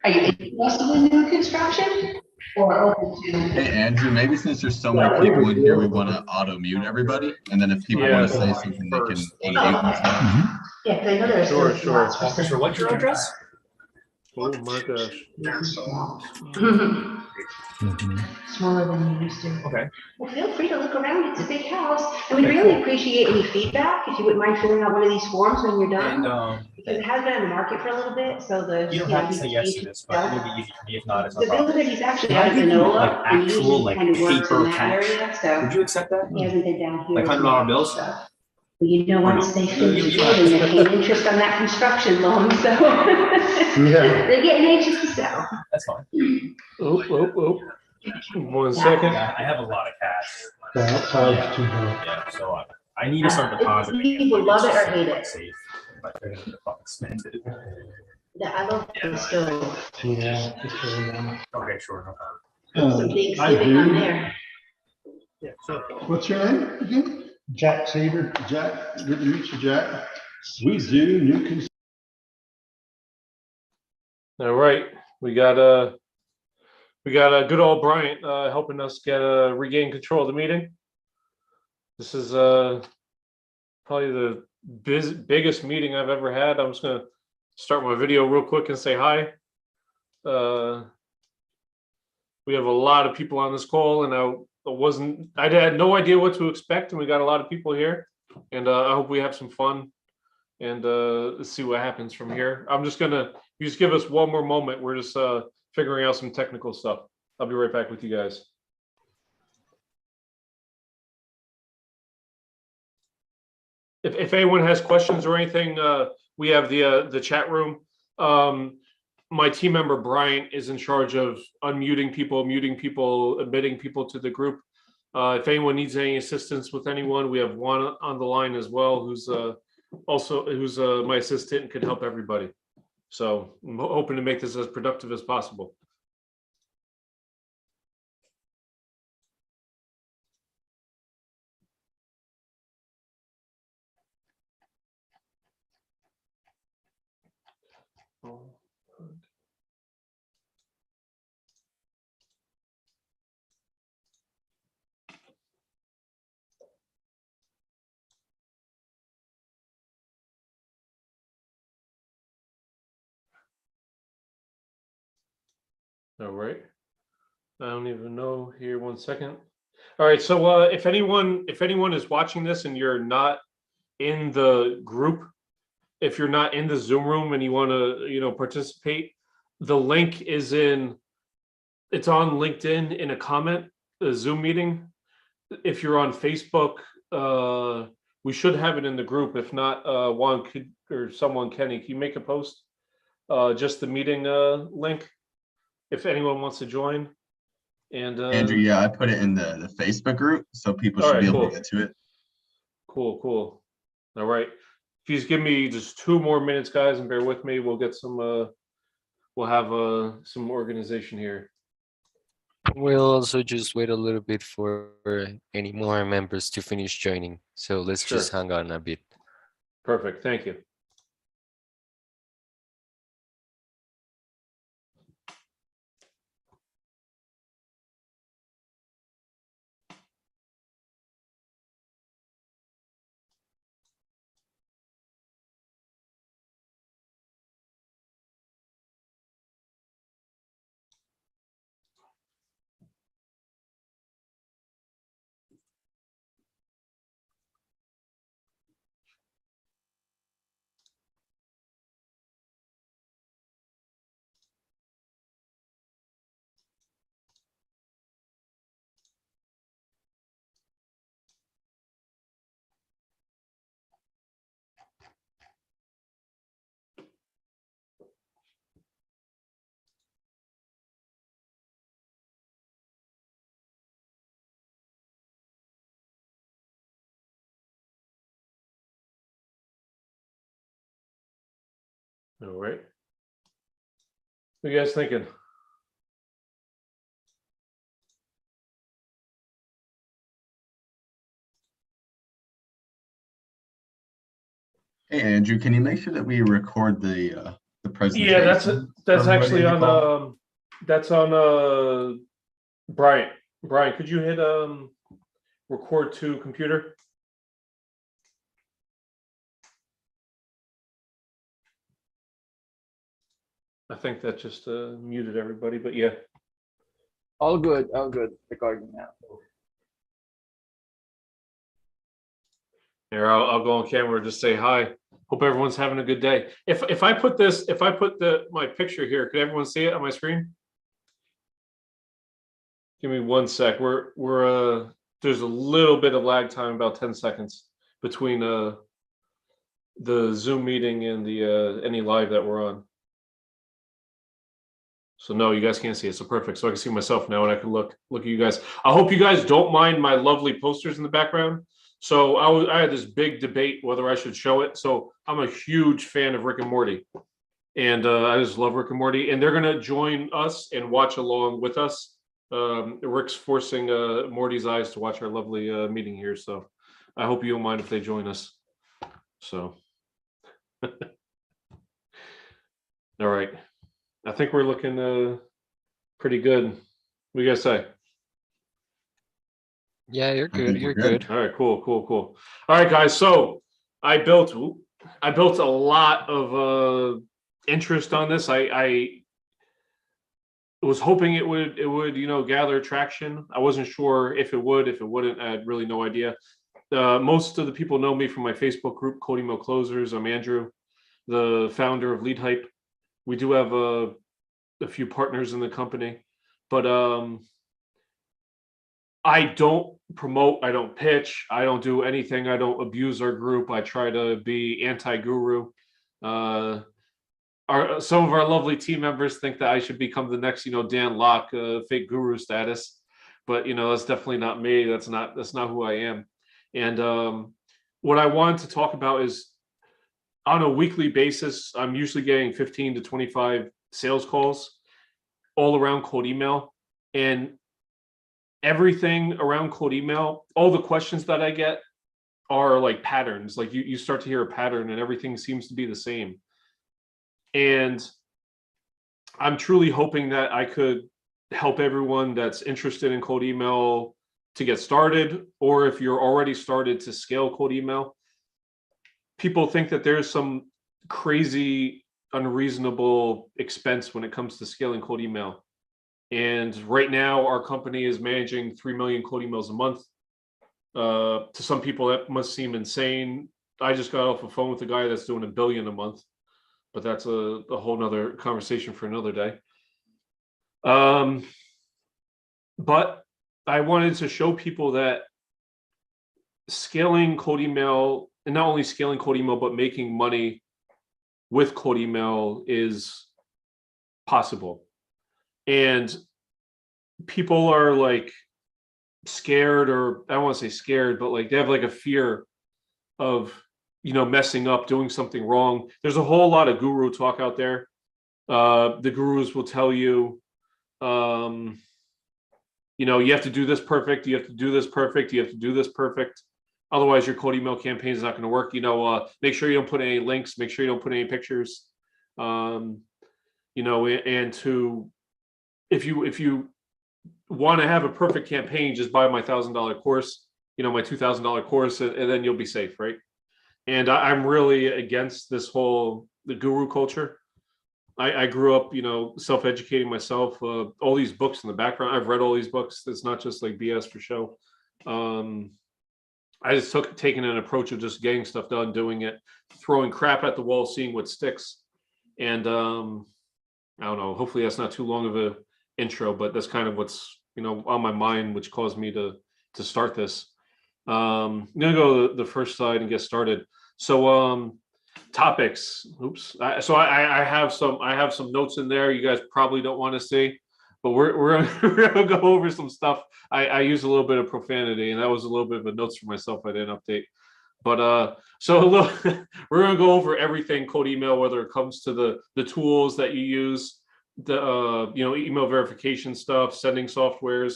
Are you interested in new construction or open to? Hey, Andrew, maybe since there's so many people in here, we want to auto mute everybody. And then if people want to say something, they can unmute themselves. Yeah, because I know there's Sure. Officer, what's your address? Oh my gosh. Smaller than you used to. Okay. Well, feel free to look around. It's a big house. And we really appreciate any feedback, if you wouldn't mind filling out one of these forms when you're done. Because it has been on the market for a little bit, so the. You don't have to say yes to this, but it'll be easy for me. If not, it's no The problem. builder, he's actually Can I out of give you, Manola. like, and he actual, usually like, kind of works paper in that cash? area, so Would you accept that? he hasn't been down here. Like $100 bills? Well, you know, once they finish building, they're paying interest on that construction loan, so. They're getting anxious to sell. That's fine. Oh. 1 second. Yeah, I have a lot of cash. Yeah, so I need to start depositing. People love it or hate it. Safe. But they're gonna fucking spend it. Yeah, I love the stove. Okay, sure. No problem. Some Thanksgiving on there. Yeah, sure. What's your name again? Jack Seaver. Jack, good to meet you, Jack. We do new construction. All right, we got a good old Bryant helping us get regain control of the meeting. This is probably the biggest meeting I've ever had. I'm just gonna start my video real quick and say hi. We have a lot of people on this call, and I had no idea what to expect, and we got a lot of people here, and I hope we have some fun and let's see what happens from here. I'm just gonna, you just give us one more moment. We're just figuring out some technical stuff. I'll be right back with you guys. If anyone has questions or anything, we have the chat room. My team member Bryant is in charge of unmuting people, muting people, admitting people to the group. If anyone needs any assistance with anyone, we have one on the line as well, who's my assistant and can help everybody. So I'm hoping to make this as productive as possible. All right. I don't even know here. 1 second. All right. So if anyone is watching this and you're not in the group, if you're not in the Zoom room and you want to, participate, the link is it's on LinkedIn in a comment, the Zoom meeting. If you're on Facebook, we should have it in the group. If not, Juan could, or someone, Kenny, can you make a post? Just the meeting link, if anyone wants to join. And Andrew, yeah, I put it in the Facebook group, so people should be able to get to it. Cool. All right. If you just give me just 2 more minutes, guys, and bear with me, we'll get some. We'll have some organization here. We'll also just wait a little bit for any more members to finish joining. So let's just hang on a bit. Perfect. Thank you. All right. What are you guys thinking? Hey, Andrew, can you make sure that we record the The presentation. Yeah, that's actually on that's on Brian. Brian, could you hit record to computer? I think that just muted everybody, but yeah. All good, recording now. Here, I'll go on camera and just say hi. Hope everyone's having a good day. If I put my picture here, could everyone see it on my screen? Give me 1 sec. We're there's a little bit of lag time, about 10 seconds between the Zoom meeting and the any live that we're on. So no, you guys can't see it. So perfect. So I can see myself now and I can look at you guys. I hope you guys don't mind my lovely posters in the background. So I had this big debate whether I should show it. So I'm a huge fan of Rick and Morty. And I just love Rick and Morty. And they're gonna join us and watch along with us. Rick's forcing Morty's eyes to watch our lovely meeting here. So I hope you don't mind if they join us. So all right. I think we're looking pretty good. What do you guys say? Yeah, you're good. You're good. All right, cool. All right, guys. So I built a lot of interest on this. I was hoping it would gather traction. I wasn't sure if it would, if it wouldn't. I had really no idea. Most of the people know me from my Facebook group, Code Email Closers. I'm Andrew, the founder of Leadhype. We do have a few partners in the company, but I don't promote, I don't pitch, I don't do anything. I don't abuse our group. I try to be anti-guru. Some of our lovely team members think that I should become the next, Dan Locke, fake guru status, but that's definitely not me. That's not who I am. And what I wanted to talk about is, on a weekly basis, I'm usually getting 15 to 25 sales calls all around cold email, and everything around cold email, all the questions that I get are like patterns. Like you start to hear a pattern and everything seems to be the same. And I'm truly hoping that I could help everyone that's interested in cold email to get started, or if you're already started, to scale cold email. People think that there's some crazy, unreasonable expense when it comes to scaling cold email. And right now, our company is managing 3 million cold emails a month. To some people, that must seem insane. I just got off the phone with a guy that's doing 1 billion a month, but that's a whole nother conversation for another day. But I wanted to show people that scaling cold email, and not only scaling cold email, but making money with cold email is possible. And people are like scared, or I don't want to say scared, but like they have like a fear of, messing up, doing something wrong. There's a whole lot of guru talk out there. The gurus will tell you, you have to do this perfect. You have to do this perfect. You have to do this perfect. Otherwise, your cold email campaign is not going to work. Make sure you don't put any links. Make sure you don't put any pictures. And if you want to have a perfect campaign, just buy my $1,000 course. My $2,000 course, and then you'll be safe, right? And I'm really against the guru culture. I grew up, self-educating myself. All these books in the background, I've read all these books. It's not just like BS for show. I just taking an approach of just getting stuff done, doing it, throwing crap at the wall, seeing what sticks. And I don't know, hopefully that's not too long of a intro, but that's kind of what's, on my mind, which caused me to start this. I'm gonna go to the first slide and get started. So topics. Oops. So I have some notes in there you guys probably don't want to see, but we're gonna go over some stuff. I use a little bit of profanity, and that was a little bit of a notes for myself I didn't update. But so we're gonna go over everything cold email, whether it comes to the tools that you use, the email verification stuff, sending softwares,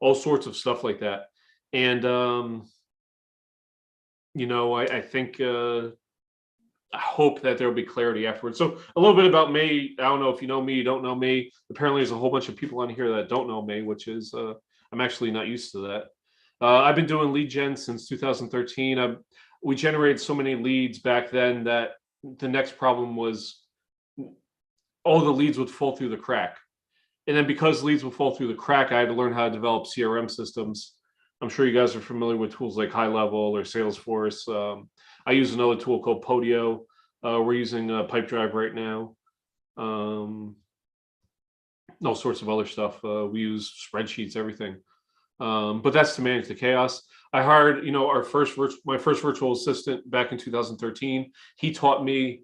all sorts of stuff like that. And I think I hope that there will be clarity afterwards. So a little bit about me. I don't know if you know me, you don't know me. Apparently there's a whole bunch of people on here that don't know me, which is, I'm actually not used to that. I've been doing lead gen since 2013. We generated so many leads back then that the next problem was all the leads would fall through the crack. And then because leads would fall through the crack, I had to learn how to develop CRM systems. I'm sure you guys are familiar with tools like High Level or Salesforce. I use another tool called Podio. We're using Pipedrive right now. All sorts of other stuff. We use spreadsheets, everything. But that's to manage the chaos. I hired, my first virtual assistant back in 2013. He taught me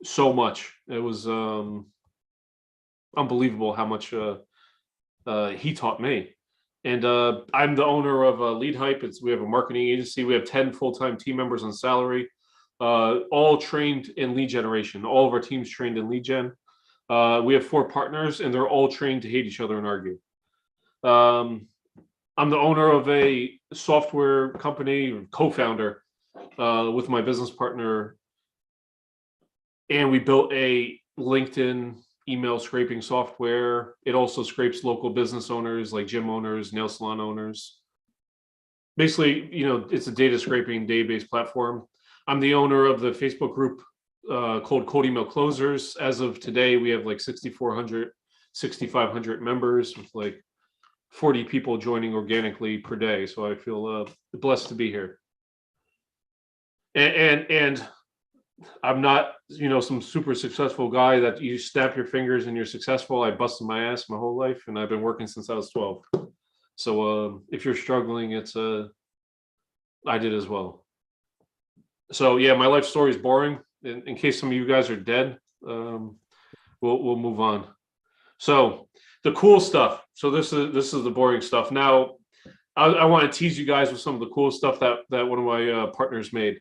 so much. It was unbelievable how much he taught me. And I'm the owner of Leadhype. We have a marketing agency. We have 10 full-time team members on salary, all trained in lead generation. All of our teams trained in lead gen. We have 4 partners, and they're all trained to hate each other and argue. I'm the owner of a software company, co-founder with my business partner, and we built a LinkedIn email scraping software. It also scrapes local business owners like gym owners, nail salon owners. Basically, it's a data scraping database platform. I'm the owner of the Facebook group called Cold Email Closers. As of today, we have like 6,400, 6,500 members with like 40 people joining organically per day. So I feel blessed to be here. And I'm not, some super successful guy that you snap your fingers and you're successful. I busted my ass my whole life, and I've been working since I was 12. So if you're struggling, I did as well. So yeah, my life story is boring. In case some of you guys are dead, we'll move on. So the cool stuff. So this is the boring stuff. Now, I want to tease you guys with some of the cool stuff that one of my partners made.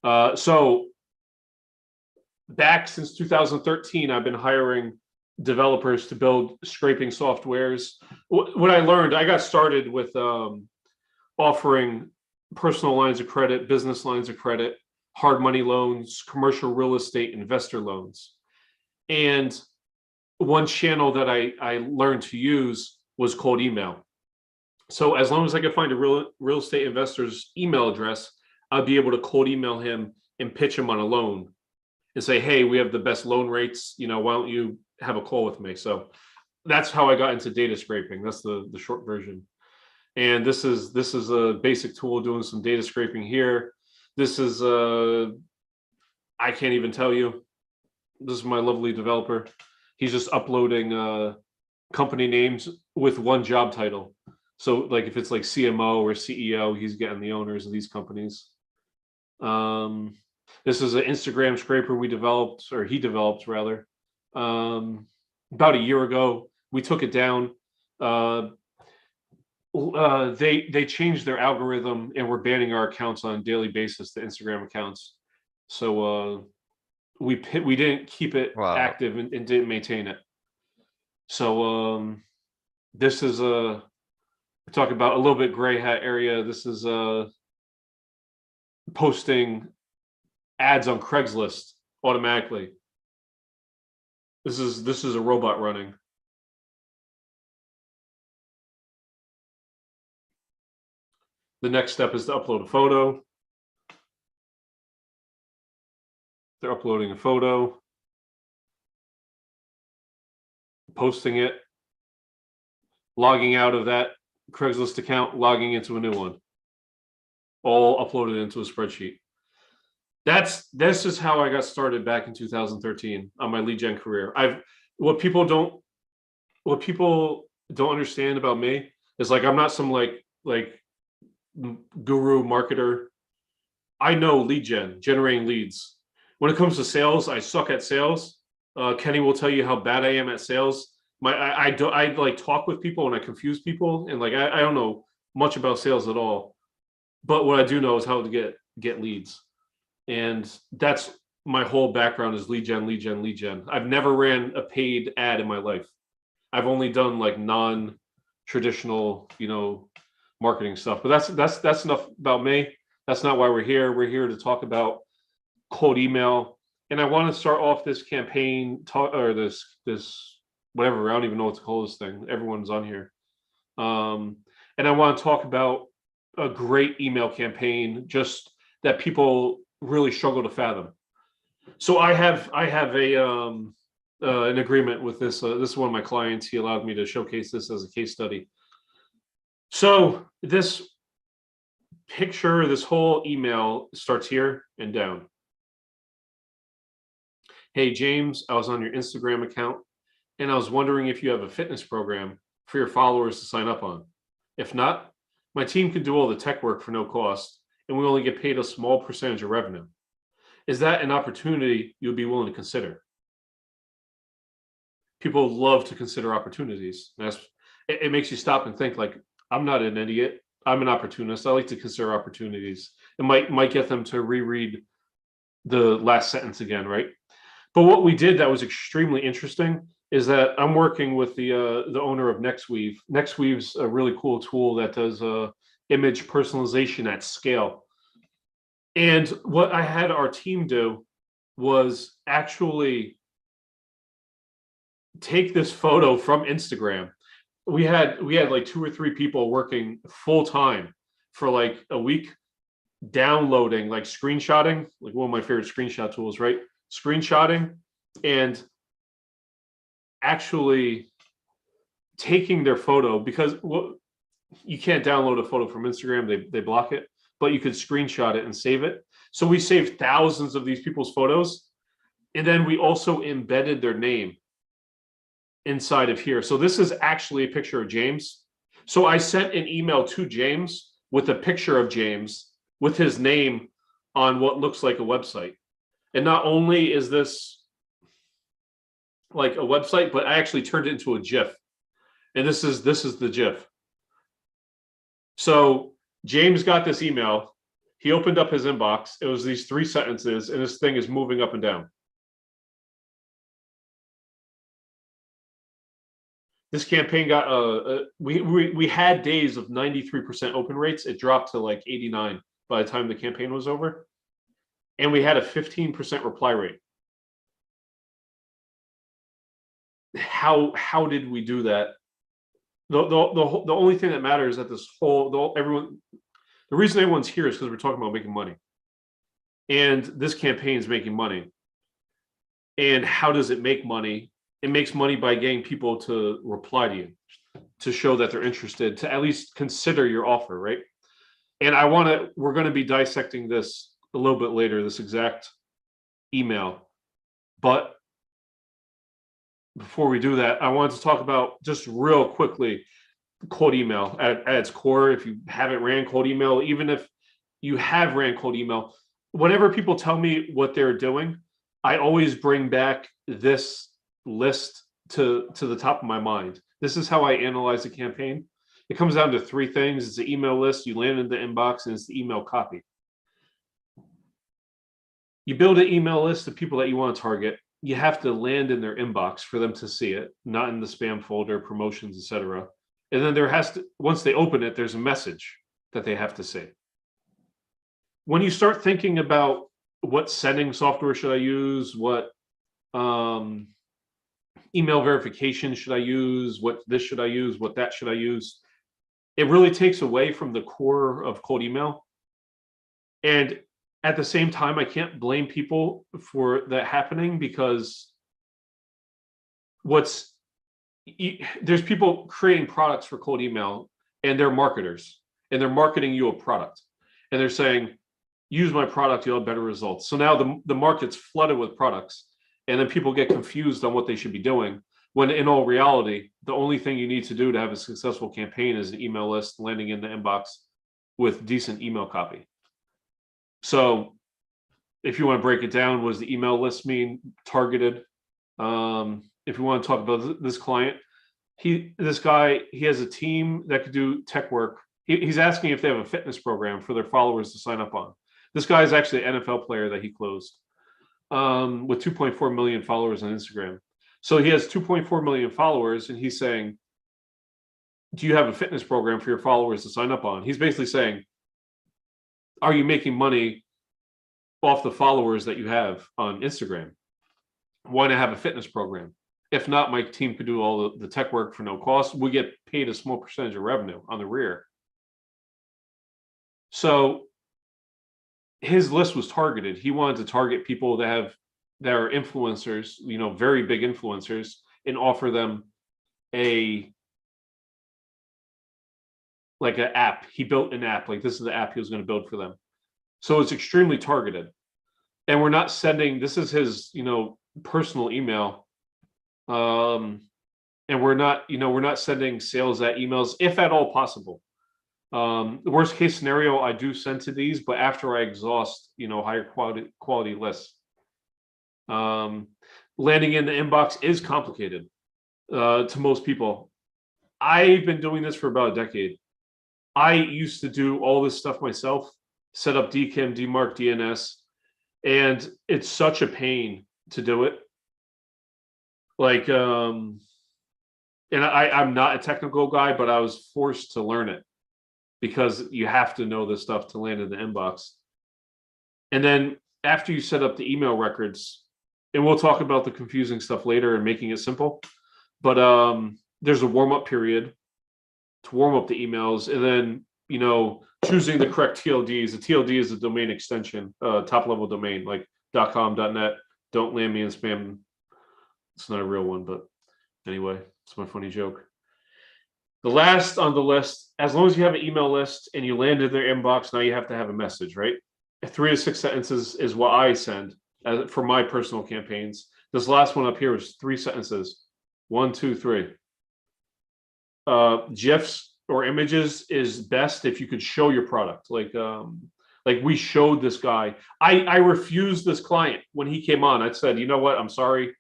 So back since 2013, I've been hiring developers to build scraping softwares. What I learned, I got started with offering personal lines of credit, business lines of credit, hard money loans, commercial real estate, investor loans. And one channel that I learned to use was cold email. So as long as I could find a real estate investor's email address, I'd be able to cold email him and pitch him on a loan and say, hey, we have the best loan rates, why don't you have a call with me? So that's how I got into data scraping. That's the short version. And this is a basic tool doing some data scraping here. This is I can't even tell you. This is my lovely developer. He's just uploading company names with one job title. So like if it's like CMO or CEO, he's getting the owners of these companies. This is an Instagram scraper he developed rather. About a year ago. We took it down. They changed their algorithm, and we're banning our accounts on a daily basis, the Instagram accounts. So we didn't keep it active and didn't maintain it. So this is talk about a little bit gray hat area. This is posting ads on Craigslist automatically. This is a robot running. The next step is to upload a photo. They're uploading a photo, posting it, logging out of that Craigslist account, logging into a new one, all uploaded into a spreadsheet. This is how I got started back in 2013 on my lead gen career. What people don't understand about me is like I'm not some like guru marketer. I know lead gen, generating leads. When it comes to sales, I suck at sales. Kenny will tell you how bad I am at sales. I like talk with people and I confuse people, and like I don't know much about sales at all. But what I do know is how to get leads. And that's my whole background is lead gen, lead gen, lead gen. I've never ran a paid ad in my life. I've only done like non-traditional, marketing stuff. But that's enough about me. That's not why we're here. We're here to talk about cold email. and I want to start off this campaign or this whatever, I don't even know what to call this thing. Everyone's on here. And I want to talk about a great email campaign just that people really struggle to fathom. So I have a an agreement with this. This is one of my clients. He allowed me to showcase this as a case study. So this picture, this whole email starts here and down. Hey, James, I was on your Instagram account and I was wondering if you have a fitness program for your followers to sign up on. If not, my team can do all the tech work for no cost and we only get paid a small percentage of revenue. Is that an opportunity you'd be willing to consider? People love to consider opportunities. It makes you stop and think, like, I'm not an idiot. I'm an opportunist. I like to consider opportunities. It might get them to reread the last sentence again, right? But what we did that was extremely interesting is that I'm working with the owner of NextWeave. NextWeave's a really cool tool that does image personalization at scale. And what I had our team do was actually take this photo from Instagram. We had like 2 or 3 people working full time for like a week, downloading, like screenshotting, like one of my favorite screenshot tools, right? Screenshotting and actually taking their photo, because you can't download a photo from Instagram, they block it, but you could screenshot it and save it. So we saved thousands of these people's photos, and then we also embedded their name inside of here. So this is actually a picture of James. So I sent an email to James with a picture of James with his name on what looks like a website. And not only is this like a website, but I actually turned it into a GIF. And this is the GIF. So James got this email. He opened up his inbox. It was these 3 sentences, and this thing is moving up and down. This campaign got we had days of 93% open rates. It dropped to like 89 by the time the campaign was over, and we had a 15% reply rate. How did we do that? The only thing that matters is that this whole the reason everyone's here is because we're talking about making money, and this campaign is making money. And how does it make money? It makes money by getting people to reply to you, to show that they're interested, to at least consider your offer, right? And we're going to be dissecting this a little bit later, this exact email. But before we do that, I wanted to talk about just real quickly cold email at its core. If you haven't ran cold email, even if you have ran cold email, whenever people tell me what they're doing, I always bring back this list to the top of my mind. This is how I analyze a campaign. It comes down to 3 things. It's the email list, you land in the inbox, and it's the email copy. You build an email list of people that you want to target. You have to land in their inbox for them to see it, not in the spam folder, promotions, etc. And then there has to, once they open it, there's a message that they have to see. When you start thinking about what sending software should I use, what email verification should I use, what this should I use, what that should I use, it really takes away from the core of cold email. And at the same time, I can't blame people for that happening, because there's people creating products for cold email, and they're marketers, and they're marketing you a product, and they're saying, use my product, you'll have better results. So now the market's flooded with products, and then people get confused on what they should be doing, when in all reality, the only thing you need to do to have a successful campaign is an email list landing in the inbox with decent email copy. So if you want to break it down, what does the email list mean? Targeted. If you want to talk about this client, this guy has a team that could do tech work. He's asking if they have a fitness program for their followers to sign up on. This guy is actually an NFL player that he closed with 2.4 million followers on Instagram. So he has 2.4 million followers, and he's saying, do you have a fitness program for your followers to sign up on? He's basically saying, are you making money off the followers that you have on Instagram. Why not have a fitness program? If not, my team could do all the tech work for no cost. We get paid a small percentage of revenue on the rear. So his list was targeted. He wanted to target people that are influencers, very big influencers, and offer them an app. He built an app. Like, this is the app he was going to build for them. So it's extremely targeted. And we're not sending, this is his, personal email. And we're not sending sales at emails, if at all possible. The worst case scenario, I do send to these, but after I exhaust, higher quality lists. Landing in the inbox is complicated to most people. I've been doing this for about a decade. I used to do all this stuff myself, set up DKIM, DMARC, DNS, and it's such a pain to do it. Like, and I'm not a technical guy, but I was forced to learn it because you have to know this stuff to land in the inbox. And then after you set up the email records, and we'll talk about the confusing stuff later and making it simple, but there's a warm-up period to warm up the emails, and then choosing the correct TLDs. The TLD is a domain extension, top level domain, like .com, .net. Don't land me in spam. It's not a real one, but anyway, it's my funny joke. The last on the list, as long as you have an email list and you land in their inbox, now you have to have a message, right? 3 to 6 sentences is what I send for my personal campaigns. This last one up here was 3 sentences. 1, 2, 3. GIFs or images is best if you could show your product. Like we showed this guy. I refused this client when he came on. I said, you know what? I'm sorry.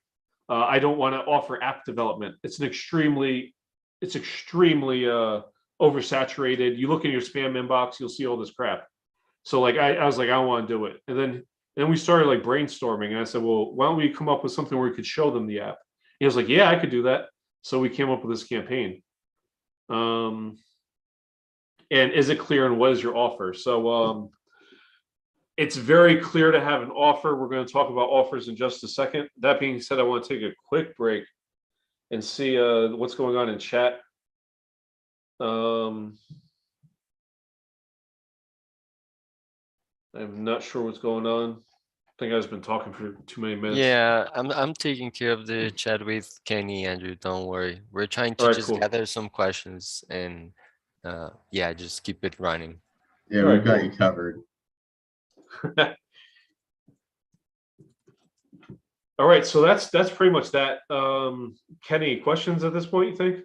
I don't want to offer app development. It's extremely oversaturated. You look in your spam inbox, you'll see all this crap. So like, I was like, I don't want to do it. And then we started like brainstorming, and I said, well, why don't we come up with something where we could show them the app? He was like, yeah, I could do that. So we came up with this campaign. And is it clear, and what is your offer? So it's very clear to have an offer. We're going to talk about offers in just a second. That being said, I want to take a quick break and see what's going on in chat. I'm not sure what's going on. I think I've been talking for too many minutes. Yeah, I'm taking care of the chat with Kenny, Andrew. Don't worry. We're trying to just gather some questions and yeah, just keep it running. Yeah, we've got you covered. All right, so that's pretty much that. Kenny, questions at this point, you think?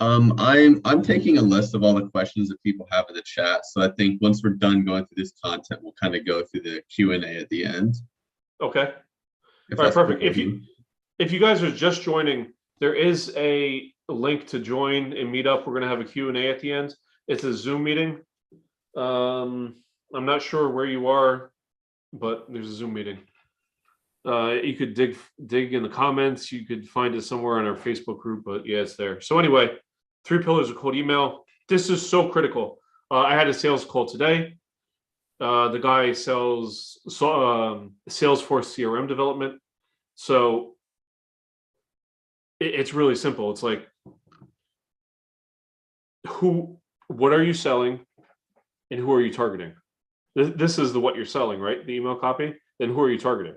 I'm taking a list of all the questions that people have in the chat. So I think once we're done going through this content, we'll kind of go through the Q&A at the end. Okay. All right, perfect. If you guys are just joining, there is a link to join and meet up. We're going to have a Q&A at the end. It's a Zoom meeting. I'm not sure where you are, but there's a Zoom meeting. You could dig in the comments. You could find it somewhere on our Facebook group, but yeah, it's there. So anyway, 3 pillars of cold email. This is so critical. I had a sales call today. The guy sells Salesforce CRM development. So it's really simple. It's like, what are you selling, and who are you targeting? This is what you're selling, right? The email copy. Then who are you targeting?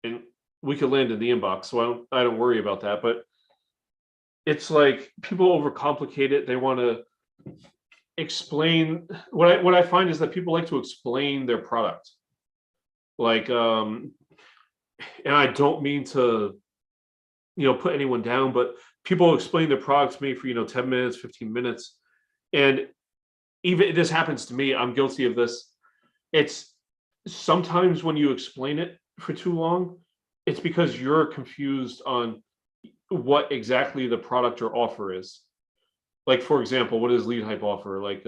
And we could land in the inbox, so I don't worry about that. But it's like people overcomplicate it. They want to explain. What I find is that people like to explain their product. Like, and I don't mean to, put anyone down, but people explain their product to me for 10 minutes, 15 minutes, and even this happens to me. I'm guilty of this. It's sometimes when you explain it for too long, it's because you're confused on what exactly the product or offer is. Like, for example, what does Leadhype offer? Like,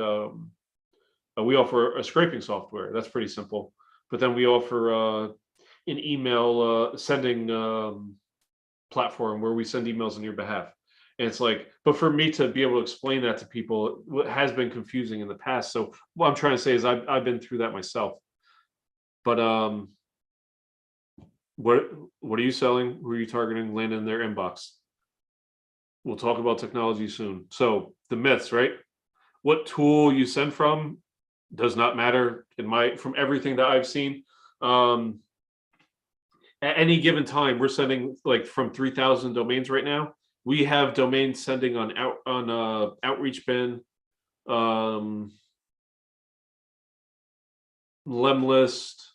we offer a scraping software. That's pretty simple. But then we offer an email sending platform where we send emails on your behalf. And it's like, but for me to be able to explain that to people, it has been confusing in the past. So what I'm trying to say is I've been through that myself. But what are you selling? Who are you targeting? Land in their inbox. We'll talk about technology soon. So the myths, right? What tool you send from does not matter from everything that I've seen. At any given time, we're sending like from 3,000 domains right now. We have domains sending on Outreach Bin, Lemlist,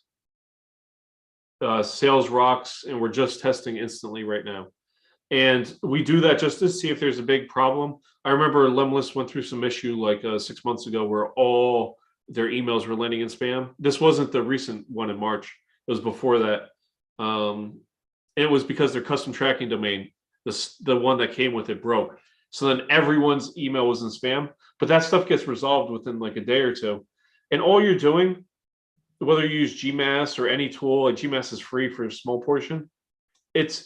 Sales Rocks, and we're just testing instantly right now. And we do that just to see if there's a big problem. I remember Lemlist went through some issue like 6 months ago where all their emails were landing in spam. This wasn't the recent one in March. It was before that. It was because their custom tracking domain, the one that came with it, broke. So then everyone's email was in spam. But that stuff gets resolved within like a day or two. And all you're doing, whether you use GMass or any tool, like GMass is free for a small portion. It's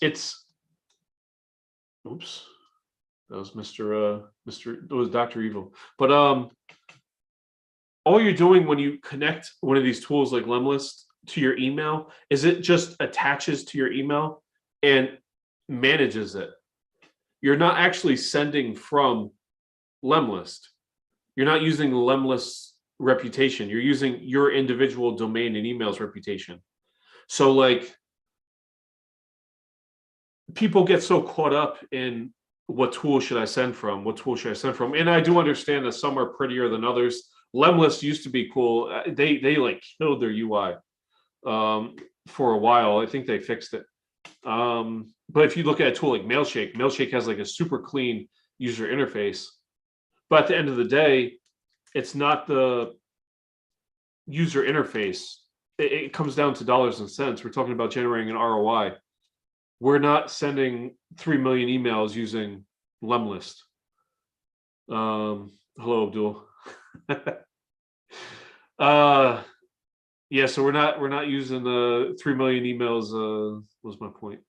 oops, that was it was Dr. Evil. But all you're doing when you connect one of these tools like Lemlist to your email is it just attaches to your email and manages it. You're not actually sending from Lemlist. You're not using Lemlist's reputation. You're using your individual domain and email's reputation. So like, people get so caught up in what tool should I send from? What tool should I send from? And I do understand that some are prettier than others. Lemlist used to be cool. They like killed their UI for a while. I think they fixed it. But if you look at a tool like Mailshake has like a super clean user interface. But at the end of the day, it's not the user interface. It comes down to dollars and cents. We're talking about generating an ROI. We're not sending 3 million emails using Lemlist. Hello, Abdul. Yeah, so we're not using the 3 million emails. Was my point?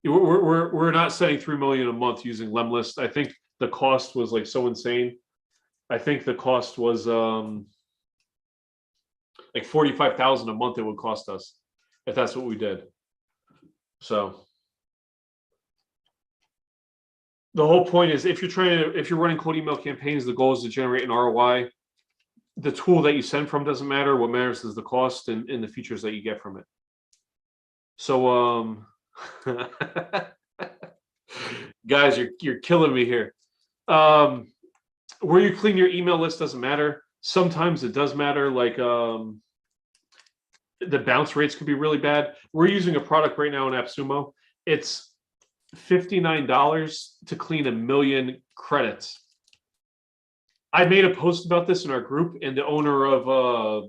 We're not sending 3 million a month using Lemlist. I think the cost was like so insane. I think the cost was like 45,000 a month. It would cost us if that's what we did. So the whole point is if you're running cold email campaigns, the goal is to generate an ROI. The tool that you send from doesn't matter. What matters is the cost and the features that you get from it. So guys, you're killing me here. Where you clean your email list doesn't matter. Sometimes it does matter, like the bounce rates could be really bad. We're using a product right now in AppSumo. It's $59 to clean 1 million credits. I made a post about this in our group, and the owner of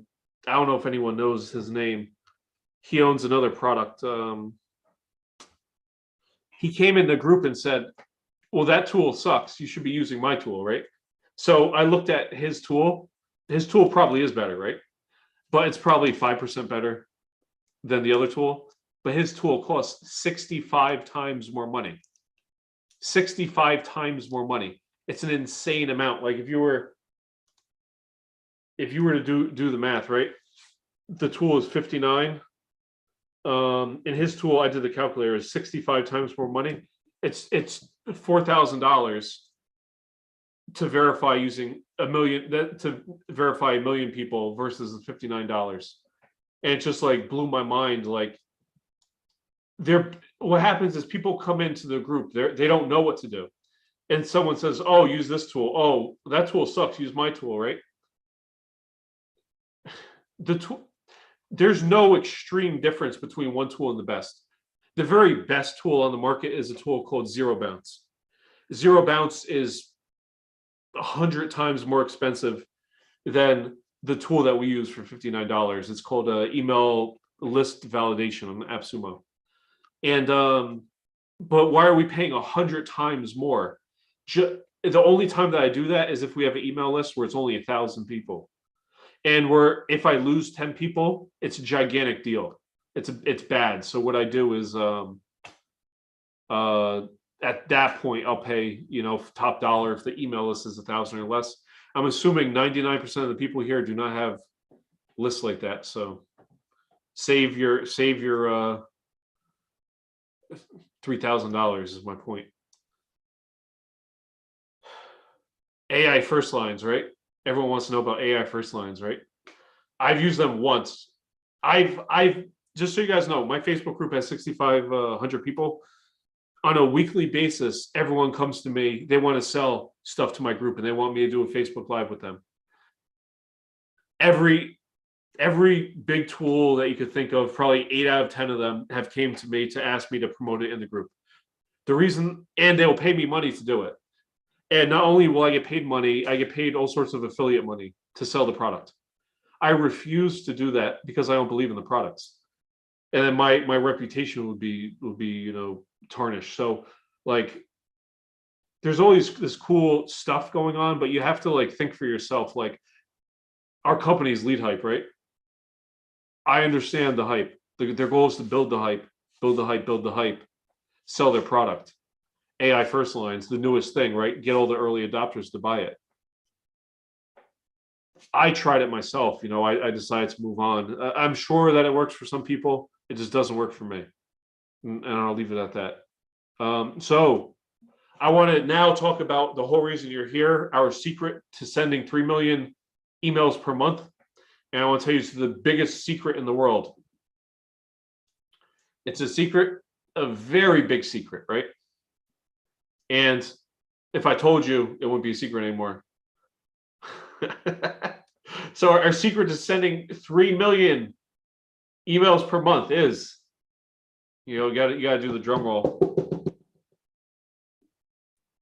I don't know if anyone knows his name. He owns another product. He came in the group and said, well, that tool sucks. You should be using my tool, right? So I looked at his tool. His tool probably is better, right? But it's probably 5% better than the other tool. But his tool costs 65 times more money. 65 times more money. It's an insane amount. Like if you were to do the math, right? The tool is 59. In his tool, I did the calculator, is 65 times more money. It's $4,000 to verify using 1 million, to verify 1 million people versus the $59. And it just like blew my mind. Like what happens is people come into the group, they don't know what to do. And someone says, oh, use this tool. Oh, that tool sucks. Use my tool, right? There's no extreme difference between one tool and the best. The very best tool on the market is a tool called Zero Bounce. Zero Bounce is 100 times more expensive than the tool that we use for $59. It's called email list validation on AppSumo. And but why are we paying 100 times more? The only time that I do that is if we have an email list where it's only 1,000 people. And if I lose 10 people, it's a gigantic deal. It's bad. So what I do is at that point I'll pay, top dollar if the email list is 1,000 or less. I'm assuming 99% of the people here do not have lists like that. So save your $3,000 is my point. AI first lines, right? Everyone wants to know about AI first lines, right? I've used them once. I've just so you guys know, my Facebook group has 6,500 people. On a weekly basis, everyone comes to me. They want to sell stuff to my group, and they want me to do a Facebook Live with them. Every big tool that you could think of, probably 8 out of 10 of them have came to me to ask me to promote it in the group. The reason, and they'll pay me money to do it. And not only will I get paid money, I get paid all sorts of affiliate money to sell the product. I refuse to do that because I don't believe in the products. And then my reputation would be, you know, tarnished. So like, there's always this cool stuff going on, but you have to like think for yourself. Like, our company is Leadhype, right? I understand the hype. Their goal is to build the hype, build the hype, build the hype, sell their product. AI first lines, the newest thing, right? Get all the early adopters to buy it. I tried it myself, you know, I decided to move on. I'm sure that it works for some people. It just doesn't work for me. And I'll leave it at that. So I want to now talk about the whole reason you're here, our secret to sending 3 million emails per month. And I want to tell you it's the biggest secret in the world. It's a secret, a very big secret, right? And if I told you, it wouldn't be a secret anymore. So our secret to sending 3 million emails per month is, you know, you gotta do the drum roll.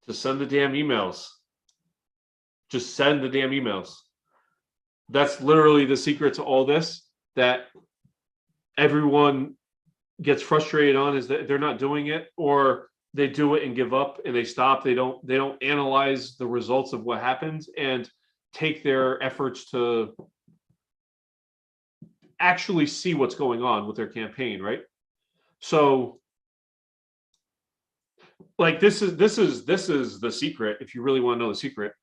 Just send the damn emails. Just send the damn emails. That's literally the secret to all this, that everyone gets frustrated on, is that they're not doing it, or they do it and give up and they stop. They don't analyze the results of what happens and take their efforts to actually see what's going on with their campaign, right? So like this is the secret. If you really want to know the secret,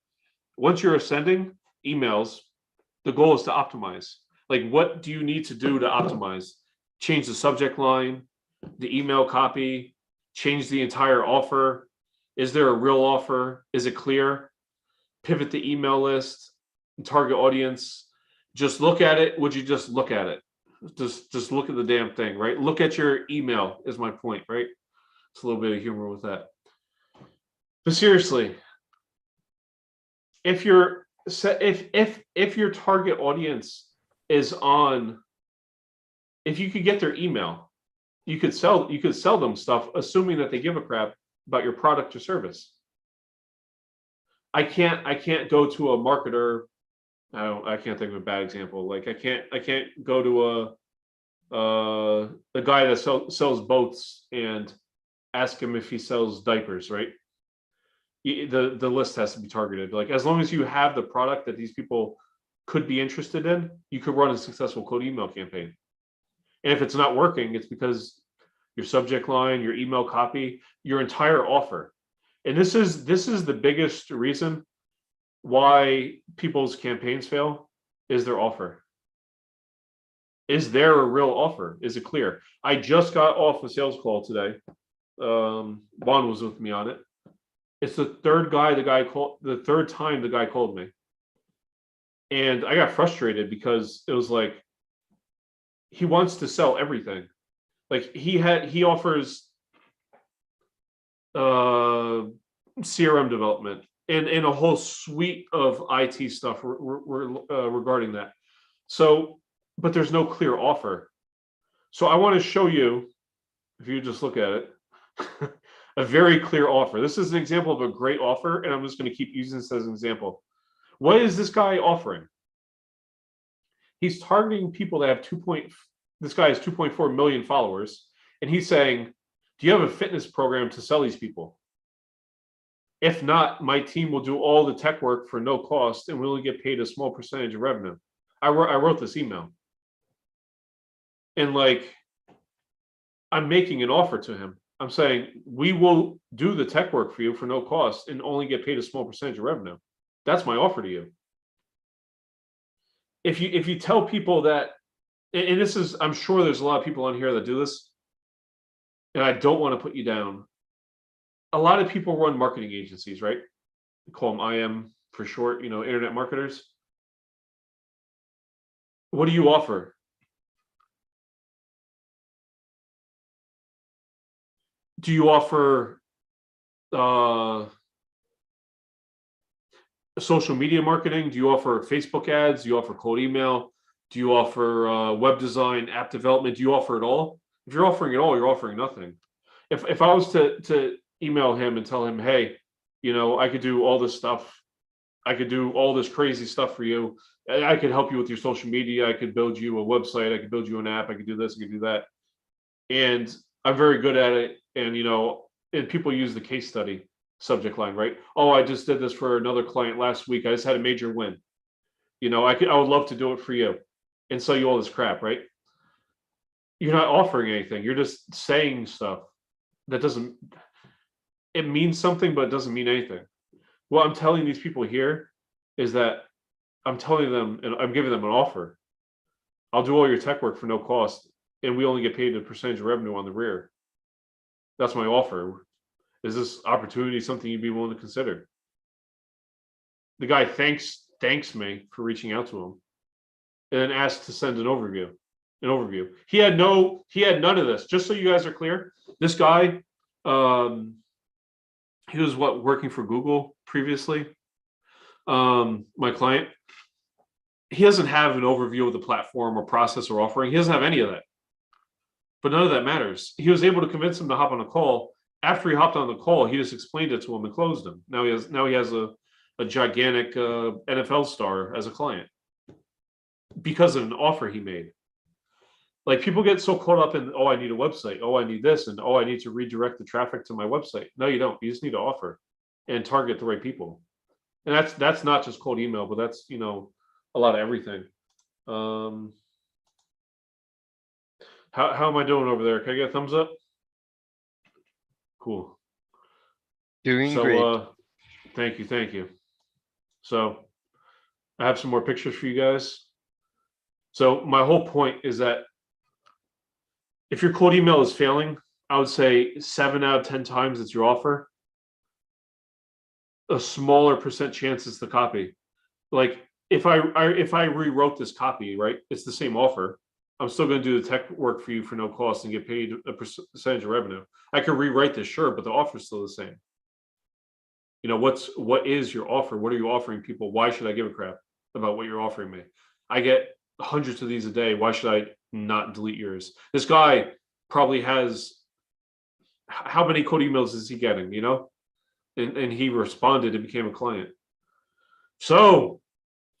once you're sending emails, the goal is to optimize. Like, what do you need to do to optimize? Change the subject line, the email copy, change the entire offer. Is there a real offer? Is it clear? Pivot the email list, target audience. Just look at it. Would you just look at it? Just look at the damn thing, right? Look at your email is my point, right? It's a little bit of humor with that. But seriously, if your target audience is on, if you could get their email, you could sell them stuff, assuming that they give a crap about your product or service. I can't go to a marketer. I can't think of a bad example. Like I can't go to a guy that sells boats and ask him if he sells diapers, right? The list has to be targeted. Like, as long as you have the product that these people could be interested in, you could run a successful cold email campaign. And if it's not working, it's because your subject line, your email copy, your entire offer. And this is the biggest reason why people's campaigns fail, is their offer. Is there a real offer? Is it clear? I just got off a sales call today. Juan was with me on it. It's the third time the guy called me. And I got frustrated because it was like, he wants to sell everything. Like he offers CRM development and a whole suite of IT stuff regarding that. So, but there's no clear offer. So I want to show you, if you just look at it, a very clear offer. This is an example of a great offer, and I'm just going to keep using this as an example. What is this guy offering? He's targeting people that have this guy has 2.4 million followers, and he's saying, do you have a fitness program to sell these people? If not, my team will do all the tech work for no cost, and we only get paid a small percentage of revenue. I wrote this email. And like, I'm making an offer to him. I'm saying, we will do the tech work for you for no cost and only get paid a small percentage of revenue. That's my offer to you. If you tell people that and this is, I'm sure there's a lot of people on here that do this, and I don't want to put you down. A lot of people run marketing agencies, right? We call them IM for short, internet marketers. What do you offer? Do you offer social media marketing? Do you offer Facebook ads? Do you offer cold email? Do you offer web design, app development? Do you offer it all? If you're offering it all, you're offering nothing. If I was to email him and tell him, hey, I could do all this stuff. I could do all this crazy stuff for you. I could help you with your social media. I could build you a website. I could build you an app. I could do this. I could do that. And I'm very good at it. And, and people use the case study subject line, right? Oh, I just did this for another client last week. I just had a major win. I would love to do it for you and sell you all this crap, right? You're not offering anything. You're just saying stuff that it means something, but it doesn't mean anything. What I'm telling these people here is that I'm telling them, and I'm giving them an offer. I'll do all your tech work for no cost, and we only get paid a percentage of revenue on the rear. That's my offer. Is this opportunity something you'd be willing to consider? The guy thanks me for reaching out to him, and then asked to send an overview. He had none of this. Just so you guys are clear, this guy, he was working for Google previously. My client, he doesn't have an overview of the platform or process or offering. He doesn't have any of that. But none of that matters. He was able to convince him to hop on a call. After he hopped on the call, he just explained it to him and closed him. Now he has a gigantic NFL star as a client because of an offer he made. Like, people get so caught up in, oh, I need a website. Oh, I need this. And oh, I need to redirect the traffic to my website. No, you don't. You just need to offer and target the right people. And that's not just cold email, but that's, a lot of everything. How am I doing over there? Can I get a thumbs up? Cool. Doing great. Thank you. So I have some more pictures for you guys. So my whole point is that if your cold email is failing, I would say 7 out of 10 times it's your offer. A smaller percent chance it's the copy. Like, if I rewrote this copy, right, it's the same offer. I'm still going to do the tech work for you for no cost and get paid a percentage of revenue. I could rewrite this, sure, but the offer is still the same. What is your offer? What are you offering people? Why should I give a crap about what you're offering me? I get hundreds of these a day. Why should I not delete yours? This guy probably has, how many cold emails is he getting, and he responded and became a client. So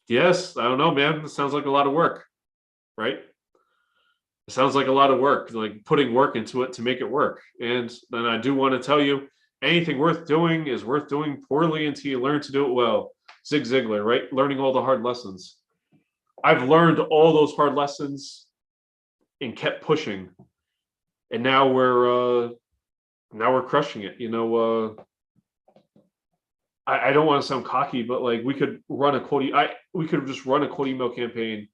yes, I don't know, man. It sounds like a lot of work, right? It sounds like a lot of work, like putting work into it to make it work. And then I do want to tell you, anything worth doing is worth doing poorly until you learn to do it well. Zig Ziglar, right? Learning all the hard lessons. I've learned all those hard lessons and kept pushing. And now we're crushing it. I don't want to sound cocky, but like, we could just run a cold email campaign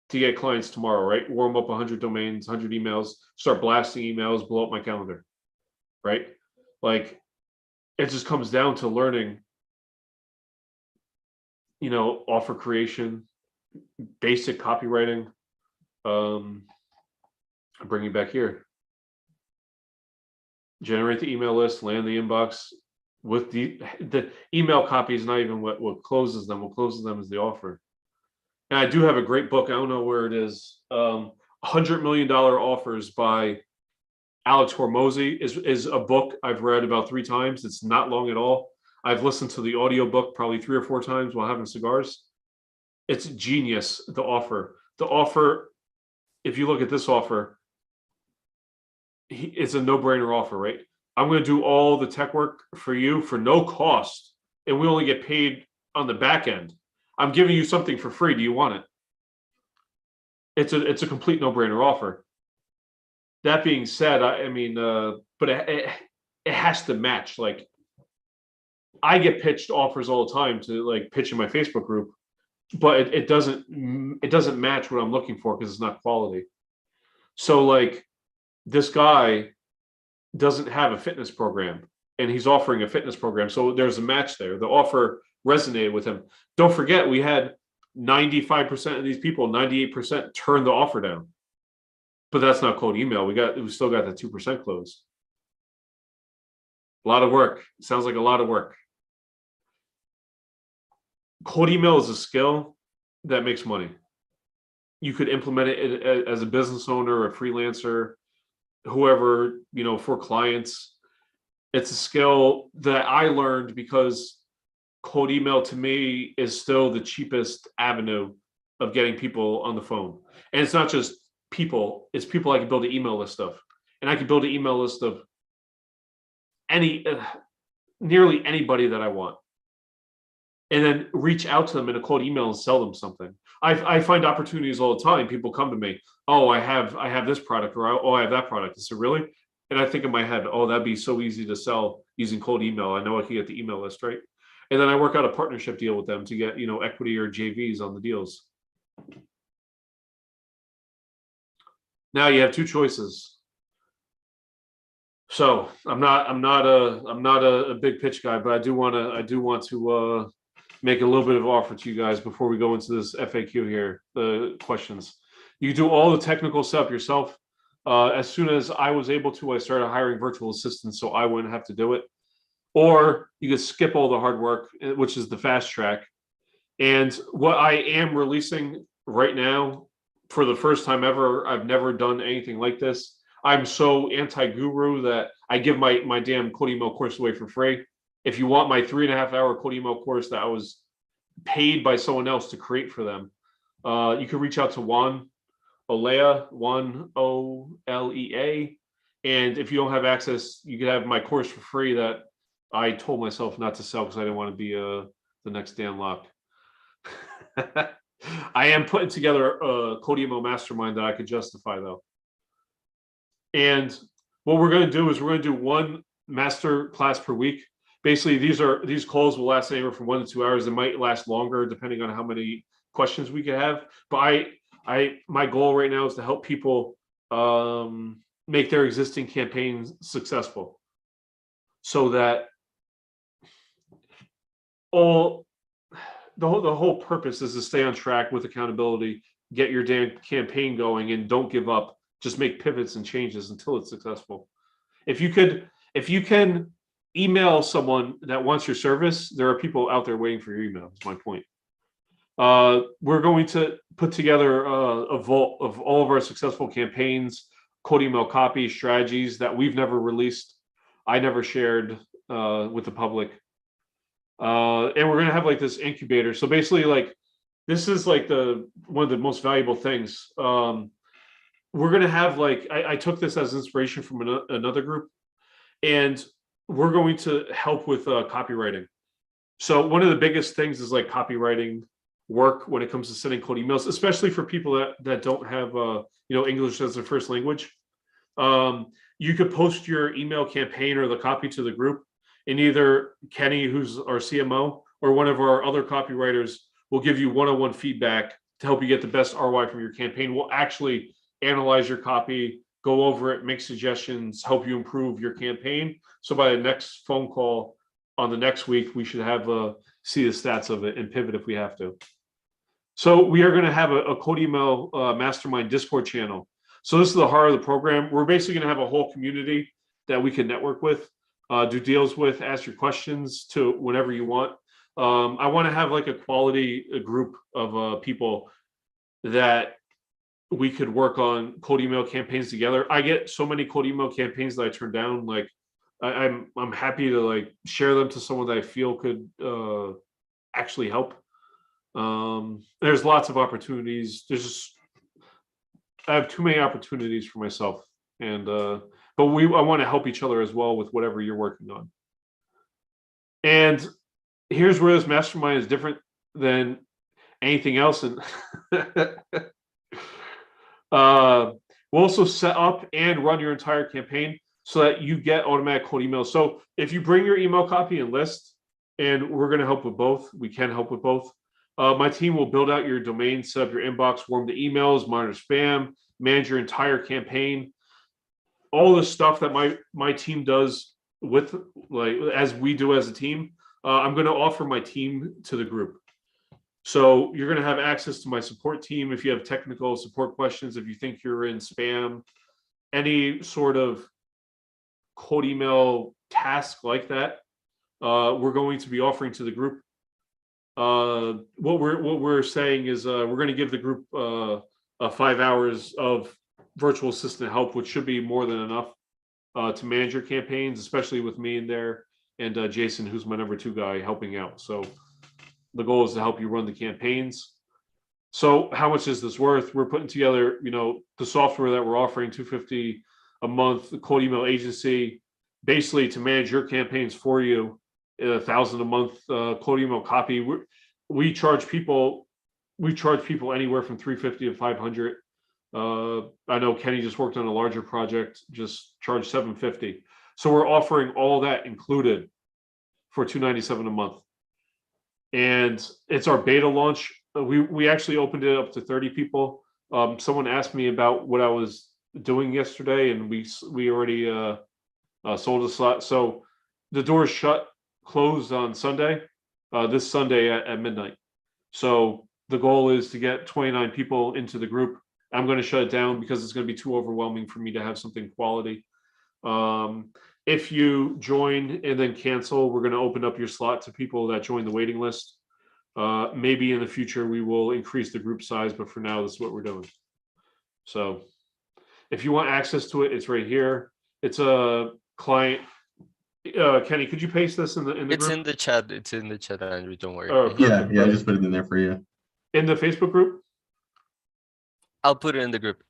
to get clients tomorrow, right? Warm up 100 domains, 100 emails, start blasting emails, blow up my calendar, right? Like, it just comes down to learning, offer creation, basic copywriting. I'm bringing back here. Generate the email list, land the inbox with the email copy is not even what closes them. What closes them is the offer. And I do have a great book. I don't know where it is. $100 Million Offers by Alex Hormozy is a book I've read about 3 times. It's not long at all. I've listened to the audiobook probably 3 or 4 times while having cigars. It's genius, the offer. The offer, if you look at this offer, it's a no-brainer offer, right? I'm going to do all the tech work for you for no cost, and we only get paid on the back end. I'm giving you something for free. Do you want it? It's a complete no-brainer offer. That being said, but it has to match. Like, I get pitched offers all the time to like pitch in my Facebook group. but it doesn't match what I'm looking for because it's not quality. So like this guy doesn't have a fitness program and he's offering a fitness program. So there's a match there. The offer resonated with him. Don't forget, we had 95% of these people, 98% turned the offer down. But that's not cold email. We still got the 2% close. A lot of work. Sounds like a lot of work. Cold email is a skill that makes money. You could implement it as a business owner, a freelancer, whoever, for clients. It's a skill that I learned because cold email to me is still the cheapest avenue of getting people on the phone. And it's not just people, it's people I can build an email list of. And I can build an email list of nearly anybody that I want. And then reach out to them in a cold email and sell them something. I find opportunities all the time. People come to me, oh, I have this product, or oh, I have that product. I said, really? And I think in my head, oh, that'd be so easy to sell using cold email. I know I can get the email list, right? And then I work out a partnership deal with them to get, equity or JVs on the deals. Now you have two choices. So I'm not a big pitch guy, but I do want to make a little bit of offer to you guys before we go into this FAQ here, the questions. You do all the technical stuff yourself. As soon as I was able to, I started hiring virtual assistants so I wouldn't have to do it. Or you could skip all the hard work, which is the fast track. And what I am releasing right now, for the first time ever, I've never done anything like this. I'm so anti-guru that I give my damn cold email course away for free. If you want my 3.5-hour cold email course that I was paid by someone else to create for them, you can reach out to Juan Olea, Olea. And if you don't have access, you can have my course for free that I told myself not to sell because I didn't want to be the next Dan Locke. I am putting together a cold email mastermind that I could justify though. And what we're going to do is we're going to do one master class per week. Basically, these calls will last anywhere from 1 to 2 hours. It might last longer depending on how many questions we can have. But my goal right now is to help people make their existing campaigns successful, so that the whole purpose is to stay on track with accountability, get your damn campaign going, and don't give up. Just make pivots and changes until it's successful. If you can email someone that wants your service, there are people out there waiting for your email. That's my point. We're going to put together a vault of all of our successful campaigns, cold email copy strategies that we've never released. I never shared with the public. And we're going to have like this incubator. So basically, like, this is like one of the most valuable things. We're going to have like, I took this as inspiration from another group, and we're going to help with copywriting. So one of the biggest things is like copywriting work when it comes to sending cold emails, especially for people that don't have English as their first language. You could post your email campaign or the copy to the group, and either Kenny, who's our CMO, or one of our other copywriters will give you one-on-one feedback to help you get the best ROI from your campaign. We'll actually analyze your copy, go over it, make suggestions, help you improve your campaign. So by the next phone call on the next week, we should have see the stats of it and pivot if we have to. So we are going to have a cold email mastermind Discord channel. So this is the heart of the program. We're basically going to have a whole community that we can network with, do deals with, ask your questions to whenever you want. I want to have like a quality group of people that we could work on cold email campaigns together. I get so many cold email campaigns that I turn down. Like I'm happy to like share them to someone that I feel could actually help. There's lots of opportunities. I have too many opportunities for myself, and but I want to help each other as well with whatever you're working on. And here's where this mastermind is different than anything else. And we'll also set up and run your entire campaign so that you get automatic cold emails. So if you bring your email copy and list, and we're going to help with both, we can help with both. My team will build out your domain, set up your inbox, warm the emails, monitor spam, manage your entire campaign. All the stuff that my team does with like as we do as a team, I'm going to offer my team to the group. So you're going to have access to my support team if you have technical support questions, if you think you're in spam, any sort of cold email task like that, we're going to be offering to the group. What we're saying is we're going to give the group 5 hours of virtual assistant help, which should be more than enough to manage your campaigns, especially with me in there and Jason, who's my number 2 guy, helping out. So the goal is to help you run the campaigns. So how much is this worth? We're putting together, the software that we're offering, $250 a month, the cold email agency, basically to manage your campaigns for you, $1,000 a month cold email copy. We charge people anywhere from $350 to $500. I know Kenny just worked on a larger project, just charged $750. So we're offering all that included for $297 a month. And it's our beta launch. We actually opened it up to 30 people. Someone asked me about what I was doing yesterday, and we already sold a slot. So the doors closed on Sunday, this Sunday at midnight. So the goal is to get 29 people into the group. I'm going to shut it down because it's going to be too overwhelming for me to have something quality. If you join and then cancel, we're going to open up your slot to people that join the waiting list. Maybe in the future we will increase the group size, but for now, this is what we're doing. So if you want access to it, it's right here. It's a client. Kenny, could you paste this in the group? It's in the chat. It's in the chat, Andrew. Don't worry. Oh, Yeah, I just put it in there for you. In the Facebook group? I'll put it in the group.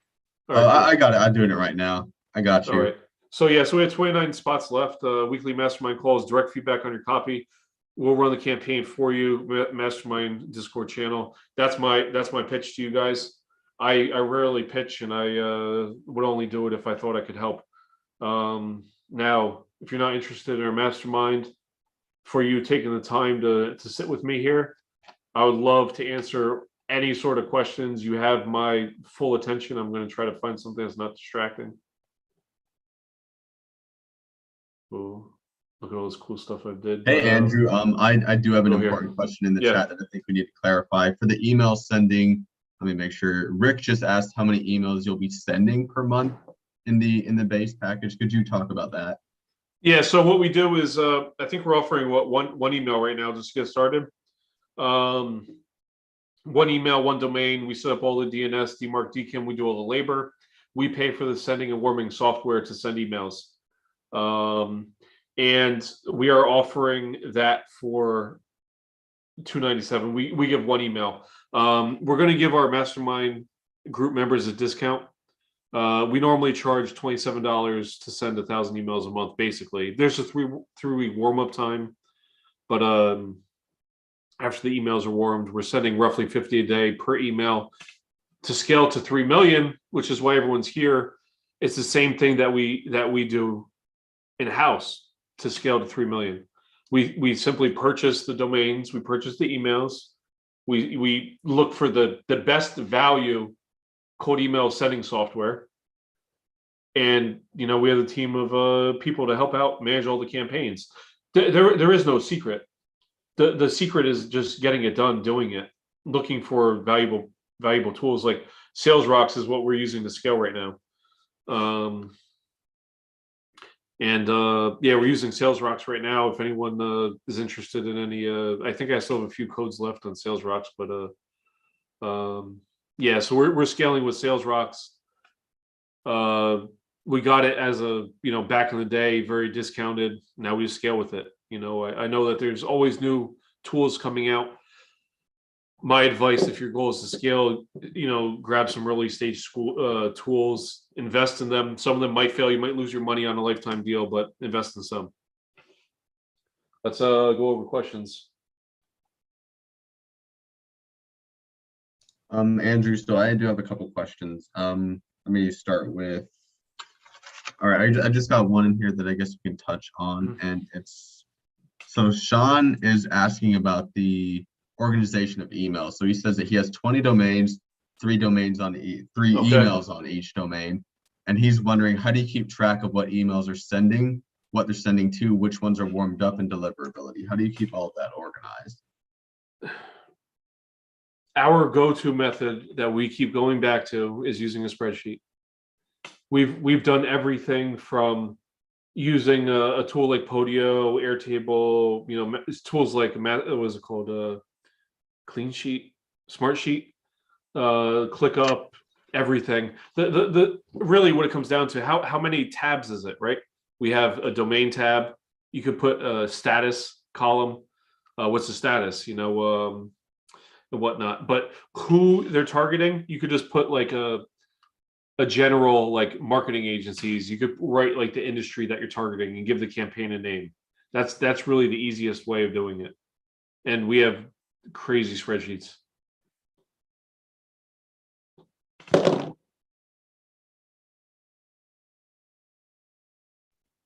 Right, cool. I got it. I'm doing it right now. I got you. All right. So yeah, so we have 29 spots left. Weekly mastermind calls, direct feedback on your copy. We'll run the campaign for you. Mastermind Discord channel. That's my pitch to you guys. I rarely pitch, and I would only do it if I thought I could help. Now, if you're not interested in our mastermind, for you taking the time to sit with me here, I would love to answer any sort of questions. You have my full attention. I'm going to try to find something that's not distracting. Oh, look at all this cool stuff I did. Hey, Andrew, I do have an important question in the chat that I think we need to clarify. For the email sending, let me make sure. Rick just asked how many emails you'll be sending per month in the base package. Could you talk about that? Yeah, so what we do is I think we're offering one email right now just to get started. One email, one domain. We set up all the DNS, DMARC, DKIM. We do all the labor. We pay for the sending and warming software to send emails. And we are offering that for $297. We give one email. We're going to give our mastermind group members a discount. We normally charge $27 to send 1,000 emails a month. Basically, there's a three-week warm-up time, but after the emails are warmed, we're sending roughly 50 a day per email. To scale to 3 million, which is why everyone's here. It's the same thing that we do in-house to scale to 3 million. We simply purchase the domains, we purchase the emails, we look for the best value cold email sending software, and we have a team of people to help out manage all the campaigns. There is no secret. The secret is just getting it done, doing it, looking for valuable tools like Sales Rocks is what we're using to scale right now. Yeah, we're using Sales Rocks right now. If anyone is interested in any, I think I still have a few codes left on Sales Rocks, but yeah, so we're scaling with Sales Rocks. We got it as a back in the day, very discounted. Now we just scale with it. I know that there's always new tools coming out. My advice, if your goal is to scale, grab some early stage tools, invest in them. Some of them might fail. You might lose your money on a lifetime deal, but invest in some. Let's go over questions. Andrew, so I do have a couple questions. Let me start with, all right, I just got one in here that I guess we can touch on, and it's, so Sean is asking about the organization of emails. So he says that he has 20 domains, three emails on each domain. And he's wondering, how do you keep track of what emails are sending, what they're sending to, which ones are warmed up, and deliverability? How do you keep all of that organized? Our go-to method that we keep going back to is using a spreadsheet. We've done everything from using a tool like Podio, Airtable, tools like what was it called, Clean Sheet, Smart Sheet, ClickUp, everything. The really what it comes down to, how many tabs is it, right? We have a domain tab. You could put a status column. What's the status? And whatnot. But who they're targeting, you could just put like a general, like marketing agencies. You could write like the industry that you're targeting and give the campaign a name. That's really the easiest way of doing it. And we have crazy spreadsheets.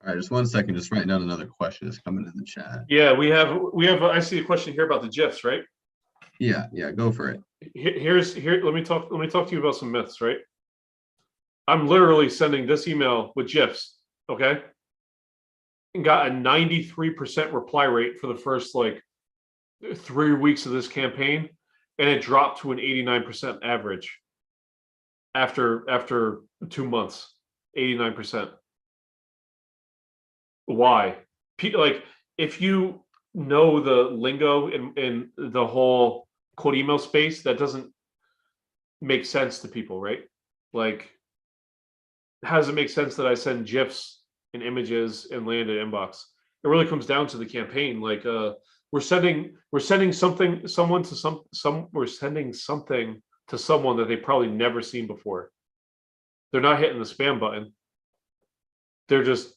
All right, just 1 second. Just writing down another question that's coming in the chat. Yeah, we have. I see a question here about the GIFs, right? Yeah, go for it. Let me talk to you about some myths, right? I'm literally sending this email with GIFs, okay? And got a 93% reply rate for the first like 3 weeks of this campaign, and it dropped to an 89% average after 2 months. 89%. Why? Like, if you know the lingo in the whole cold email space, that doesn't make sense to people, right? Like, how does it make sense that I send GIFs and images and land in inbox? It really comes down to the campaign. Like, we're sending something to someone that they probably never seen before. They're not hitting the spam button. They're just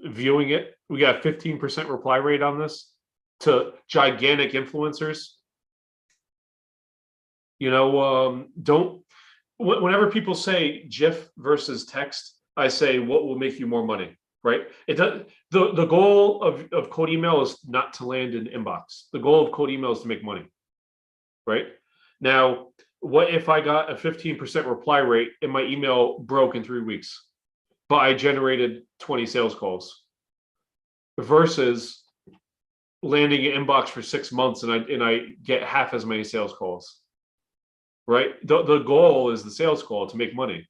viewing it. We got 15% reply rate on this to gigantic influencers. Whenever people say GIF versus text, I say, what will make you more money, right? The goal of cold email is not to land in inbox. The goal of cold email is to make money, right? Now, what if I got a 15% reply rate and my email broke in 3 weeks, but I generated 20 sales calls, versus landing in inbox for 6 months and I get half as many sales calls, right? The goal is the sales call to make money.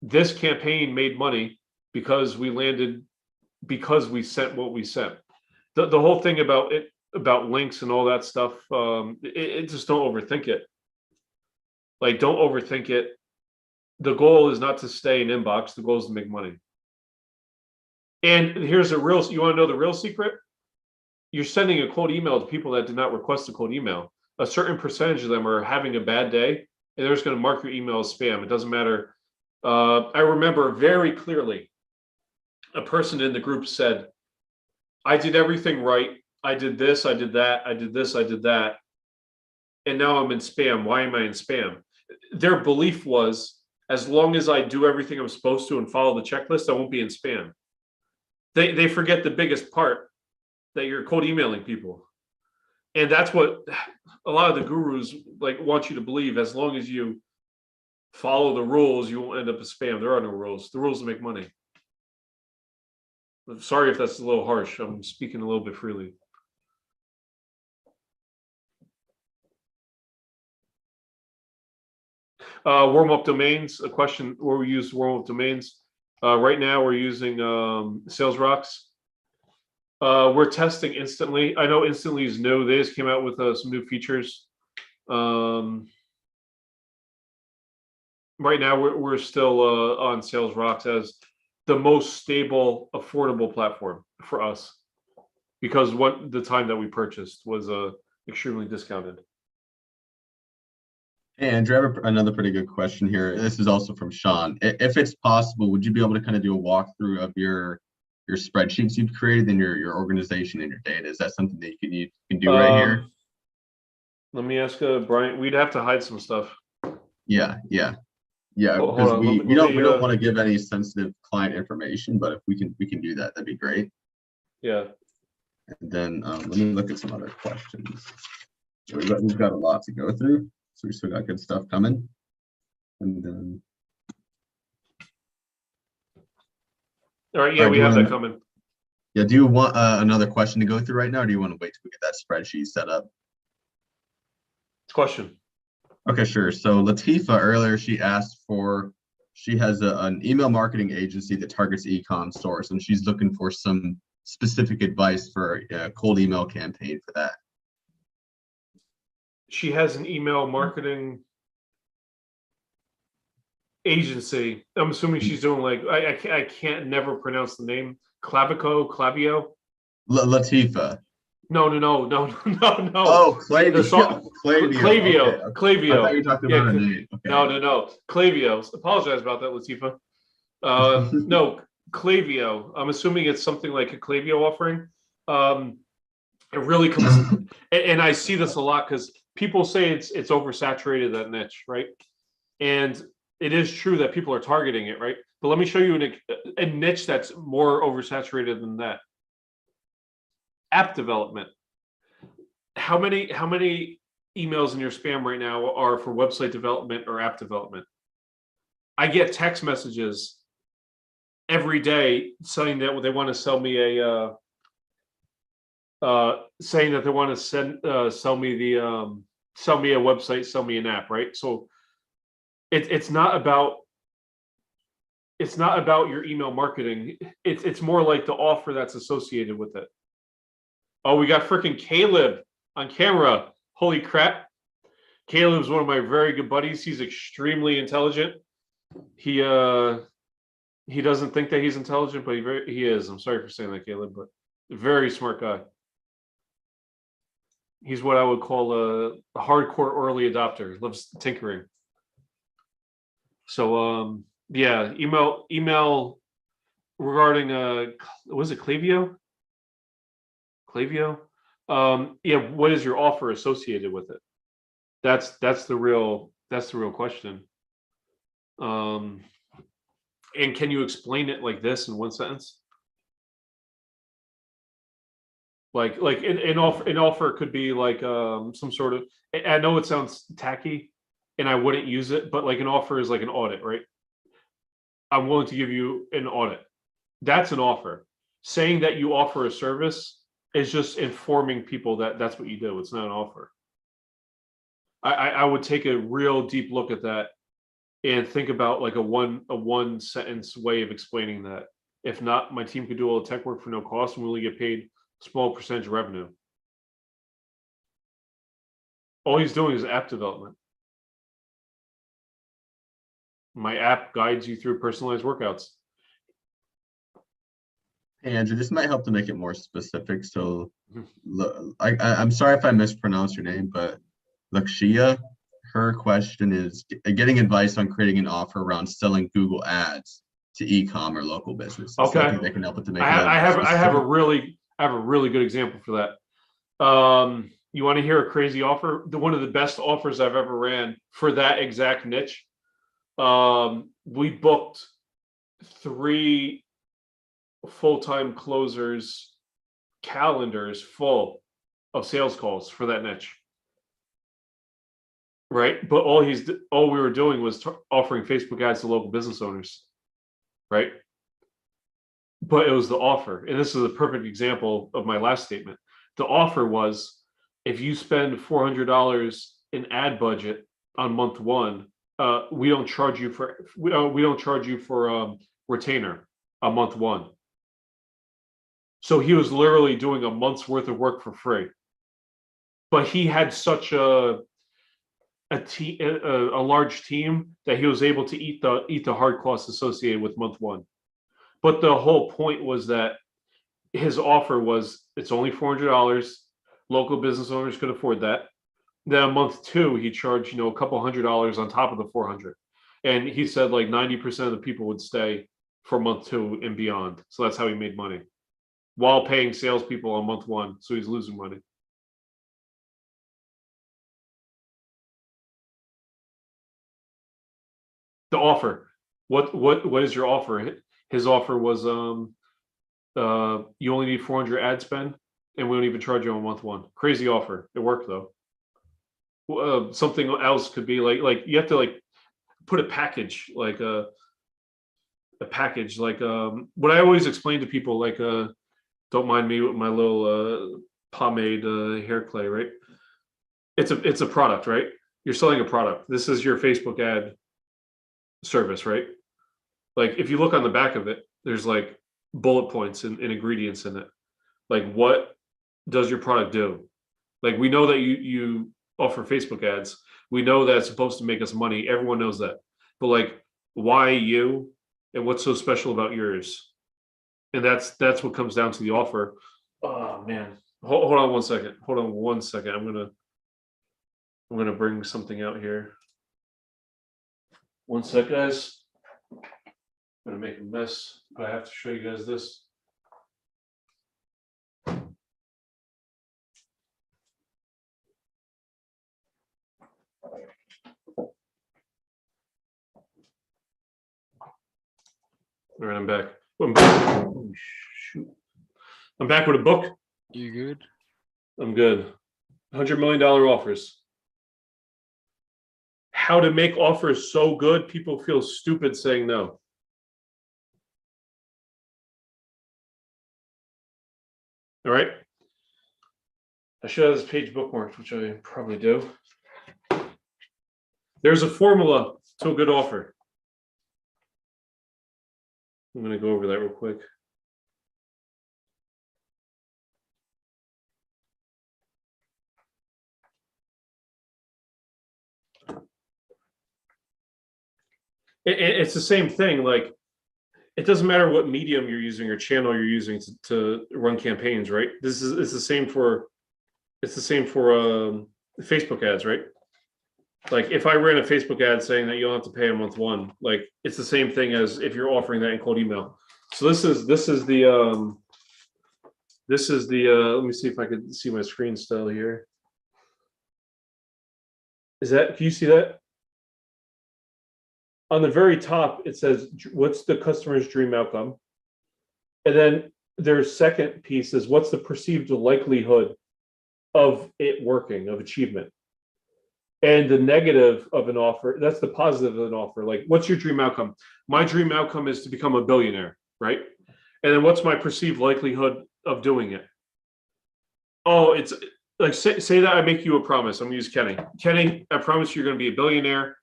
This campaign made money because we sent what we sent. The whole thing about links and all that stuff, it just don't overthink it. Like, don't overthink it. The goal is not to stay in inbox. The goal is to make money. And here's you want to know the real secret? You're sending a cold email to people that did not request a cold email. A certain percentage of them are having a bad day, and they're just going to mark your email as spam. It doesn't matter. I remember very clearly a person in the group said, I did everything right. I did this, I did that, I did this, I did that. And now I'm in spam. Why am I in spam? Their belief was, as long as I do everything I'm supposed to and follow the checklist, I won't be in spam. They forget the biggest part, that you're cold emailing people. And that's what a lot of the gurus want you to believe. As long as you follow the rules, you won't end up as spam. There are no rules. The rules to make money. I'm sorry if that's a little harsh. I'm speaking a little bit freely. Warm-up domains, a question where we use warm-up domains. Right now we're using Sales Rocks. We're testing Instantly. I know Instantly is new. They just came out with some new features. Right now we're still on Sales Rocks as the most stable, affordable platform for us, because the time that we purchased was extremely discounted. Hey, Andrew, I have another pretty good question here. This is also from Sean. If it's possible, would you be able to kind of do a walkthrough of your spreadsheets you've created and your organization and your data? Is that something that you can do right here? Let me ask Brian. We'd have to hide some stuff. Yeah, because we don't want to give any sensitive client information, but if we can do that, that'd be great. Yeah. And then let me look at some other questions. We've got a lot to go through, so we still got good stuff coming. And then, All right, yeah, we have that coming. Yeah, do you want another question to go through right now, or do you want to wait till we get that spreadsheet set up? Question. Okay, sure. So Latifa earlier, she has an email marketing agency that targets e-com stores, and she's looking for some specific advice for a cold email campaign for that. She has an email marketing agency. I'm assuming she's doing like I can't never pronounce the name. Clavio. Latifa. No. Oh, Clavio. Clavio. Okay. Clavio. I thought you were talking about her name. Okay. No. Clavio. Apologize about that, Latifa. No, Clavio. I'm assuming it's something like a Clavio offering. It really comes, and I see this a lot because people say it's oversaturated, that niche, right? And it is true that people are targeting it, right? But let me show you a niche that's more oversaturated than that. App development. How many emails in your spam right now are for website development or app development? I get text messages every day saying that they want to sell me a saying that they want to sell me a website, sell me an app, right? So it's not about your email marketing. It's more like the offer that's associated with it. Oh, we got freaking Caleb on camera. Holy crap. Caleb's one of my very good buddies. He's extremely intelligent. He doesn't think that he's intelligent, but he is. I'm sorry for saying that, Caleb, but very smart guy. He's what I would call a hardcore early adopter. Loves tinkering. So yeah, email regarding was it Clavio? Yeah, what is your offer associated with it? That's the real question. And can you explain it like this in one sentence? Like an offer could be like some sort of, I know it sounds tacky and I wouldn't use it, but like an offer is like an audit, right? I'm willing to give you an audit. That's an offer. Saying that you offer a service is just informing people that that's what you do. It's not an offer. I would take a real deep look at that and think about like a one sentence way of explaining that. If not, my team could do all the tech work for no cost and we only get paid a small percentage of revenue. All he's doing is app development. My app guides you through personalized workouts. Hey, Andrew, this might help to make it more specific. So I'm sorry if I mispronounced your name, but Lakshia, her question is getting advice on creating an offer around selling Google ads to e-com or local businesses. Okay. So I think they can help it to make I have a really good example for that. You want to hear a crazy offer? One of the best offers I've ever ran for that exact niche. We booked 3 full-time closers calendars full of sales calls for that niche, right? But all we were doing was offering Facebook ads to local business owners, right? But it was the offer, and this is a perfect example of my last statement. The offer was, if you spend $400 in ad budget on month 1, we don't charge you for retainer on month 1. So he was literally doing a month's worth of work for free. But he had such a large team that he was able to eat the hard costs associated with month 1. But the whole point was that his offer was, it's only $400. Local business owners could afford that. Then month 2, he charged, a couple $100 on top of the 400. And he said like 90% of the people would stay for month 2 and beyond. So that's how he made money, while paying salespeople on month 1. So he's losing money. The offer. What is your offer? His offer was you only need 400 ad spend, and we don't even charge you on month 1. Crazy offer. It worked though. something else could be like you have to like put a package, like a package, like what I always explain to people, like don't mind me with my little pomade hair clay, right? It's a product, right? You're selling a product. This is your Facebook ad service, right? Like if you look on the back of it, there's like bullet points and ingredients in it. Like what does your product do? Like we know that you offer Facebook ads. We know that it's supposed to make us money. Everyone knows that. But like, why you, and what's so special about yours? And that's what comes down to the offer. Oh man, hold on 1 second. Hold on 1 second. I'm gonna bring something out here. 1 sec, guys. I'm gonna make a mess, but I have to show you guys this. All right, I'm back. Oh, shoot. I'm back with a book. You good? I'm good. $100 million offers. How to make offers so good people feel stupid saying no. All right. I should have this page bookmarked, which I probably do. There's a formula to a good offer. I'm going to go over that real quick. It's the same thing. Like, it doesn't matter what medium you're using or channel you're using to run campaigns, right? It's the same for Facebook ads, right? Like if I ran a Facebook ad saying that you don't have to pay on month one, like it's the same thing as if you're offering that in cold email. So this is the let me see if I can see my screen still here. Can you see that? On the very top, it says, what's the customer's dream outcome? And then their second piece is, what's the perceived likelihood of it working, of achievement? And the negative of an offer, that's the positive of an offer. Like, what's your dream outcome? My dream outcome is to become a billionaire, right? And then what's my perceived likelihood of doing it? Oh, it's like, say that I make you a promise. I'm gonna use Kenny. Kenny, I promise you're gonna be a billionaire,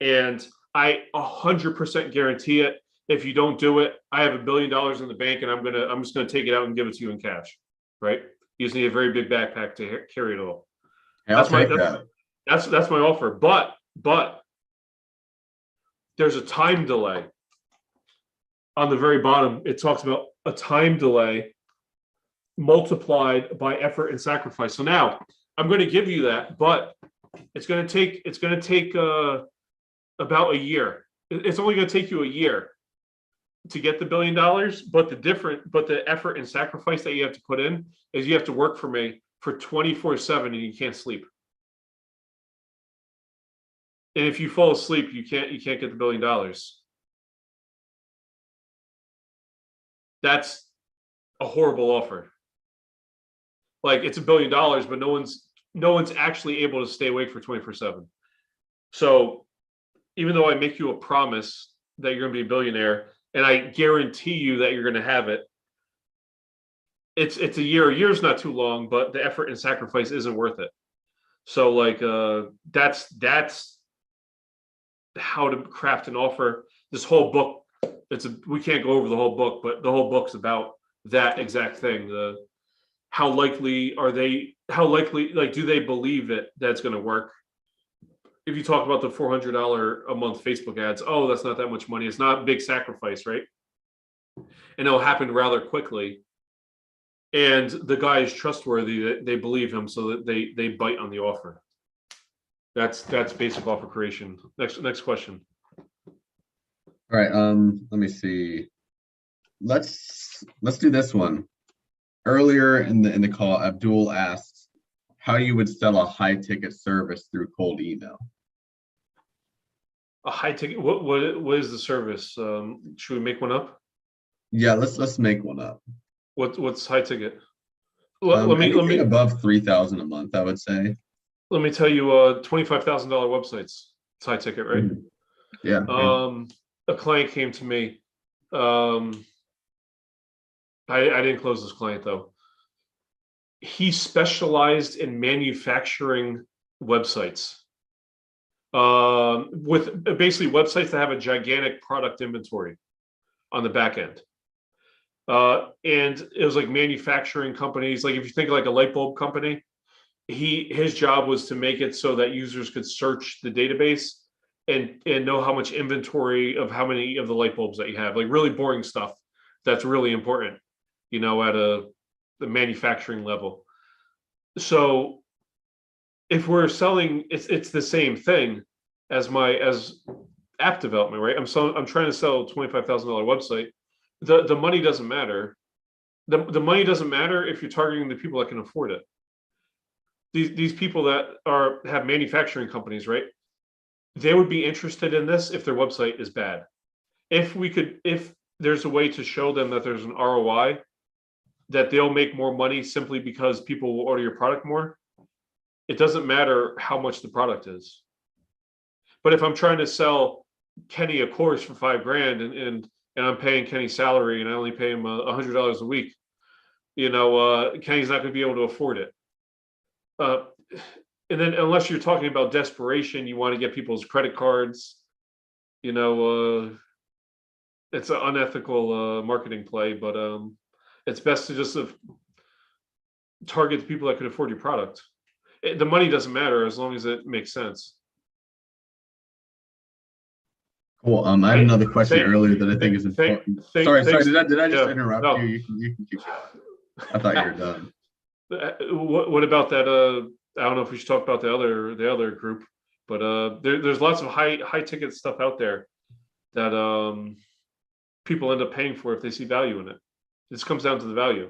and I 100% guarantee it. If you don't do it, I have $1 billion in the bank, and I'm just gonna take it out and give it to you in cash, right? You just need a very big backpack to carry it all. That's my offer. But there's a time delay. On the very bottom, it talks about a time delay multiplied by effort and sacrifice. So now I'm going to give you that, but it's going to take about a year. It's only going to take you a year to get the $1 billion, but the effort and sacrifice that you have to put in is you have to work for me for 24/7 and you can't sleep. And if you fall asleep, you can't get the $1 billion. That's a horrible offer. Like, it's $1 billion, but no one's actually able to stay awake for 24/7. So even though I make you a promise that you're going to be a billionaire, and I guarantee you that you're going to have it, it's a year. A year's not too long, but the effort and sacrifice isn't worth it. So like that's how to craft an offer. This whole book, we can't go over the whole book, but the whole book's about that exact thing. How likely, like, do they believe that it's going to work? If you talk about the $400 a month Facebook ads, oh, that's not that much money. It's not a big sacrifice, right? And it'll happen rather quickly. And the guy is trustworthy, they believe him, so that they bite on the offer. That's basic offer creation. Next question. All right, let me see. Let's do this one. Earlier in the call, Abdul asked how you would sell a high ticket service through cold email. A high ticket. What is the service? Should we make one up? Yeah, let's make one up. What's high ticket? Let me above 3,000 a month, I would say. let me tell you, $25,000 websites. It's high ticket, right? Yeah. A client came to me. I didn't close this client though. He specialized in manufacturing websites. With basically websites that have a gigantic product inventory on the back end. And it was like manufacturing companies. Like if you think like a light bulb company, his job was to make it so that users could search the database and know how much inventory of how many of the light bulbs that you have, like really boring stuff that's really important, you know, at the manufacturing level. So if we're selling, it's the same thing as app development, right? I'm trying to sell a $25,000 website. The money doesn't matter. The money doesn't matter if you're targeting the people that can afford it. These people that have manufacturing companies, right? They would be interested in this if their website is bad. If there's a way to show them that there's an ROI, that they'll make more money simply because people will order your product more, it doesn't matter how much the product is. But if I'm trying to sell Kenny a course for $5,000 and I'm paying Kenny's salary and I only pay him $100 a week, you know, Kenny's not going to be able to afford it. And then unless you're talking about desperation, you want to get people's credit cards, you know, it's an unethical marketing play, but it's best to just target the people that could afford your product. The money doesn't matter as long as it makes sense. Cool. I had another question earlier that I think is important. Sorry. Did I just interrupt you? You can keep going. I thought you were done. What about that? I don't know if we should talk about the other group, but there's lots of high ticket stuff out there that people end up paying for if they see value in it. This comes down to the value.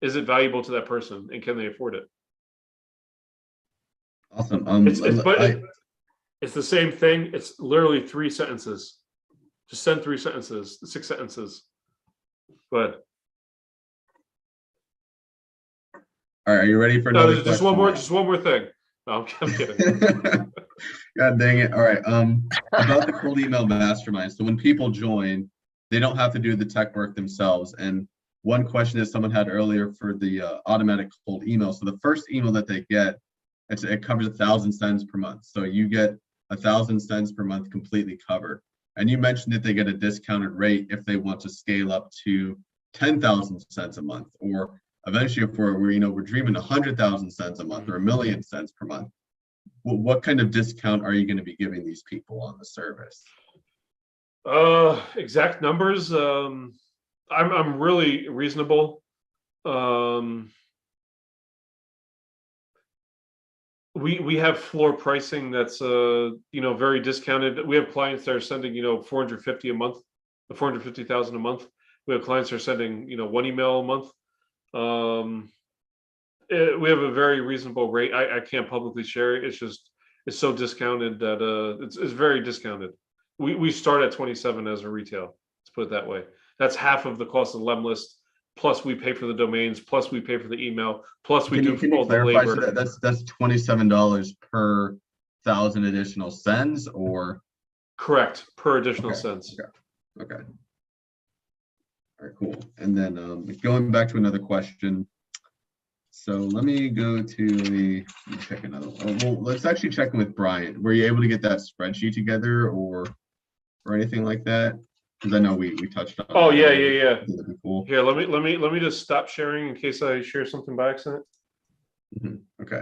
Is it valuable to that person, and can they afford it? Awesome. It's the same thing. It's literally 3 sentences. Just send 3 sentences, 6 sentences. Go ahead. All right, are you ready for another question? Just one more thing. No, I'm kidding. God dang it. All right. About the cold email mastermind. So when people join, they don't have to do the tech work themselves. And one question that someone had earlier for the automatic cold email. So the first email that they get, it covers 1,000 cents per month. So you get 1,000 cents per month completely covered. And you mentioned that they get a discounted rate if they want to scale up to 10,000 cents a month, or eventually if we're dreaming 100,000 cents a month or 1,000,000 cents per month. What kind of discount are you going to be giving these people on the service? Exact numbers. I'm really reasonable. We have floor pricing that's very discounted. We have clients that are sending 450 a month, 450,000 a month. We have clients that are sending 1 email a month. We have a very reasonable rate. I can't publicly share it. It's so discounted that it's very discounted. We start at 27 as a retail. Let's put it that way. That's half of the cost of Lemlist. Plus we pay for the domains, plus we pay for the email, plus we do all the labor. So that's $27 per 1,000 additional cents, or? Correct, per additional cents. Okay. All right, cool. And then going back to another question. So let me go to check another one. Well, let's actually check in with Brian. Were you able to get that spreadsheet together or anything like that? Because I know we touched on. Oh yeah. Cool. Here, let me just stop sharing in case I share something by accident. Okay.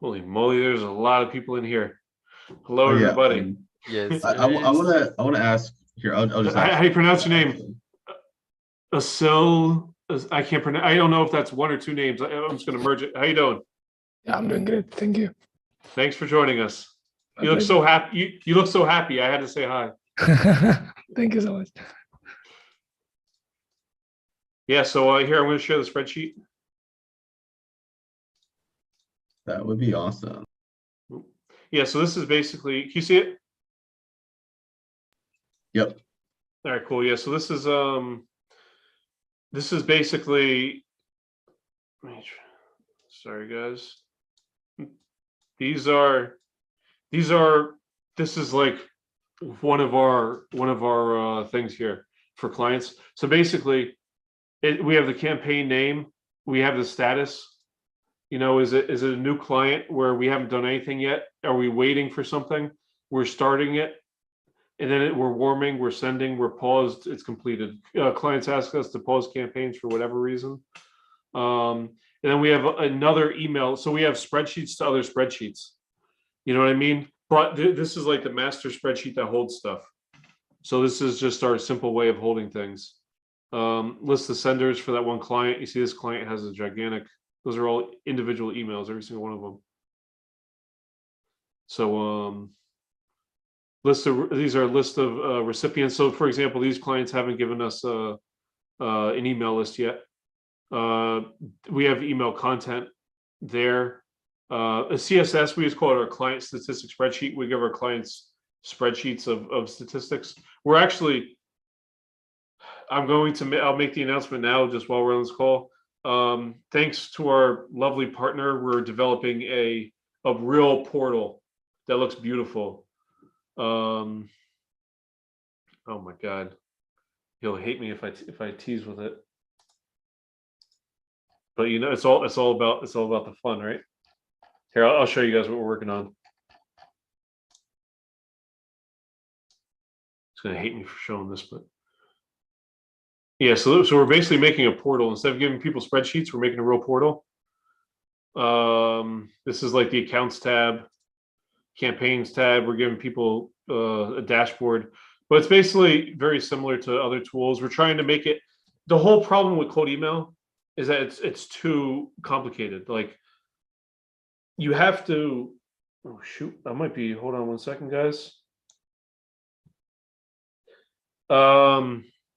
Holy moly, there's a lot of people in here. Hello, everybody. Yes. I want to ask here. I'll just ask. How do you pronounce your name? Asil I can't pronounce. I don't know if that's one or two names. I'm just going to merge it. How you doing? Yeah, I'm doing great. Thank you. Thanks for joining us. My You look pleasure. so happy. You look so happy. I had to say hi. Thank you so much. Yeah. So here I'm going to share the spreadsheet. That would be awesome. Yeah. So this is basically. Can you see it? Yep. All right. Cool. Yeah. So this is basically. Sorry, guys. This is like one of our things here for clients. So basically we have the campaign name, we have the status, is it a new client where we haven't done anything yet? Are we waiting for something? We're starting it, and then we're warming, we're sending, we're paused, it's completed. Clients ask us to pause campaigns for whatever reason. And then we have another email. So we have spreadsheets to other spreadsheets. You know what I mean? But this is like the master spreadsheet that holds stuff. So this is just our simple way of holding things. List the senders for that one client. You see this client has a gigantic, those are all individual emails, every single one of them. So these are a list of recipients. So for example, these clients haven't given us an email list yet. We have email content there. A CSS, we just call it our client statistics spreadsheet. We give our clients spreadsheets of statistics. We're actually, I'll make the announcement now just while we're on this call. Thanks to our lovely partner, we're developing a real portal that looks beautiful. Oh my God, he'll hate me if I tease with it. But it's all about the fun, right? Here, I'll show you guys what we're working on. It's gonna hate me for showing this, but yeah. So we're basically making a portal instead of giving people spreadsheets. We're making a real portal. This is like the accounts tab, campaigns tab. We're giving people a dashboard, but it's basically very similar to other tools. We're trying to make it. The whole problem with cold email is that it's too complicated. Like you have to. Oh shoot! I might be. Hold on one second, guys.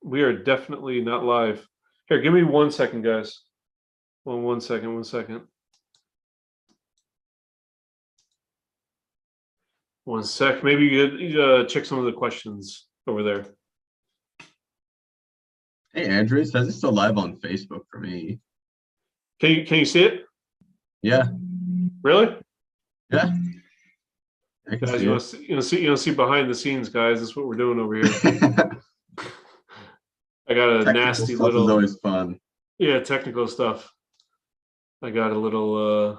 We are definitely not live. Here, give me 1 second, guys. One second. One sec. Maybe you check some of the questions over there. Hey, Andrew, says it's still live on Facebook for me. Can you see it? Yeah. Really? Yeah. Guys, you want to see behind the scenes, guys. That's what we're doing over here. I got a nasty little. Is always fun. Yeah, technical stuff. I got a little.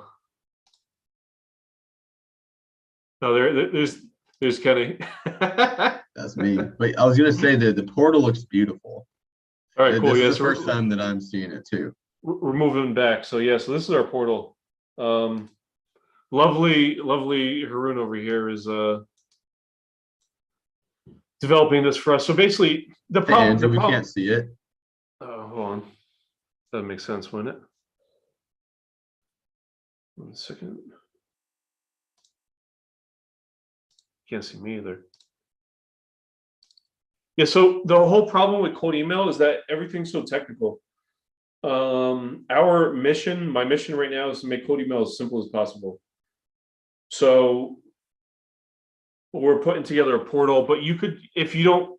No, there's Kenny. That's me. But I was gonna say that the portal looks beautiful. All right, cool. This Yeah, is the first time that I'm seeing it too. We're moving back. So yeah, so this is our portal. Lovely Haroon over here is developing this for us. So basically, the problem. Hey, Andrew, we can't see it. Hold on. That makes sense, wouldn't it? 1 second. Can't see me either. Yeah, so the whole problem with cold email is that everything's so technical. My mission right now is to make cold email as simple as possible. So we're putting together a portal, but you could, if you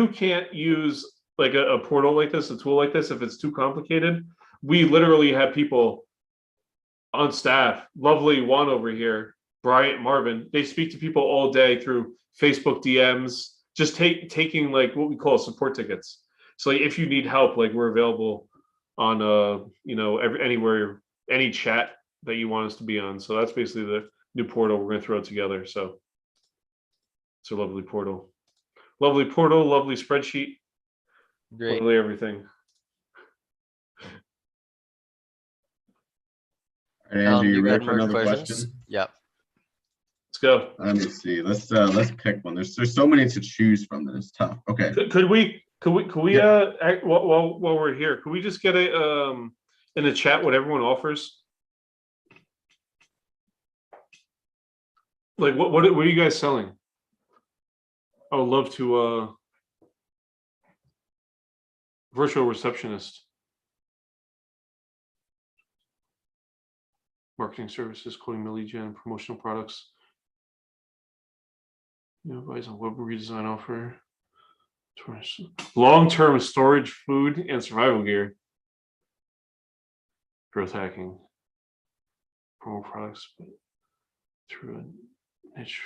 can't use like a portal like this, a tool like this, if it's too complicated, we literally have people on staff, lovely Juan over here, Bryant, Marvin, they speak to people all day through Facebook DMs, just taking like what we call support tickets. So like, if you need help, like we're available on anywhere, any chat that you want us to be on. So that's basically the new portal we're going to throw together. So it's a lovely portal, lovely spreadsheet, Great. lovely everything. All right, Andrew, you ready for more another questions? question? Yeah. Let's go. Let me see. Let's pick one. There's so many to choose from that it's tough. Okay. Could we Could we while we're here, could we just get a in the chat what everyone offers? Like what are you guys selling? I would love to virtual receptionist, marketing services, quoting lead gen, promotional products, advice on web redesign offer, long-term storage, food, and survival gear, growth hacking, promo products through a niche.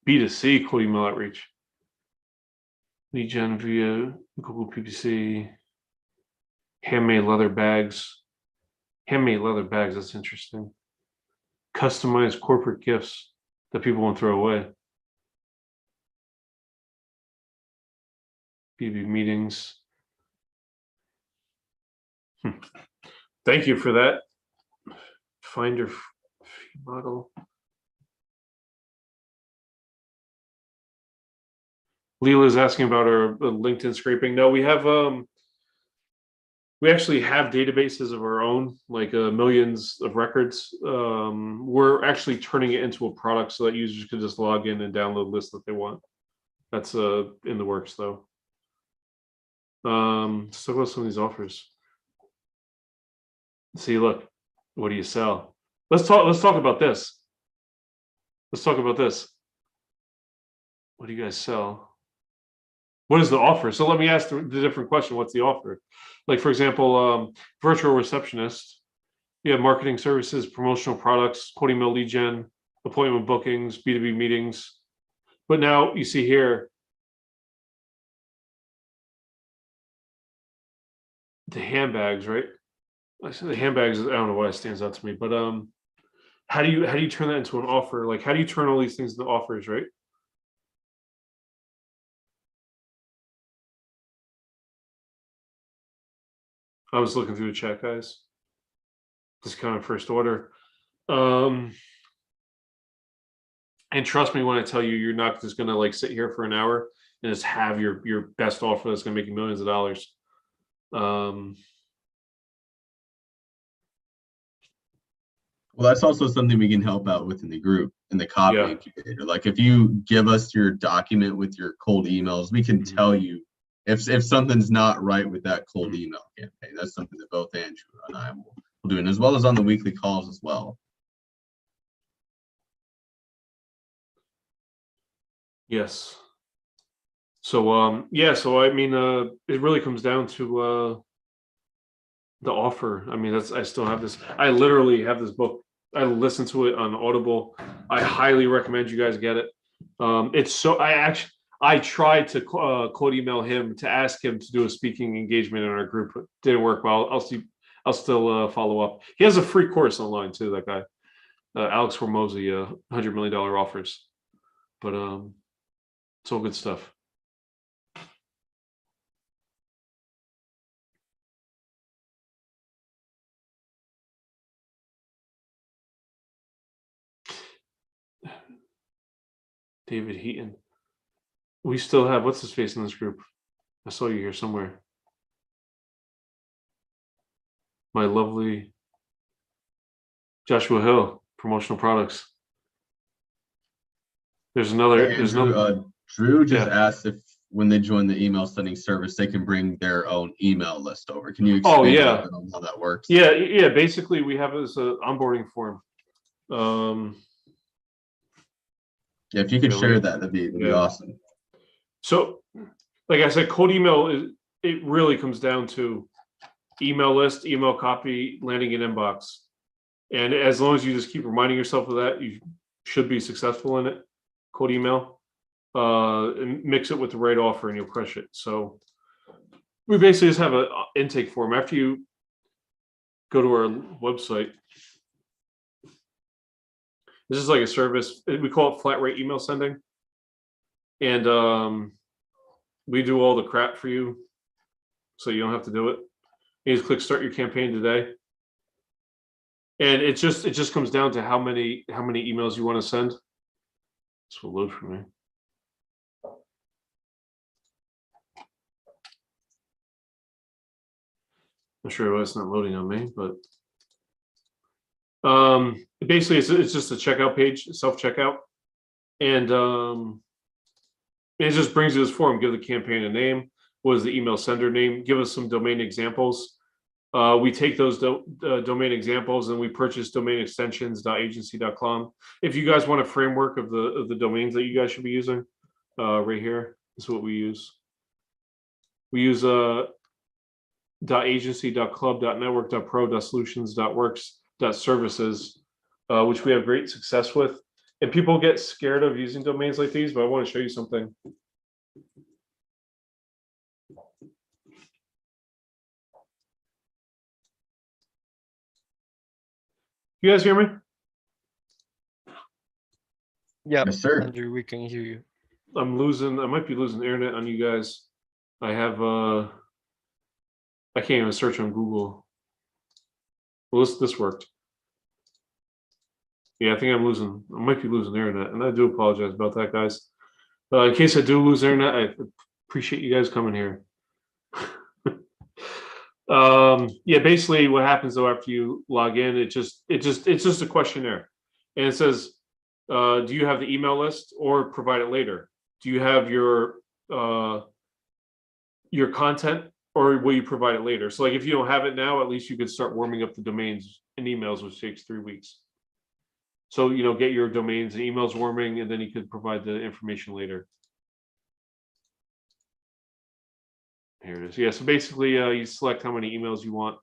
B2C quoting email outreach, lead gen via Google PPC, handmade leather bags. Handmade leather bags, that's interesting. Customized corporate gifts that people won't throw away. B2B meetings. Thank you for that. Finder fee model. Leela's asking about our LinkedIn scraping. No, we have we actually have databases of our own, like millions of records. We're actually turning it into a product so that users can just log in and download lists that they want. That's in the works though. Let's talk about some of these offers. See, look, what do you sell? Let's talk about this. Let's talk about this. What do you guys sell? What is the offer? So let me ask the different question. What's the offer? Like, for example, virtual receptionist. You have marketing services, promotional products, quoting email lead gen, appointment bookings, B2B meetings. But now you see here, the handbags, right? I said the handbags, I don't know why it stands out to me, but how do you turn that into an offer? Like, how do you turn all these things into offers, right? I was looking through the chat, guys. Discounted first order. And trust me when I tell you, you're not just gonna like sit here for an hour and just have your best offer that's gonna make you millions of dollars. Well, that's also something we can help out with in the group, in the copy incubator. Like if you give us your document with your cold emails, we can tell you if something's not right with that cold email campaign. That's something that both Andrew and I will do, and as well as on the weekly calls as well. Yes. So yeah, so I mean it really comes down to the offer. I mean, I still have this. I literally have this book. I listened to it on Audible. I highly recommend you guys get it. It's so I tried to quote email him to ask him to do a speaking engagement in our group. It didn't work well. I'll still follow up. He has a free course online too. That guy, Alex Hormozy, $100 million offers. But it's all good stuff. David Heaton. We still have, what's his face in this group? I saw you here somewhere. My lovely Joshua Hill, promotional products. There's another. Drew just asked if when they join the email sending service, they can bring their own email list over. Can you explain a little bit on how that works? Yeah. Basically, we have this onboarding form. Yeah, if you could share that'd be awesome. So, like I said, cold email it really comes down to email list, email copy, landing in inbox. And as long as you just keep reminding yourself of that, you should be successful in it. Cold email, and mix it with the right offer and you'll crush it. So we basically just have an intake form. After you go to our website, this is like a service. We call it flat rate email sending. And we do all the crap for you so you don't have to do it. You just click start your campaign today. And it just comes down to how many emails you want to send. This will load for me. I'm sure it's not loading on me, but basically it's just a checkout page, self-checkout. And it just brings you this form, give the campaign a name, what is the email sender name, give us some domain examples. We take those domain examples and we purchase domain extensions.agency.com. If you guys want a framework of the domains that you guys should be using, right here, this is what we use. We use .agency, .club, .network, .pro, .solutions, .works, .services, which we have great success with. And people get scared of using domains like these, but I want to show you something. You guys hear me? Yeah, Yes, sir. Andrew, we can hear you. I might be losing internet on you guys. I have, I can't even search on Google. Well, this worked. Yeah, I think I might be losing internet, and I do apologize about that, guys. In case I do lose internet, I appreciate you guys coming here. Yeah, basically what happens though after you log in, it's just a questionnaire, and it says, do you have the email list or provide it later? Do you have your content, or will you provide it later? So like if you don't have it now, at least you could start warming up the domains and emails, which takes 3 weeks. So, you know, get your domains and emails warming, and then you could provide the information later. Here it is. Yeah, so basically you select how many emails you want.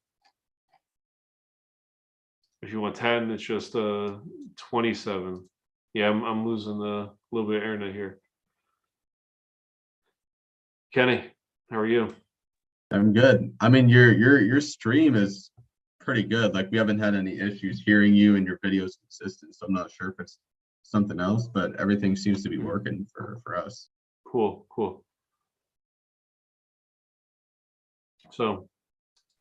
If you want 10, it's just 27. Yeah, I'm losing a little bit of internet here. Kenny, how are you? I'm good. I mean, your stream is pretty good. Like we haven't had any issues hearing you, and your video is consistent. So I'm not sure if it's something else, but everything seems to be working for us. Cool. So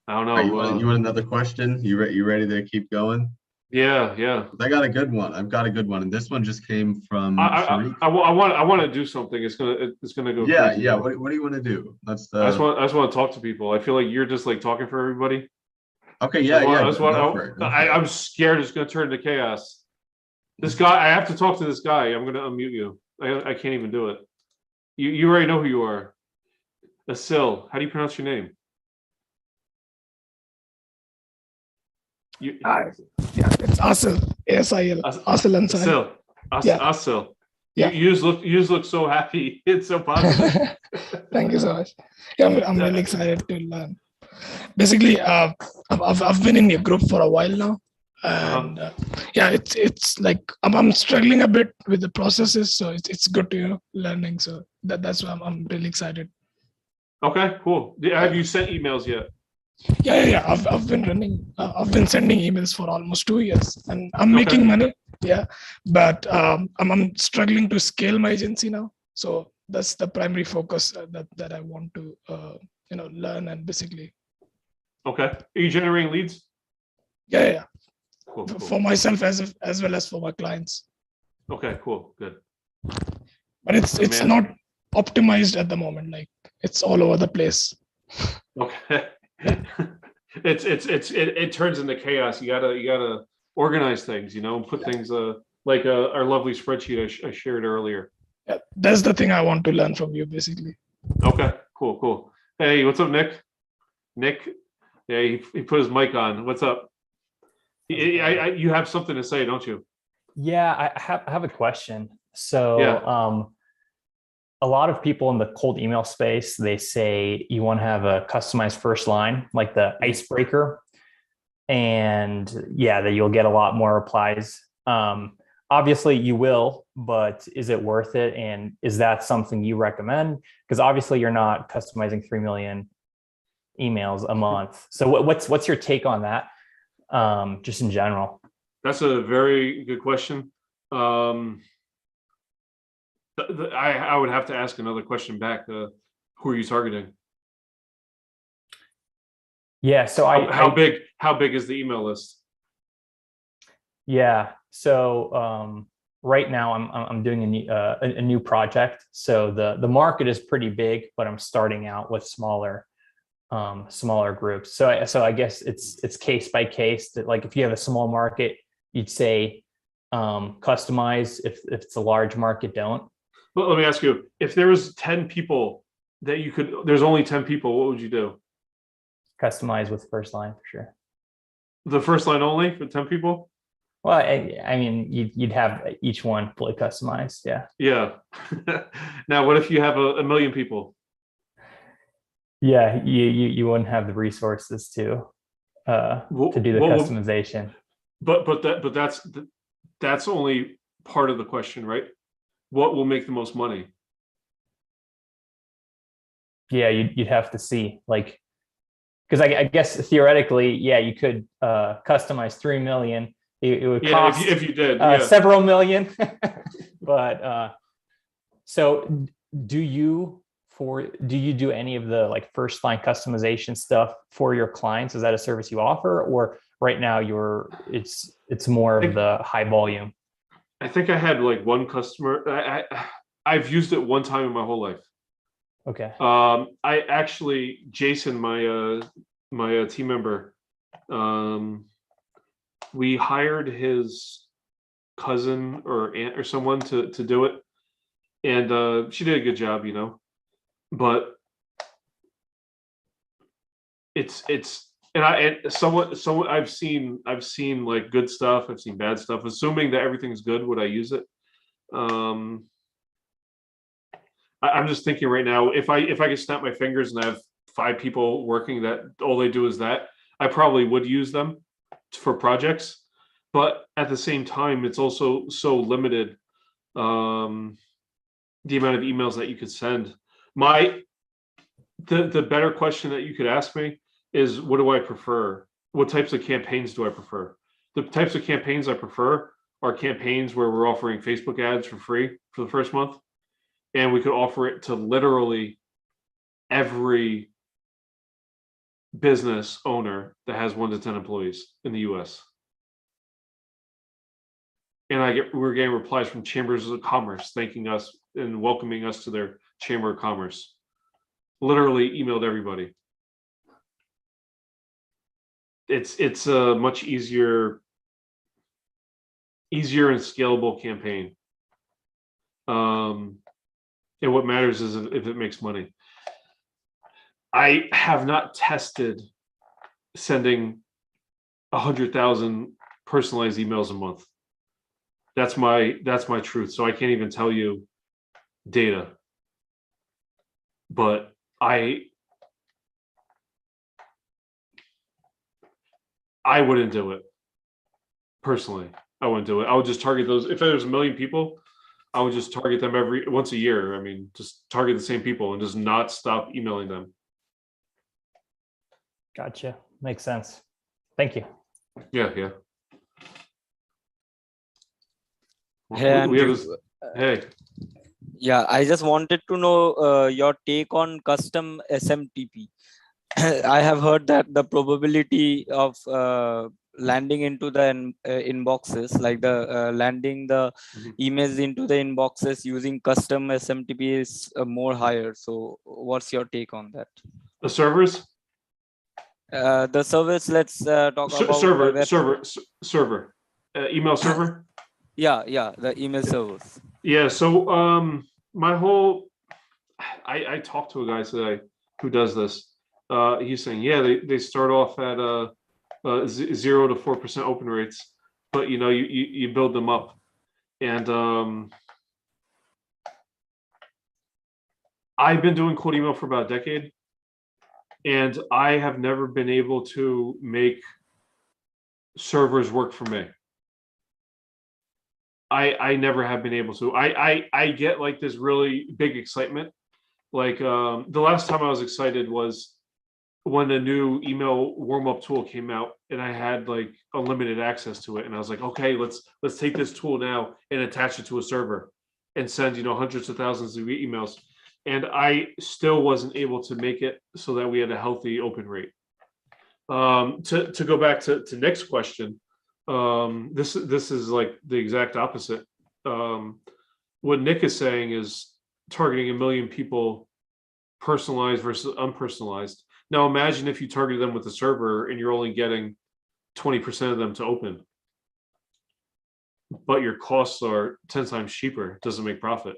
I don't know. You want another question? You ready to keep going? Yeah. I got a good one. I've got a good one, and this one just came from. I want to do something. It's gonna go. Yeah, crazy yeah. though. What do you want to do? I just want to talk to people. I feel like you're just like talking for everybody. Okay, yeah. I'm scared it's gonna turn into chaos. This guy, I have to talk to this guy. I'm gonna unmute you. I can't even do it. You already know who you are. Asil. How do you pronounce your name? Yeah, it's Asil. ASIL. Asil Ansari. Asil. Yeah. You just look so happy. It's so positive. Thank you so much. Yeah, I'm really excited to learn. Basically, I've been in your group for a while now, and yeah, it's like I'm struggling a bit with the processes, so it's good to learning. So that's why I'm really excited. Okay, cool. Have you sent emails yet? Yeah. I've been running. I've been sending emails for almost 2 years, and I'm making money. Yeah, but I'm struggling to scale my agency now. So that's the primary focus that I want to learn and basically. Okay. Are you generating leads? Yeah. Cool. For myself as well as for my clients. Okay, cool, good. But it's not optimized at the moment. Like it's all over the place. Okay. It turns into chaos. You gotta organize things, and put things like our lovely spreadsheet I shared earlier. Yeah, that's the thing I want to learn from you, basically. Okay, cool. Hey, what's up, Nick? Yeah, he put his mic on. What's up? You have something to say, don't you? Yeah, I have a question. So a lot of people in the cold email space, they say you want to have a customized first line, like the icebreaker, and that you'll get a lot more replies. Obviously you will, but is it worth it? And is that something you recommend? Because obviously you're not customizing 3 million emails a month. So what's your take on that? Just in general. That's a very good question. I would have to ask another question back. Who are you targeting? Yeah. So how big is the email list? Yeah. So right now I'm doing a new project. So the market is pretty big, but I'm starting out with smaller smaller groups. So I guess it's case by case. That like if you have a small market, you'd say customize. If it's a large market, don't. But let me ask you: if there was 10 people that you could, there's only 10 people, what would you do? Customize with first line for sure. The first line only for 10 people? Well, I mean, you'd have each one fully customized. Yeah. Yeah. Now, what if you have a million people? Yeah, you wouldn't have the resources to do the customization. But that's only part of the question, right? What will make the most money? Yeah, you'd have to see, like, because I guess theoretically, yeah, you could customize 3 million. It would cost if you did several million. But so do you do any of the like first line customization stuff for your clients? Is that a service you offer, or right now it's more of the high volume? I think I had like one customer. I've used it one time in my whole life. Okay. I actually, Jason, my team member, we hired his cousin or aunt or someone to do it, and she did a good job, you know. But it's someone I've seen like good stuff, I've seen bad stuff. Assuming that everything's good, would I use it? I'm just thinking right now, if I could snap my fingers and I have 5 people working that all they do is that, I probably would use them for projects. But at the same time, it's also so limited, the amount of emails that you could send. The better question that you could ask me is, what do I prefer? What types of campaigns do I prefer? The types of campaigns I prefer are campaigns where we're offering Facebook ads for free for the first month. And we could offer it to literally every business owner that has 1 to 10 employees in the US. And we're getting replies from chambers of commerce thanking us and welcoming us to their chamber of commerce. Literally emailed everybody. It's a much easier and scalable campaign. And what matters is if it makes money. I have not tested sending 100,000 personalized emails a month. That's my truth. So I can't even tell you data. But I wouldn't do it. Personally, I wouldn't do it. I would just target those. If there's a million people, I would just target them once a year. I mean, just target the same people and just not stop emailing them. Gotcha. Makes sense. Thank you. Yeah. Hey, Hey. Yeah, I just wanted to know your take on custom SMTP. I have heard that the probability of landing into the inboxes, like the landing the emails into the inboxes using custom SMTP is more higher. So what's your take on that? The servers? The servers, let's talk about server. Email server? Yeah, the email servers. Yeah, so my whole, I talked to a guy today who does this. He's saying, yeah, they start off at 0 to 4% open rates, but you know, you build them up. And I've been doing cold email for about a decade, and I have never been able to make servers work for me. I never have been able to. I get like this really big excitement. Like the last time I was excited was when the new email warm-up tool came out and I had like unlimited access to it. And I was like, okay, let's take this tool now and attach it to a server and send, you know, hundreds of thousands of emails. And I still wasn't able to make it so that we had a healthy open rate. To go back to Nick's question, this is like the exact opposite. What Nick is saying is targeting 1 million people, personalized versus unpersonalized. Now imagine if you target them with a server and you're only getting 20% of them to open, but your costs are 10 times cheaper. It doesn't make profit.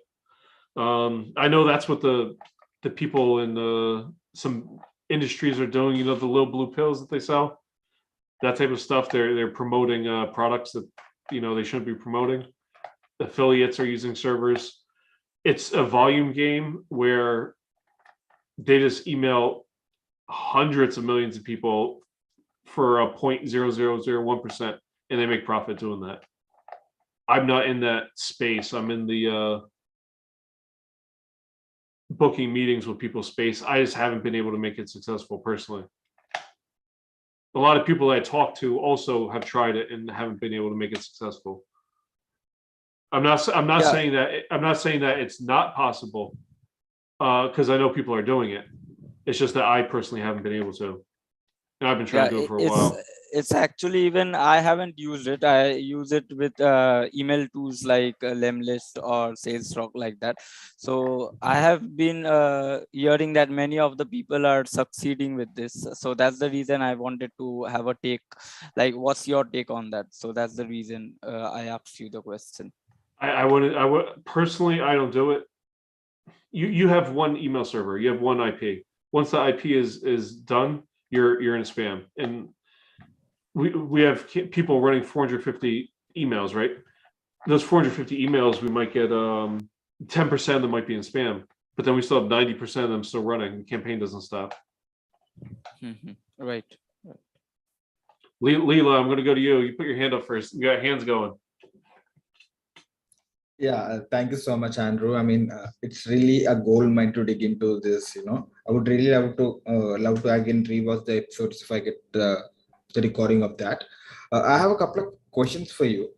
I know that's what the people in some industries are doing. You know, the little blue pills that they sell, that type of stuff. They're promoting products that, you know, they shouldn't be promoting. Affiliates are using servers. It's a volume game where they just email hundreds of millions of people for a 0.0001%, and they make profit doing that. I'm not in that space. I'm in the booking meetings with people space. I just haven't been able to make it successful personally. A lot of people I talk to also have tried it and haven't been able to make it successful. I'm not saying that it's not possible, because I know people are doing it. It's just that I personally haven't been able to. And I've been trying to do it for a while. It's actually, even I haven't used it. I use it with email tools like Lemlist or SalesRock, like that. So I have been hearing that many of the people are succeeding with this. So that's the reason I wanted to have a take. Like, what's your take on that? So that's the reason I asked you the question. I would personally, I don't do it. You have one email server, you have one IP. Once the IP is done, you're in spam. And we have people running 450 emails, right? Those 450 emails, we might get 10% of them might be in spam, but then we still have 90% of them still running. The campaign doesn't stop. Right. Leela, I'm going to go to you. You put your hand up first. You got hands going. Yeah, thank you so much, Andrew. I mean, it's really a gold mine to dig into this. You know, I would really love to again rewatch the episodes if I get the recording of that. I have a couple of questions for you.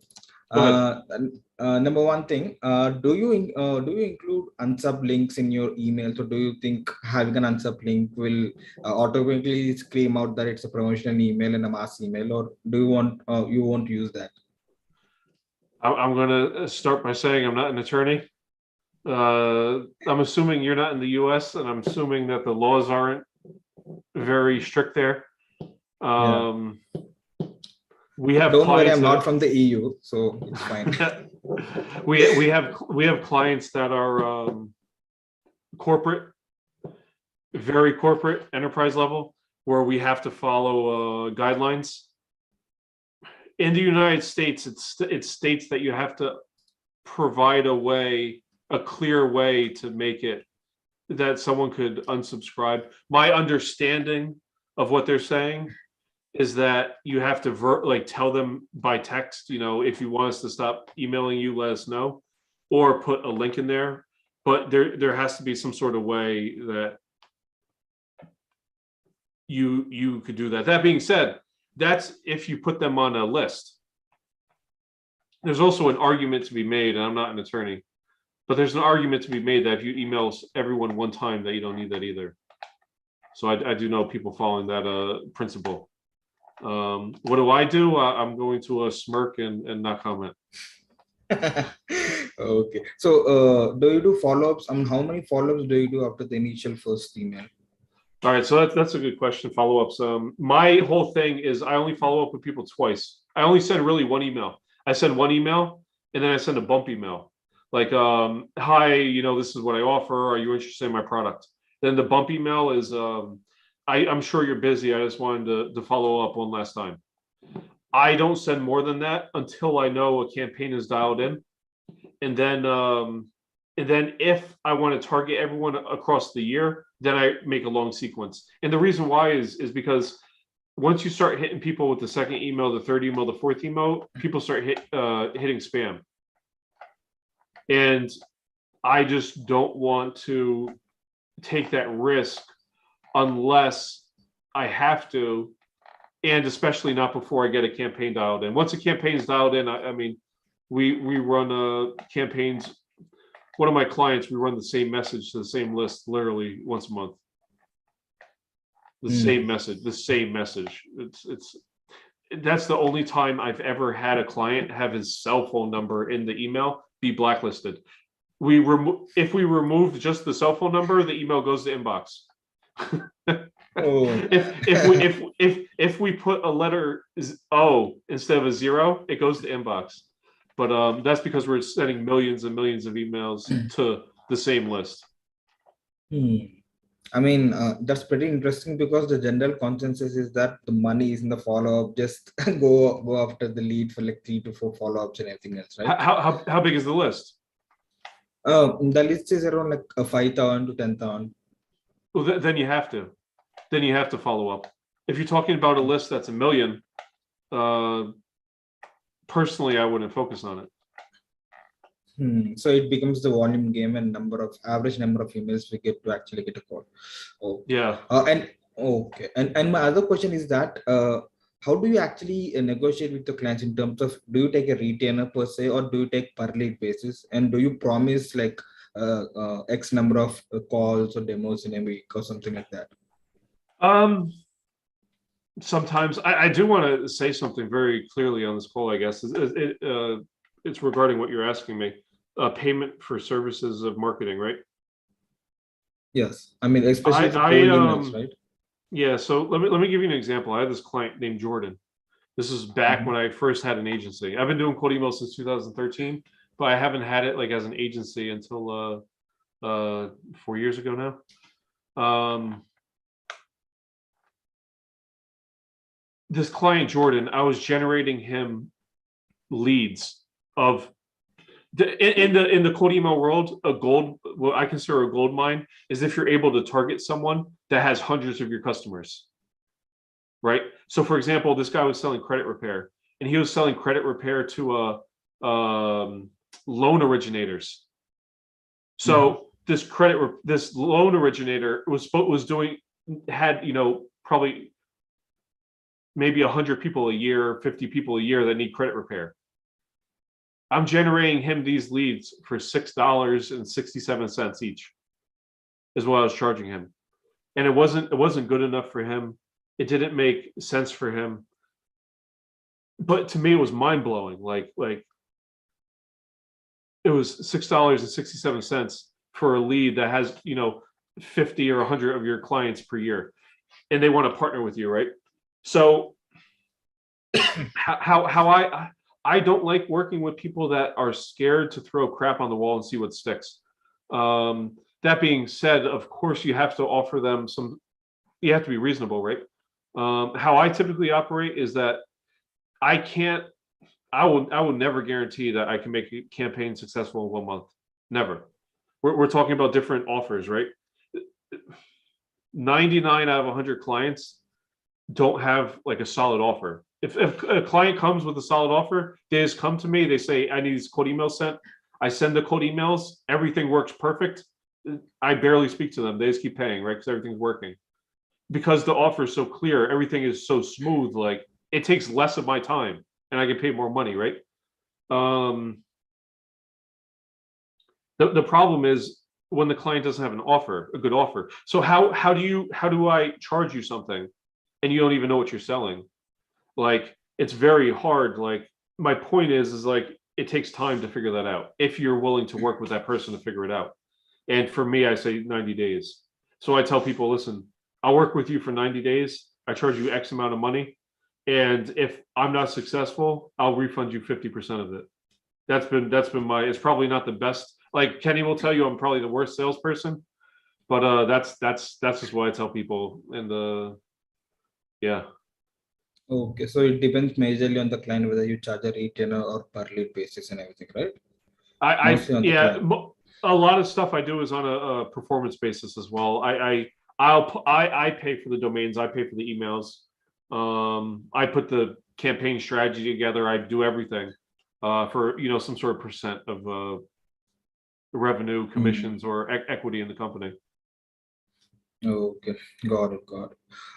Number one thing, do you include unsub links in your email? So do you think having an unsub link will automatically scream out that it's a promotional email and a mass email, or do you want you won't use that? I'm going to start by saying I'm not an attorney. I'm assuming you're not in the US, and I'm assuming that the laws aren't very strict there. We have Don't worry, I'm not from the EU, so it's fine. we have clients that are corporate, very corporate, enterprise level, where we have to follow guidelines. In the United States, it states that you have to provide a clear way to make it that someone could unsubscribe. My understanding of what they're saying is that you have to tell them by text, you know, if you want us to stop emailing you, let us know, or put a link in there. But there has to be some sort of way that you could do that. That being said, that's if you put them on a list. There's also an argument to be made, and I'm not an attorney, but there's an argument to be made that if you email everyone one time, that you don't need that either. So I do know people following that principle. What do? I'm going to smirk and not comment. Okay. So do you do follow-ups? I mean, how many follow-ups do you do after the initial first email? All right, so that's a good question. Follow-ups. My whole thing is I only follow up with people twice. I only send really one email. I send one email, and then I send a bump email. Like, hi, you know, this is what I offer. Are you interested in my product? Then the bump email is, I'm sure you're busy. I just wanted to follow up one last time. I don't send more than that until I know a campaign is dialed in. And then if I want to target everyone across the year, then I make a long sequence. And the reason why is because once you start hitting people with the second email, the third email, the fourth email, people start hitting spam. And I just don't want to take that risk unless I have to, and especially not before I get a campaign dialed in. Once a campaign is dialed in, I mean, we run campaigns. One of my clients, we run the same message to the same list literally once a month. The same message. That's the only time I've ever had a client have his cell phone number in the email be blacklisted. If we remove just the cell phone number, the email goes to inbox. Oh. If we put a letter O instead of a 0, it goes to inbox. But that's because we're sending millions and millions of emails to the same list. I mean, that's pretty interesting because the general consensus is that the money is in the follow-up. Just go after the lead for like 3 to 4 follow-ups and everything else, right? How big is the list? The list is around like 5,000 to 10,000. Well, then you have to. Then you have to follow up. If you're talking about a list that's 1 million, personally, I wouldn't focus on it. So it becomes the volume game and average number of emails we get to actually get a call. Oh yeah. And my other question is that how do you actually negotiate with the clients in terms of, do you take a retainer per se, or do you take per lead basis, and do you promise like X number of calls or demos in a week or something like that? Sometimes I do want to say something very clearly on this call. I guess it's regarding what you're asking me. Payment for services of marketing, right? Yes, I mean, especially for emails, right? Yeah. So let me give you an example. I had this client named Jordan. This is back when I first had an agency. I've been doing cold emails since 2013, but I haven't had it like as an agency until 4 years ago now. This client Jordan, I was generating him leads of in the cold email world. What I consider a gold mine is if you're able to target someone that has hundreds of your customers, right? So for example, this guy was selling credit repair, and he was selling credit repair to loan originators. So this loan originator had probably maybe 100 people a year, 50 people a year that need credit repair. I'm generating him these leads for $6.67 each is what I was charging him. And it wasn't good enough for him. It didn't make sense for him. But to me, it was mind-blowing. Like it was $6.67 for a lead that has, 50 or 100 of your clients per year. And they want to partner with you, right? So how I don't like working with people that are scared to throw crap on the wall and see what sticks. That being said, of course, you have to offer them you have to be reasonable, right? How I typically operate is that I will never guarantee that I can make a campaign successful in 1 month. Never. We're talking about different offers, right? 99 out of 100 clients don't have like a solid offer. If a client comes with a solid offer, they just come to me, they say, I need these cold emails sent. I send the cold emails, everything works perfect. I barely speak to them. They just keep paying, right? Because everything's working. Because the offer is so clear, everything is so smooth, like it takes less of my time and I get paid more money, right? The problem is when the client doesn't have an offer, a good offer. So how do I charge you something and you don't even know what you're selling? Like, it's very hard. Like, my point is like, it takes time to figure that out if you're willing to work with that person to figure it out. And for me, I say 90 days. So I tell people, listen, I'll work with you for 90 days. I charge you X amount of money. And if I'm not successful, I'll refund you 50% of it. That's been it's probably not the best. Like Kenny will tell you, I'm probably the worst salesperson, but that's just what I tell people. And yeah. Okay, so it depends majorly on the client whether you charge a retainer or per lead basis and everything, right? A lot of stuff I do is on a performance basis as well. I pay for the domains, I pay for the emails. I put the campaign strategy together. I do everything for some sort of percent of revenue, commissions, or equity in the company. Okay, got it.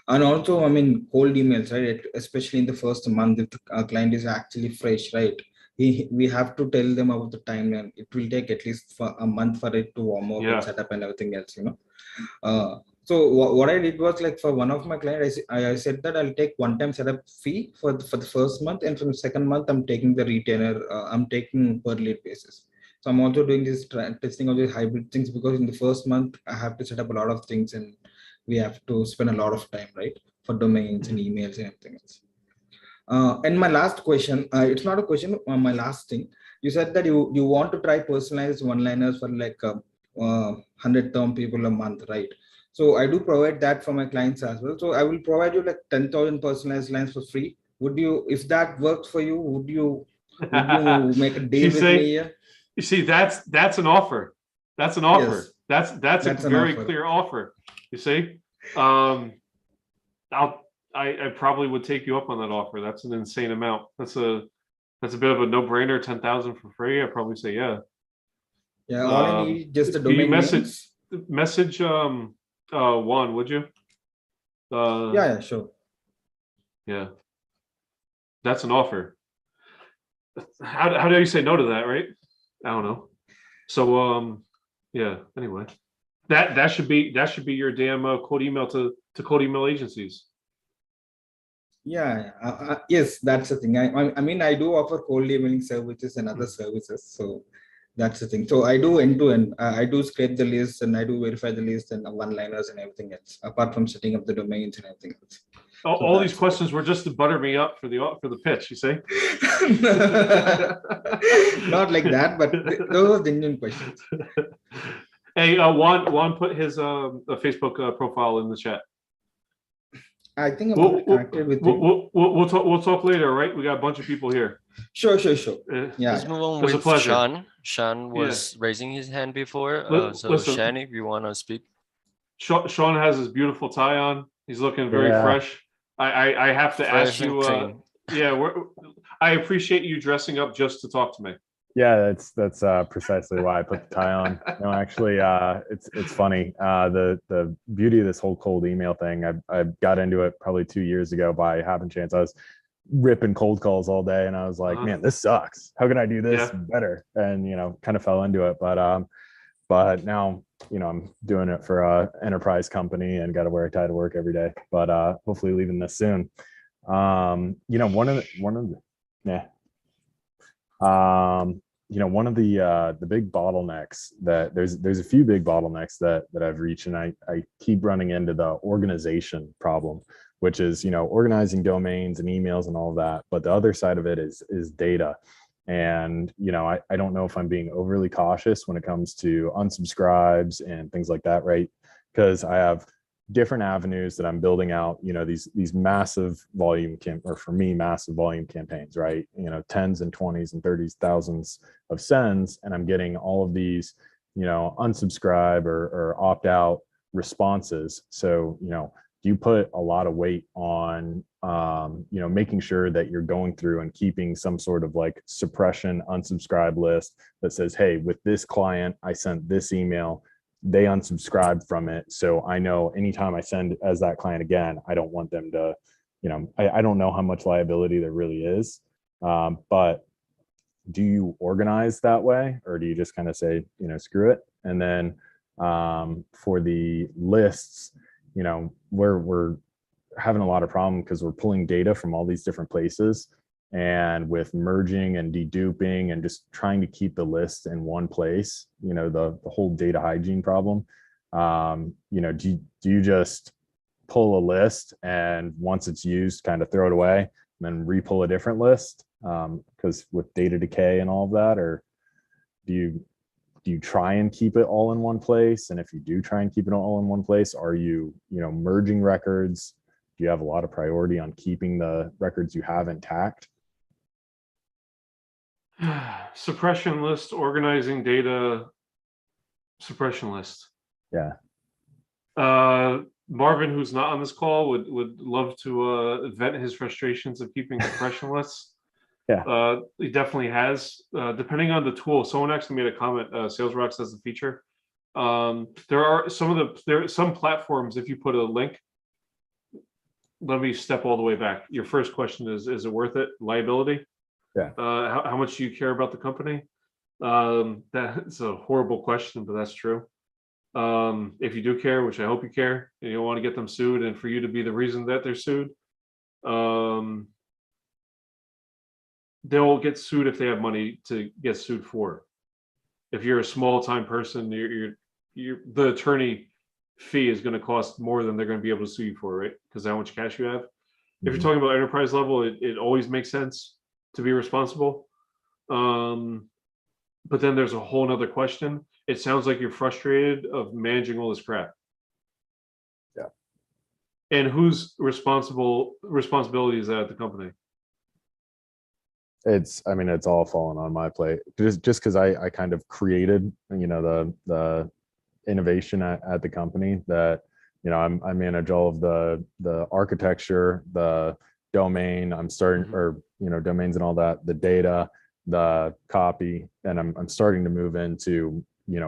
And also, I mean, cold emails, right? Especially in the first month, if the client is actually fresh, right? We have to tell them about the timeline. It will take at least for a month for it to warm up and set up and everything else, So what I did was, like, for one of my clients, I said that I'll take one-time setup fee for the first month, and from the second month, I'm taking the retainer. I'm taking per lead basis. So I'm also doing this testing of the hybrid things, because in the first month I have to set up a lot of things and we have to spend a lot of time, right, for domains and emails and everything else. And my last question, it's not a question, my last thing, you said that you want to try personalized one-liners for like 100 people a month, right? So I do provide that for my clients as well. So I will provide you like 10,000 personalized lines for free. Would you, if that works for you, would you make a deal with me here? You see, that's an offer. That's an offer. Yes. That's a very clear offer. You see, I probably would take you up on that offer. That's an insane amount. That's a bit of a no-brainer. 10,000 for free. I'd probably say yeah. Yeah, all I need just the domain message Juan, would you? Yeah, sure. Yeah, that's an offer. How do you say no to that, right? I don't know. So yeah. Anyway, that should be your damn cold email to cold email agencies. Yeah, yes, that's the thing. I mean, I do offer cold emailing services and other services, so that's the thing. So I do end to end. I do scrape the list and I do verify the list and one-liners and everything else, apart from setting up the domains and everything else. All these questions were just to butter me up for the pitch. You see? Not like that, but those are genuine questions. Hey, Juan put his Facebook profile in the chat. I think I'm connected with you. We'll talk later, right? We got a bunch of people here. Sure. Yeah. Let's move on with Sean. Sean was raising his hand before. So listen, Sean, if you want to speak. Sean has his beautiful tie on. He's looking very fresh. I have to ask you. I appreciate you dressing up just to talk to me. Yeah, that's precisely why I put the tie on. No, actually, it's funny. The beauty of this whole cold email thing, I got into it probably 2 years ago by happen chance. I was ripping cold calls all day, and I was like, man, this sucks. How can I do this better? And kind of fell into it. But now I'm doing it for a enterprise company and got to wear a tie to work every day. But hopefully leaving this soon. One of the big bottlenecks that there's a few big bottlenecks that I've reached, and I keep running into the organization problem, which is organizing domains and emails and all of that. But the other side of it is data. And I don't know if I'm being overly cautious when it comes to unsubscribes and things like that, right? Because I have different avenues that I'm building out, these massive volume massive volume campaigns, right? Tens and 20s and 30s, thousands of sends, and I'm getting all of these, unsubscribe or opt out responses. So, do you put a lot of weight on, making sure that you're going through and keeping some sort of like suppression unsubscribe list that says, hey, with this client, I sent this email, they unsubscribed from it. So I know anytime I send as that client again, I don't want them to, I don't know how much liability there really is. But do you organize that way, or do you just kind of say, screw it? And then for the lists, we're having a lot of problem because we're pulling data from all these different places, and with merging and deduping and just trying to keep the list in one place, the whole data hygiene problem. Do you just pull a list and once it's used, kind of throw it away and then re-pull a different list? Because with data decay and all of that, or do you try and keep it all in one place? And if you do try and keep it all in one place, are you, merging records? Do you have a lot of priority on keeping the records you have intact? Suppression list, organizing data, suppression list. Yeah. Marvin, who's not on this call, would love to vent his frustrations of keeping suppression lists. Yeah. He definitely has. Depending on the tool, someone actually made a comment. SalesRocks has the feature. There are some platforms. If you put a link, let me step all the way back. Your first question is it worth it? Liability. Yeah. How much do you care about the company? That's a horrible question, but that's true. If you do care, which I hope you care, and you don't want to get them sued, and for you to be the reason that they're sued, they'll get sued if they have money to get sued for. If you're a small time person, you're the attorney fee is going to cost more than they're going to be able to sue you for, right? Because how much cash you have. If you're Mhm. talking about enterprise level, it always makes sense to be responsible. But then there's a whole nother question. It sounds like you're frustrated of managing all this crap. Yeah. And whose responsibility is that at the company? It's all fallen on my plate just because I kind of created, the innovation at the company that, I manage all of the architecture, the domain, I'm starting, or, domains and all that, the data, the copy, and I'm starting to move into,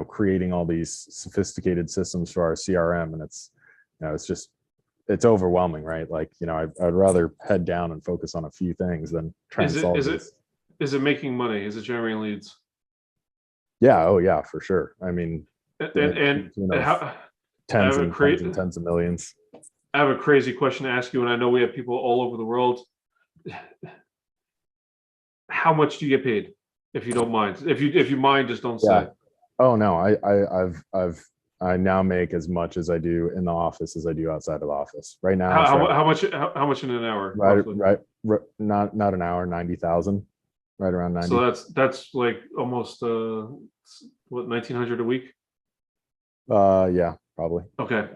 creating all these sophisticated systems for our CRM. And it's overwhelming, right? Like, I'd rather head down and focus on a few things than try and solve this. Is it making money? Is it generating leads? Yeah. Oh yeah, for sure. I mean, And how, tens and tens of millions. I have a crazy question to ask you, and I know we have people all over the world. How much do you get paid, if you don't mind? If you mind, just don't say. Oh no, I now make as much as I do in the office as I do outside of the office right now. How much in an hour? Right, not an hour, 90,000, right around 90. So that's like almost what, 1,900 a week? Yeah, probably. Okay.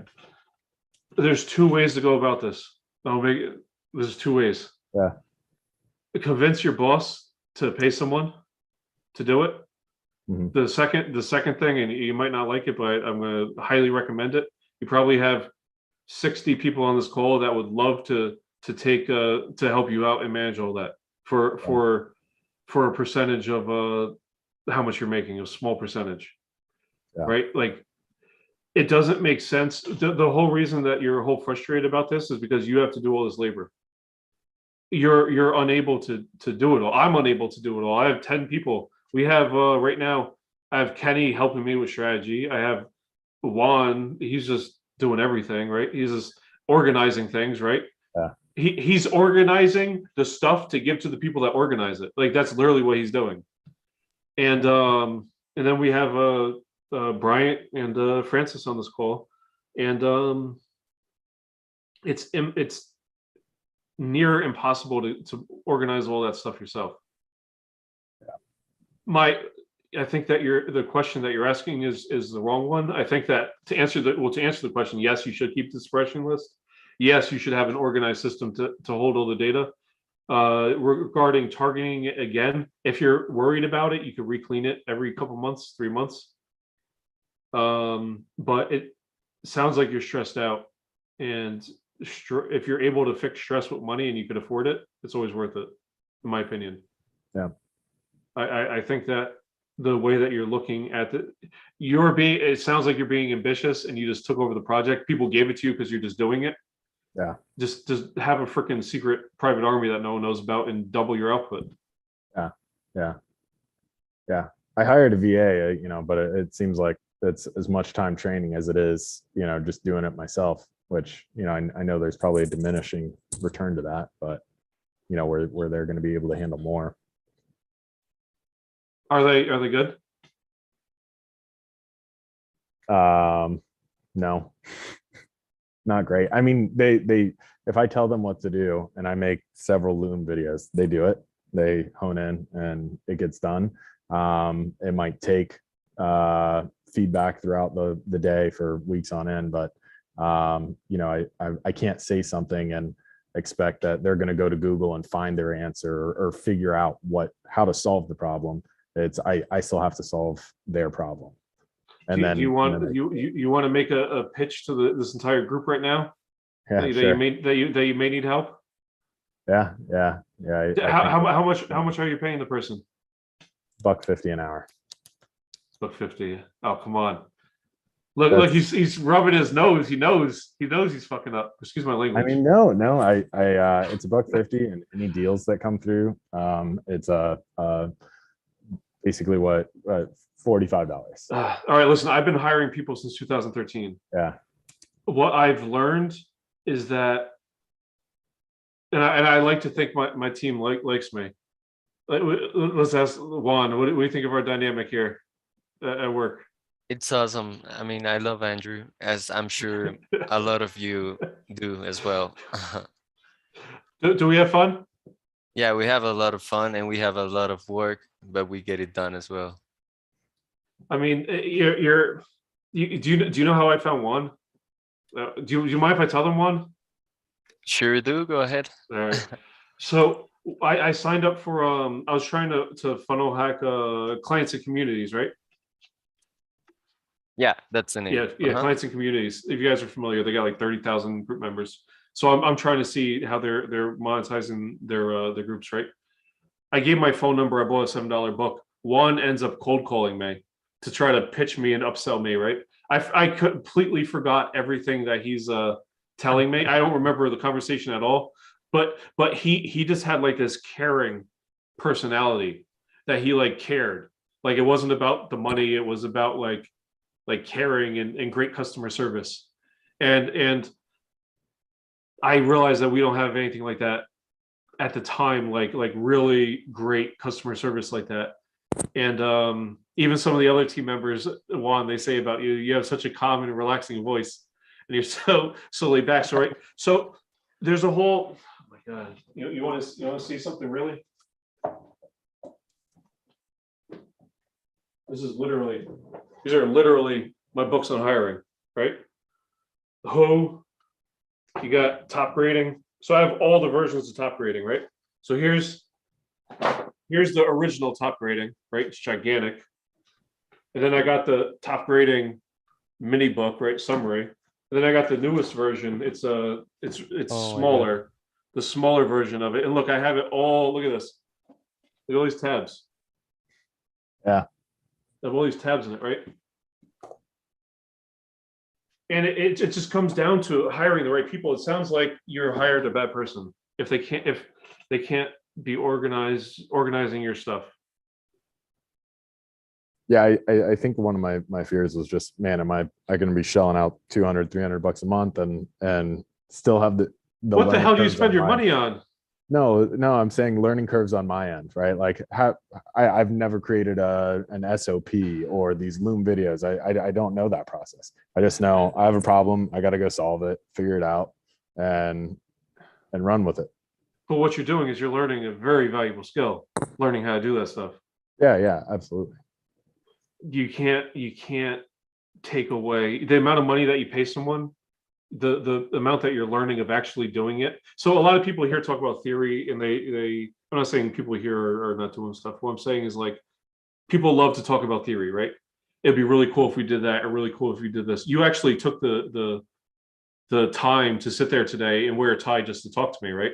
There's two ways to go about this. There's two ways. Yeah. Convince your boss to pay someone to do it. Mm-hmm. The second thing, and you might not like it, but I'm going to highly recommend it. You probably have 60 people on this call that would love to take to help you out and manage all that for a percentage of how much you're making, a small percentage, right? Like, it doesn't make sense. The whole reason that you're whole frustrated about this is because you have to do all this labor. You're unable to do it all. I'm unable to do it all. I have 10 people. We have right now, I have Kenny helping me with strategy. I have Juan, he's just doing everything, right? He's just organizing things, right? Yeah. He's organizing the stuff to give to the people that organize it. Like, that's literally what he's doing. And then we have Bryant and Francis on this call, and it's near impossible to organize all that stuff yourself. Yeah. I think that the question that you're asking is the wrong one. I think that to answer the question, yes, you should keep the spreadsheet list. Yes, you should have an organized system to hold all the data. Regarding targeting it again, if you're worried about it, you could re-clean it every couple months, 3 months. But it sounds like you're stressed out, and if you're able to fix stress with money and you could afford it, it's always worth it, in my opinion. Yeah. I think that the way that you're looking at it sounds like you're being ambitious and you just took over the project. People gave it to you because you're just doing it. Yeah. Just have a freaking secret private army that no one knows about and double your output. Yeah. I hired a VA, but it seems like it's as much time training as it is, just doing it myself, which, I know there's probably a diminishing return to that, but where they're going to be able to handle more. Are they good? No, not great. I mean, they if I tell them what to do and I make several Loom videos, they do it. They hone in and it gets done. It might take feedback throughout the day for weeks on end, but I can't say something and expect that they're going to go to Google and find their answer or figure out how to solve the problem. I still have to solve their problem. And then you want to make a pitch to this entire group right now? Yeah, that sure. you may need help. Yeah. How much are you paying the person? $1.50 an hour. $1.50. Oh, come on. Look, he's rubbing his nose. He knows he's fucking up. Excuse my language. I mean, no, it's $1.50, and any deals that come through, it's basically what $45. All right, listen, I've been hiring people since 2013. Yeah. What I've learned is that, and I like to think my team likes me. Let's ask Juan, what do you think of our dynamic here at work? It's awesome. I mean, I love Andrew, as I'm sure a lot of you do as well. Do we have fun? Yeah, we have a lot of fun and we have a lot of work, but we get it done as well. I mean, do you know how I found one? Do you mind if I tell them one? Sure do. Go ahead. All right. So I signed up for I was trying to funnel hack clients and communities, right? Yeah, that's the name. Yeah, clients and communities. If you guys are familiar, they got like 30,000 group members. So I'm trying to see how they're monetizing their groups, right? I gave my phone number. I bought a $7 book. One ends up cold calling me to try to pitch me and upsell me, right? I completely forgot everything that he's telling me. I don't remember the conversation at all. But he just had like this caring personality that he like cared. Like it wasn't about the money. It was about like caring and great customer service. And I realized that we don't have anything like that at the time, like really great customer service like that. And even some of the other team members, Juan, they say about you, you have such a calm and relaxing voice, and you're so laid back. So right, so there's a whole. Oh my God, you want to see something really? These are literally my books on hiring, right? Who, you got top grading. So I have all the versions of top grading, right? So here's the original top grading, right? It's gigantic. And then I got the top grading mini book, right? Summary. And then I got the newest version. It's smaller, the smaller version of it. And look, I have it all. Look at this. Look at all these tabs. Yeah. I have all these tabs in it, right? And it just comes down to hiring the right people. It sounds like you're hired a bad person if they can't be organizing your stuff. Yeah, I think one of my fears was just, man, am I going to be shelling out 200, 300 bucks a month and still have the what the hell do you spend your money on? No, I'm saying learning curves on my end, right? Like I've never created an SOP or these Loom videos. I don't know that process. I just know I have a problem. I got to go solve it, figure it out, and run with it. But what you're doing is you're learning a very valuable skill, learning how to do that stuff. Yeah, absolutely. You can't take away the amount of money that you pay someone, the amount that you're learning of actually doing it. So a lot of people here talk about theory, and I'm not saying people here are not doing stuff. What I'm saying is like people love to talk about theory, right? It'd be really cool if we did that, or really cool if we did this. You actually took the time to sit there today and wear a tie just to talk to me, right?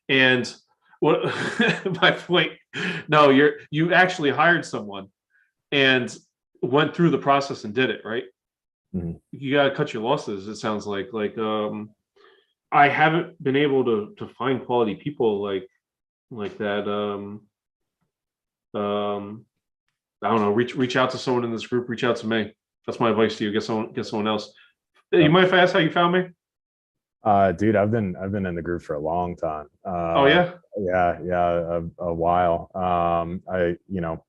And what my point? No, you actually hired someone and went through the process and did it, right? Mm-hmm. You got to cut your losses. It sounds like I haven't been able to find quality people like that. I don't know. Reach out to someone in this group. Reach out to me. That's my advice to you. Get someone else. You mind if I ask how you found me? Dude, I've been in the group for a long time. Oh yeah. Yeah, a while. I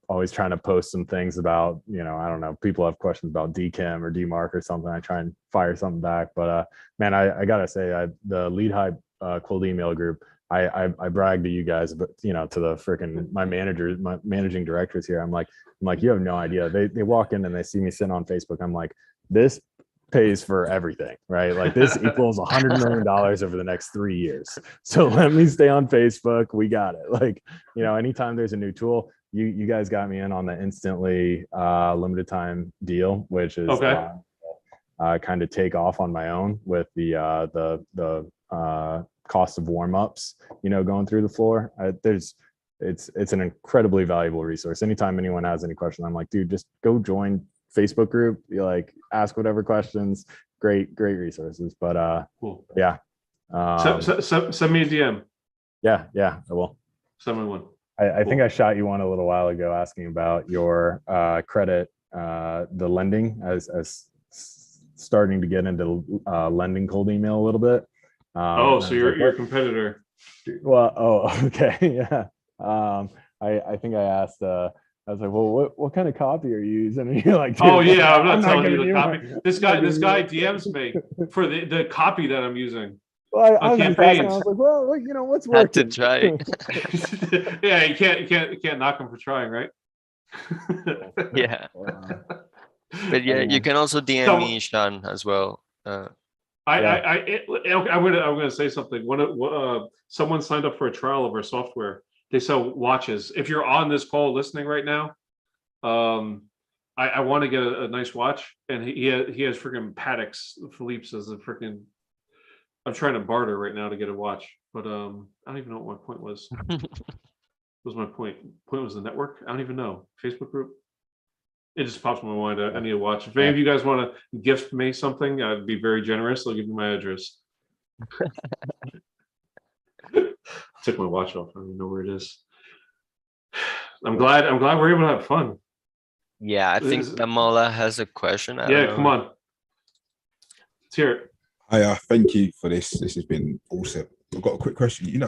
always trying to post some things about, I don't know, people have questions about DKIM or DMARC or something. I try and fire something back, but man, I gotta say, the Leadhype cold email group, I brag to you guys, but to the freaking my managing directors here. I'm like, you have no idea. They walk in and they see me sitting on Facebook. I'm like, this pays for everything, right? Like this equals $100 million over the next 3 years. So let me stay on Facebook. We got it. Like, anytime there's a new tool, you guys got me in on the instantly limited time deal, which is okay. Kind of take off on my own with the cost of warm-ups, going through the floor. It's an incredibly valuable resource. Anytime anyone has any questions, I'm like, dude, just go join Facebook group, ask whatever questions. Great resources. But cool. Yeah. Send me a DM. Yeah, I will. Send me one. I think I shot you one a little while ago asking about your credit, the lending as starting to get into lending cold email a little bit. So you're a competitor. Well, okay. Yeah. I think I asked I was like, well, what kind of copy are you using? And you're like, oh yeah, I'm not telling gonna you the do copy. my- This guy DMs me for the copy that I'm using. Well, I on was just asking, campaigns. I was like, well, you know, what's Had to working? try. Yeah, you can't knock him for trying, right? Yeah. But yeah, you can also DM me, Sean, as well. I'm gonna say something. Someone signed up for a trial of our software. They sell watches. If you're on this call listening right now, I want to get a nice watch, and he has freaking Patek's Philippe's as a freaking. I'm trying to barter right now to get a watch, but I don't even know what my point was. What was my point? Point was the network. I don't even know. Facebook group. It just pops in my mind. I need a watch. If any of you guys want to gift me something, I'd be very generous. I'll give you my address. Took my watch off. I don't even know where it is. I'm glad we're able to have fun. Yeah, I think Damola has a question. Come on. Let's hear it. Hi, thank you for this. This has been awesome. I've got a quick question. You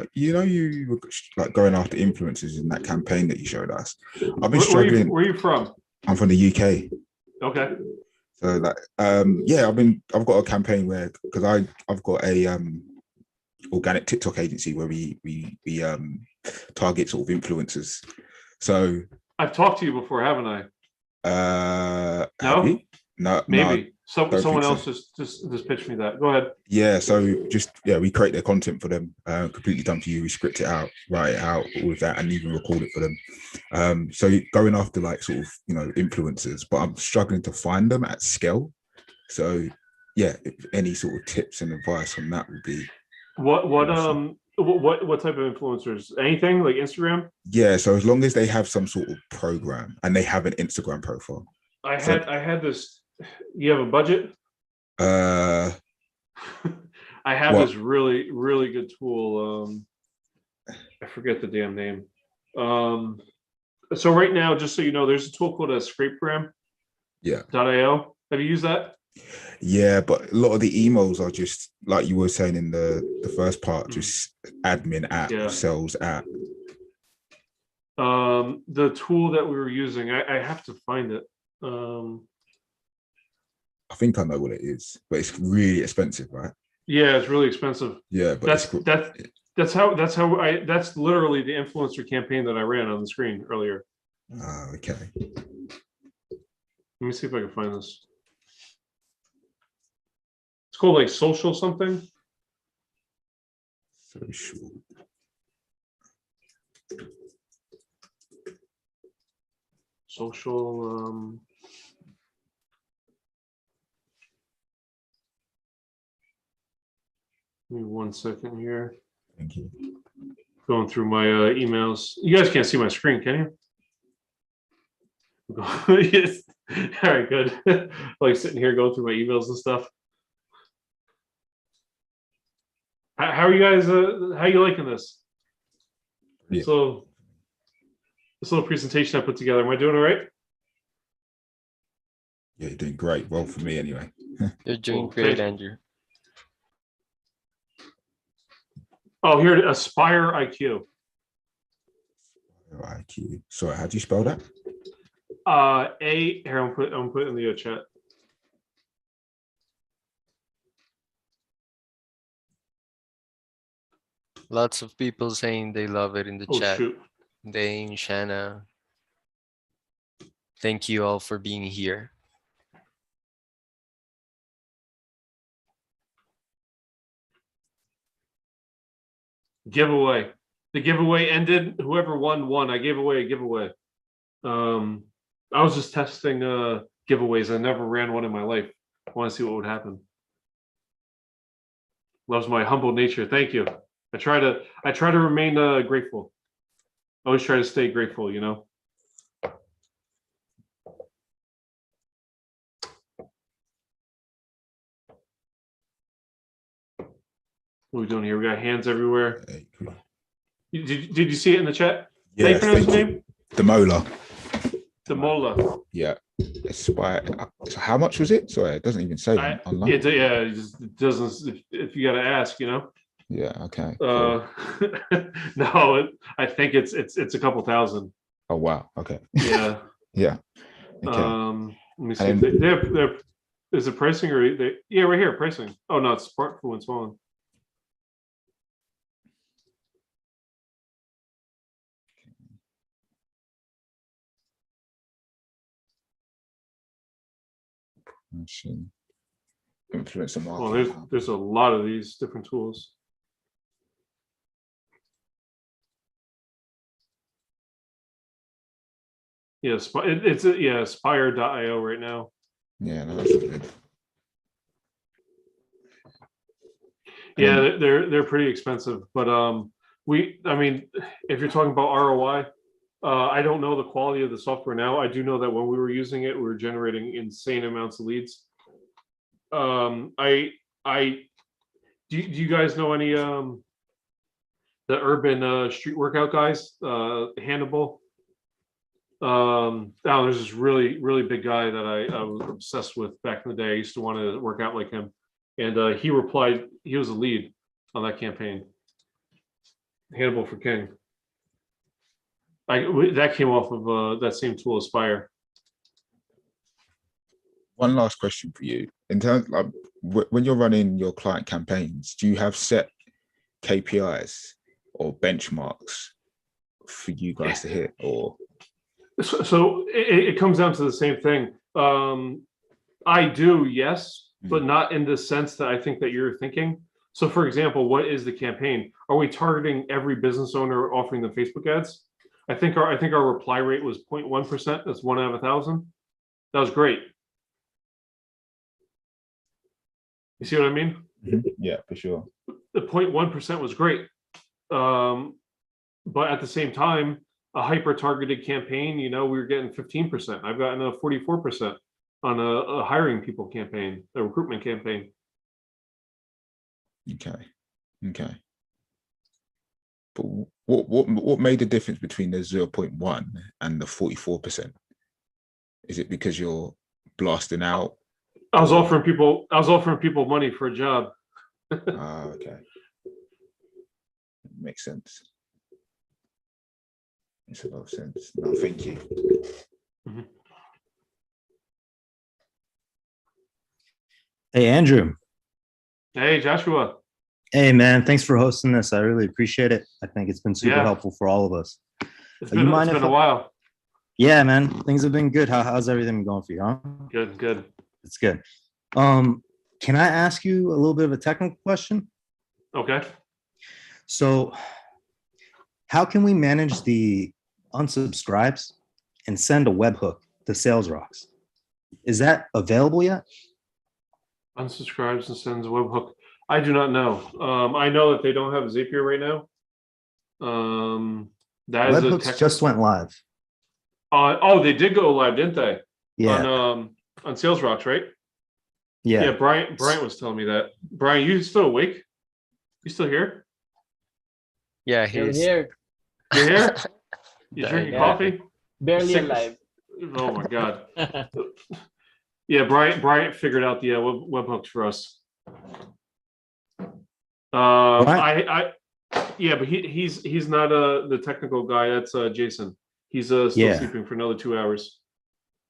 were like going after influencers in that campaign that you showed us. I've been struggling. Where are you from? I'm from the UK. Okay. So like, I've got a campaign where, because I've got a organic TikTok agency where we target sort of influencers. So I've talked to you before, haven't I? No? No, maybe. no, Someone else just pitched me that. Go ahead. Yeah, so we create their content for them, completely done for you. We script it out, write it out, all of that, and even record it for them. So going after like sort of influencers, but I'm struggling to find them at scale. So yeah, if any sort of tips and advice on that would be. What type of influencers? Anything like Instagram? Yeah, so as long as they have some sort of program and they have an Instagram profile. I had this. You have a budget? I have this really, really good tool. I forget the damn name. So right now, just so you know, there's a tool called a Scrapegram. Yeah. .io. Have you used that? Yeah, but a lot of the emails are just like you were saying in the first part, just admin app, sales app. The tool that we were using, I have to find it. I think I know what it is, but it's really expensive, right? Yeah, it's really expensive. Yeah, but that's literally the influencer campaign that I ran on the screen earlier. Oh, okay. Let me see if I can find this. It's called like social something. Social. Social. Give me 1 second here. Thank you. Going through my emails. You guys can't see my screen, can you? Yes. All right, good. Like sitting here going through my emails and stuff. How are you guys? How are you liking this? Yeah. So this little presentation I put together. Am I doing it right? Yeah, you're doing great. Well, for me anyway. You're doing great, Andrew. Oh, here, Aspire IQ. IQ. Sorry, how do you spell that? Here, I'm put it in the chat. Lots of people saying they love it in the chat. Shoot. Dane, Shanna. Thank you all for being here. Giveaway. The giveaway ended. Whoever won. I gave away a giveaway. I was just testing giveaways. I never ran one in my life. I want to see what would happen. Loves my humble nature. Thank you. I try to remain grateful. Always try to stay grateful, you know. What are we doing here? We got hands everywhere. Did you see it in the chat? Yeah, how you pronounce his name? Demola. Demola. Yeah. So how much was it? Sorry, it doesn't even say online. It just doesn't. If you got to ask, you know. Yeah. Okay. Cool. No, I think it's a couple thousand. Oh wow. Okay. Yeah. Yeah. Okay. Let me see. They're is it pricing or they? Yeah, right here, pricing. Oh no, it's part for what's on. Influencer Well, marketing. there's a lot of these different tools. Yeah, it's Spire.io right now. Yeah, no, that's good. Yeah, they're pretty expensive, but I mean, if you're talking about ROI, I don't know the quality of the software now. I do know that when we were using it, we were generating insane amounts of leads. Do you guys know any the urban street workout guys? Hannibal. There's this really big guy that I was obsessed with back in the day. I used to want to work out like him, and he replied. He was the lead on that campaign. Hannibal for King. That came off of that same tool, Aspire. One last question for you. In terms of when you're running your client campaigns, do you have set KPIs or benchmarks for you guys to hit? Or so it comes down to the same thing. I do, yes, but not in the sense that I think that you're thinking. So for example, what is the campaign? Are we targeting every business owner offering them Facebook ads? I think our reply rate was 0.1%. That's 1 out of 1,000. That was great. You see what I mean? Yeah, for sure. The 0.1% was great. But at the same time, a hyper-targeted campaign, we were getting 15%. I've gotten a 44% on a hiring people campaign, a recruitment campaign. Okay. But what made the difference between the 0.1 and the 44%? Is it because you're blasting out? I was offering people money for a job. Okay. Makes sense. Makes a lot of sense. No, thank you. Hey, Andrew. Hey, Joshua. Hey, man. Thanks for hosting this. I really appreciate it. I think it's been super helpful for all of us. It's been a while. Yeah, man. Things have been good. How's everything going for you, huh? Good. It's good. Can I ask you a little bit of a technical question? Okay. So how can we manage the unsubscribes and send a webhook to Sales Rocks? Is that available yet? Unsubscribes and sends a webhook. I do not know. I know that they don't have Zapier right now. That webhooks just went live. They did go live, didn't they? Yeah. On Sales Rocks, right? Yeah. Yeah. Bryant was telling me that. Brian, you still awake? You still here? Yeah, Still he's here. You're here? You drinking coffee? Barely alive. Oh my God. Yeah, Bryant figured out the webhooks for us. Yeah, but he's not the technical guy. That's Jason. He's still sleeping for another 2 hours.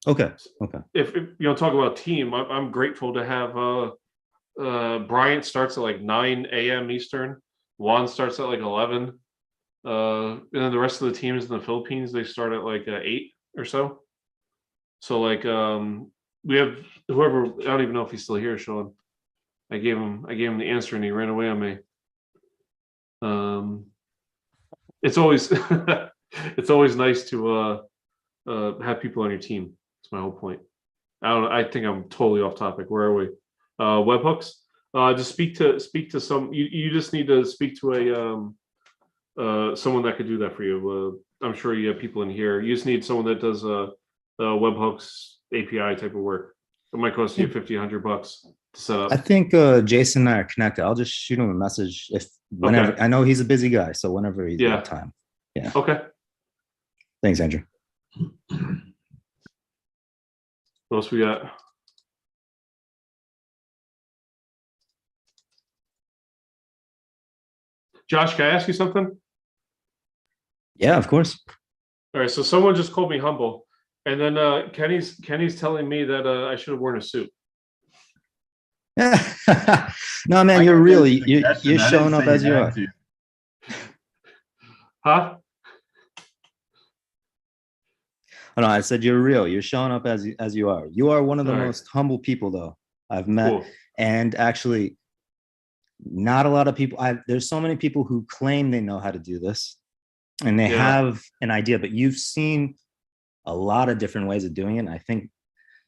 Okay. If you talk about team, I'm grateful to have Bryant starts at like 9 a.m. Eastern. Juan starts at like 11. And then the rest of the teams in the Philippines, they start at like 8 or so. So like we have whoever, I don't even know if he's still here, Sean. I gave him the answer and he ran away on me. It's always it's always nice to have people on your team. That's my whole point. I think I'm totally off topic. Where are we? Webhooks. Just speak to some. You just need to speak to someone that could do that for you. I'm sure you have people in here. You just need someone that does webhooks API type of work. It might cost you $50-$100 to set up. I think Jason and I are connected. I'll just shoot him a message whenever. Okay. I know he's a busy guy, so whenever he's got time. Yeah. Okay. Thanks, Andrew. What else we got? Josh, can I ask you something? Yeah, of course. All right, so someone just called me humble, and then Kenny's telling me that I should have worn a suit. No, man, you're really you're showing up as you are. Huh? Oh, no, I said you're real. You're showing up as you are. You are one of the most humble people, though, I've met. Cool. And actually, not a lot of people. There's so many people who claim they know how to do this, and they have an idea, but you've seen a lot of different ways of doing it. And I think,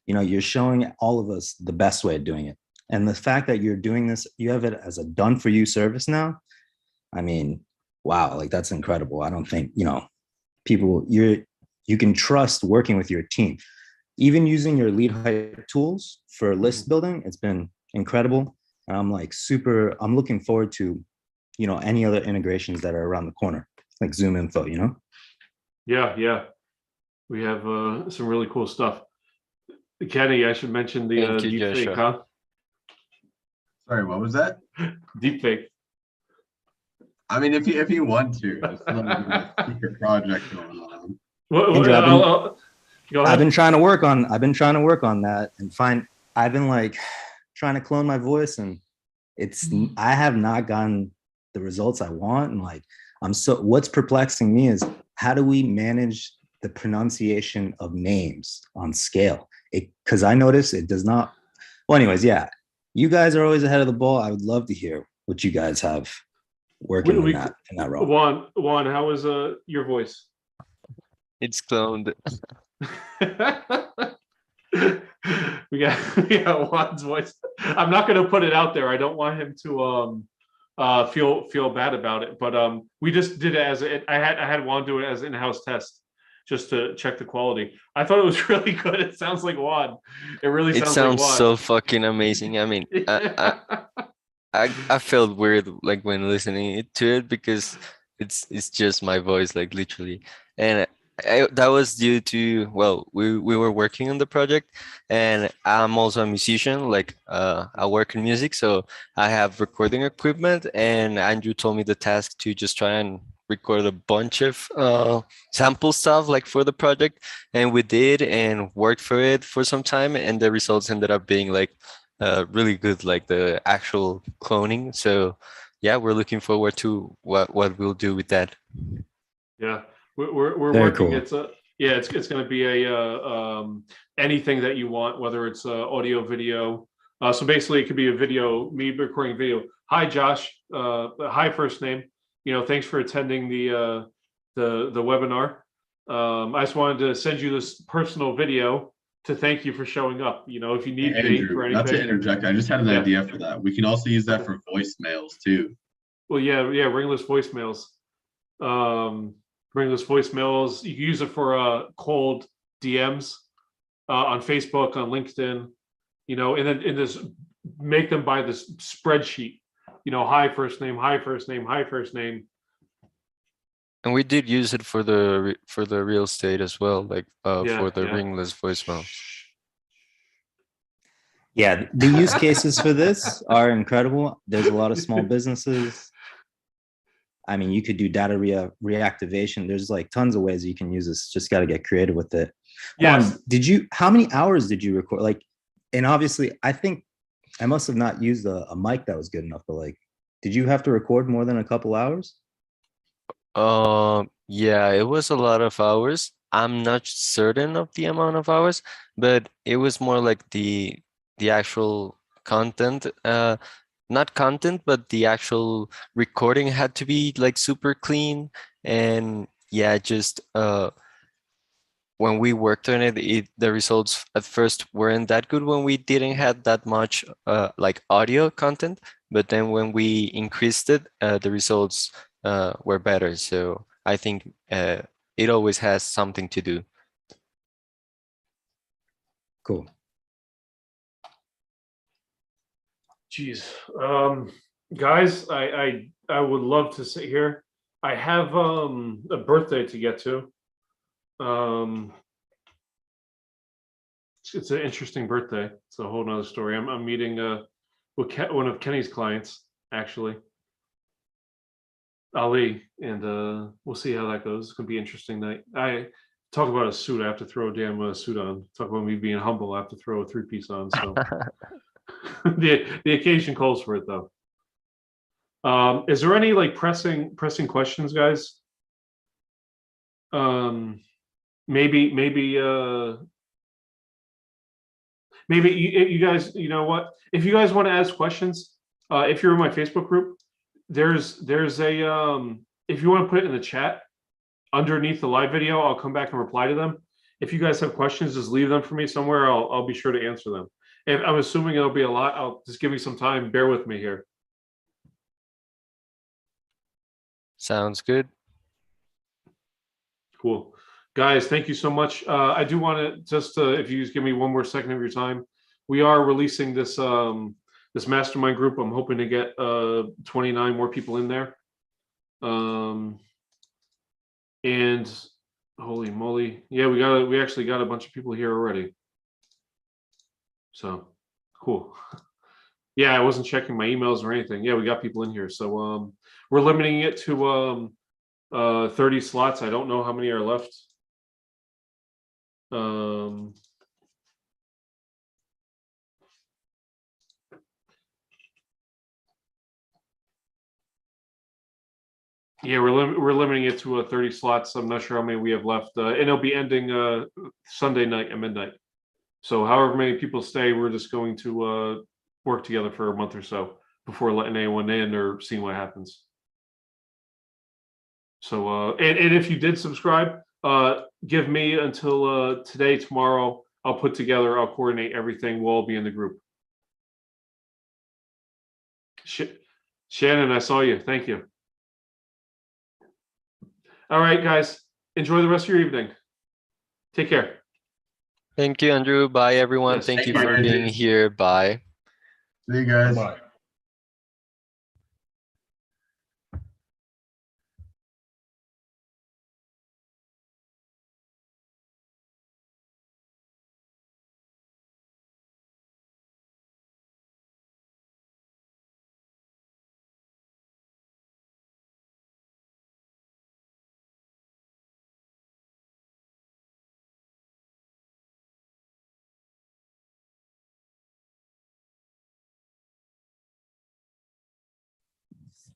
you're showing all of us the best way of doing it. And the fact that you're doing this, you have it as a done for you service now. I mean, wow, like that's incredible. I don't think, people you can trust working with your team. Even using your Leadhype tools for list building, it's been incredible. And I'm I'm looking forward to, any other integrations that are around the corner, like Zoom info, Yeah. We have some really cool stuff. Kenny, I should mention the deepfake, huh? Sorry, what was that? Deepfake. I mean, if you want to, it's a secret project going on. I've been trying to work on that and I've been trying to clone my voice, and I have not gotten the results I want. And what's perplexing me is, how do we manage the pronunciation of names on scale? Because I notice it does not. Well, anyways, yeah, you guys are always ahead of the ball. I would love to hear what you guys have working in that role. Juan, how is your voice? It's cloned. we got Juan's voice. I'm not going to put it out there. I don't want him to feel bad about it. But we just did it I had Juan do it as an in-house test, just to check the quality. I thought it was really good. It sounds like Juan. It really sounds like Juan. So fucking amazing. I mean, I felt weird when listening to it, because it's just my voice, literally. And that was due to, we were working on the project, and I'm also a musician. I work in music, so I have recording equipment, and Andrew told me the task to just try and record a bunch of sample stuff for the project, and we did, and worked for it for some time, and the results ended up being really good, the actual cloning. So yeah, we're looking forward to what we'll do with that. Yeah, we're working. Cool. It's going to be a anything that you want, whether it's audio, video. So basically, it could be a video, me recording video. Hi, Josh. Hi, first name. Thanks for attending the webinar. I just wanted to send you this personal video to thank you for showing up. If you need bait for anything. Not to interject, I just had an idea for that. We can also use that for voicemails too. Well, yeah, ringless voicemails. Ringless voicemails. You can use it for cold DMs on Facebook, on LinkedIn. And then make them by this spreadsheet. Hi first name, hi first name, hi first name. And we did use it for the real estate as well, for the ringless voicemail. Yeah, the use cases for this are incredible. There's a lot of small businesses. I mean, you could do data reactivation. There's tons of ways you can use this. Just got to get creative with it. Yes. How many hours did you record? And obviously, I think I must have not used a mic that was good enough, but did you have to record more than a couple hours? Yeah, it was a lot of hours. I'm not certain of the amount of hours, but it was more the actual content, not content, but the actual recording had to be super clean. And yeah, just when we worked on it, the results at first weren't that good when we didn't have that much audio content, but then when we increased it, the results were better. So I think it always has something to do. Cool. Jeez, guys, I would love to sit here. I have a birthday to get to. It's an interesting birthday. It's a whole nother story. I'm meeting one of Kenny's clients, actually. Ali, and we'll see how that goes. It's gonna be an interesting night. I talk about a suit. I have to throw a damn suit on. Talk about me being humble. I have to throw a 3-piece on. So the occasion calls for it, though. Is there any like pressing questions, guys? Maybe you guys, you know what? If you guys want to ask questions, if you're in my Facebook group, there's a if you want to put it in the chat underneath the live video, I'll come back and reply to them. If you guys have questions, just leave them for me somewhere. I'll be sure to answer them. If I'm assuming it'll be a lot, I'll just give me some time. Bear with me here. Sounds good. Cool. Guys, thank you so much. I do want to just, if you just give me one more second of your time, we are releasing this this mastermind group. I'm hoping to get 29 more people in there. And holy moly, yeah, we actually got a bunch of people here already. So cool. Yeah, I wasn't checking my emails or anything. Yeah, we got people in here. So we're limiting it to 30 slots. I don't know how many are left. Yeah, we're limiting it to 30 slots. I'm not sure how many we have left, and it'll be ending Sunday night at midnight. So however many people stay, we're just going to work together for a month or so before letting anyone in or seeing what happens. So and if you did subscribe, give me until today, tomorrow. I'll put together, I'll coordinate everything. We'll all be in the group. Shannon, I saw you. Thank you. All right, guys. Enjoy the rest of your evening. Take care. Thank you, Andrew. Bye, everyone. Yes, Thank you thank for you. being here. Bye. See you guys. Bye.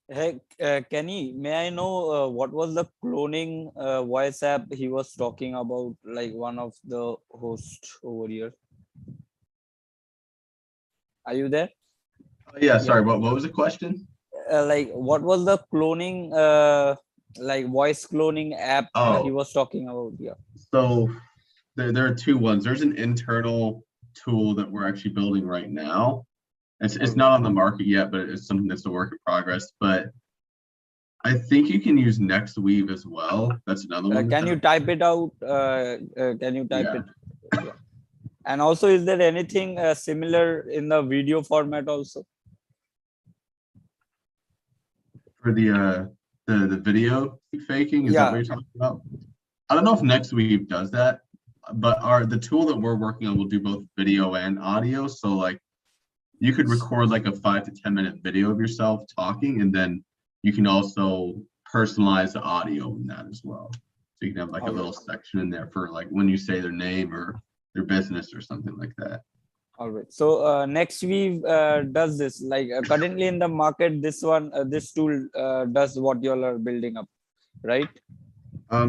Hey, Kenny, may I know what was the cloning voice app he was talking about, like one of the hosts over here? Are you there? Yeah, sorry, what was the question? Like, what was the cloning, like voice cloning app he was talking about? Yeah. So there are two ones. There's an internal tool that we're actually building right now. It's not on the market yet, but it's something that's a work in progress. But I think you can use NextWeave as well. That's another one. Can you type it out? Can you type it? Yeah. And also, is there anything similar in the video format also? For the video faking, is that what you're talking about? I don't know if NextWeave does that, but the tool that we're working on will do both video and audio. So like you could record like a 5 to 10 minute video of yourself talking, and then you can also personalize the audio in that as well. So you can have like a little section in there for like when you say their name or their business or something like that. All right. So NextWeave does this. Like currently in the market, this tool does what you all are building up, right? I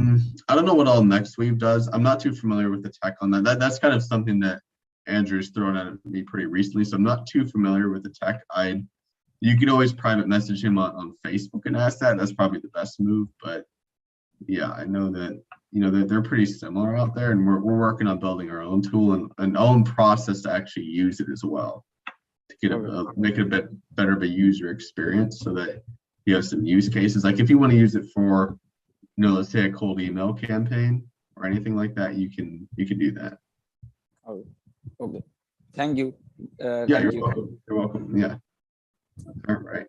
don't know what all NextWeave does. I'm not too familiar with the tech on that. That's kind of something that Andrew's thrown at me pretty recently, so I'm not too familiar with the tech. You can always private message him on Facebook and ask that. That's probably the best move. But yeah, I know that that they're pretty similar out there, and we're working on building our own tool and an own process to actually use it as well to get make it a bit better of a user experience, so that you have some use cases. Like if you want to use it for let's say a cold email campaign or anything like that, you can do that. Oh, okay. Thank you. Yeah, you're welcome. You're welcome. Yeah. All right.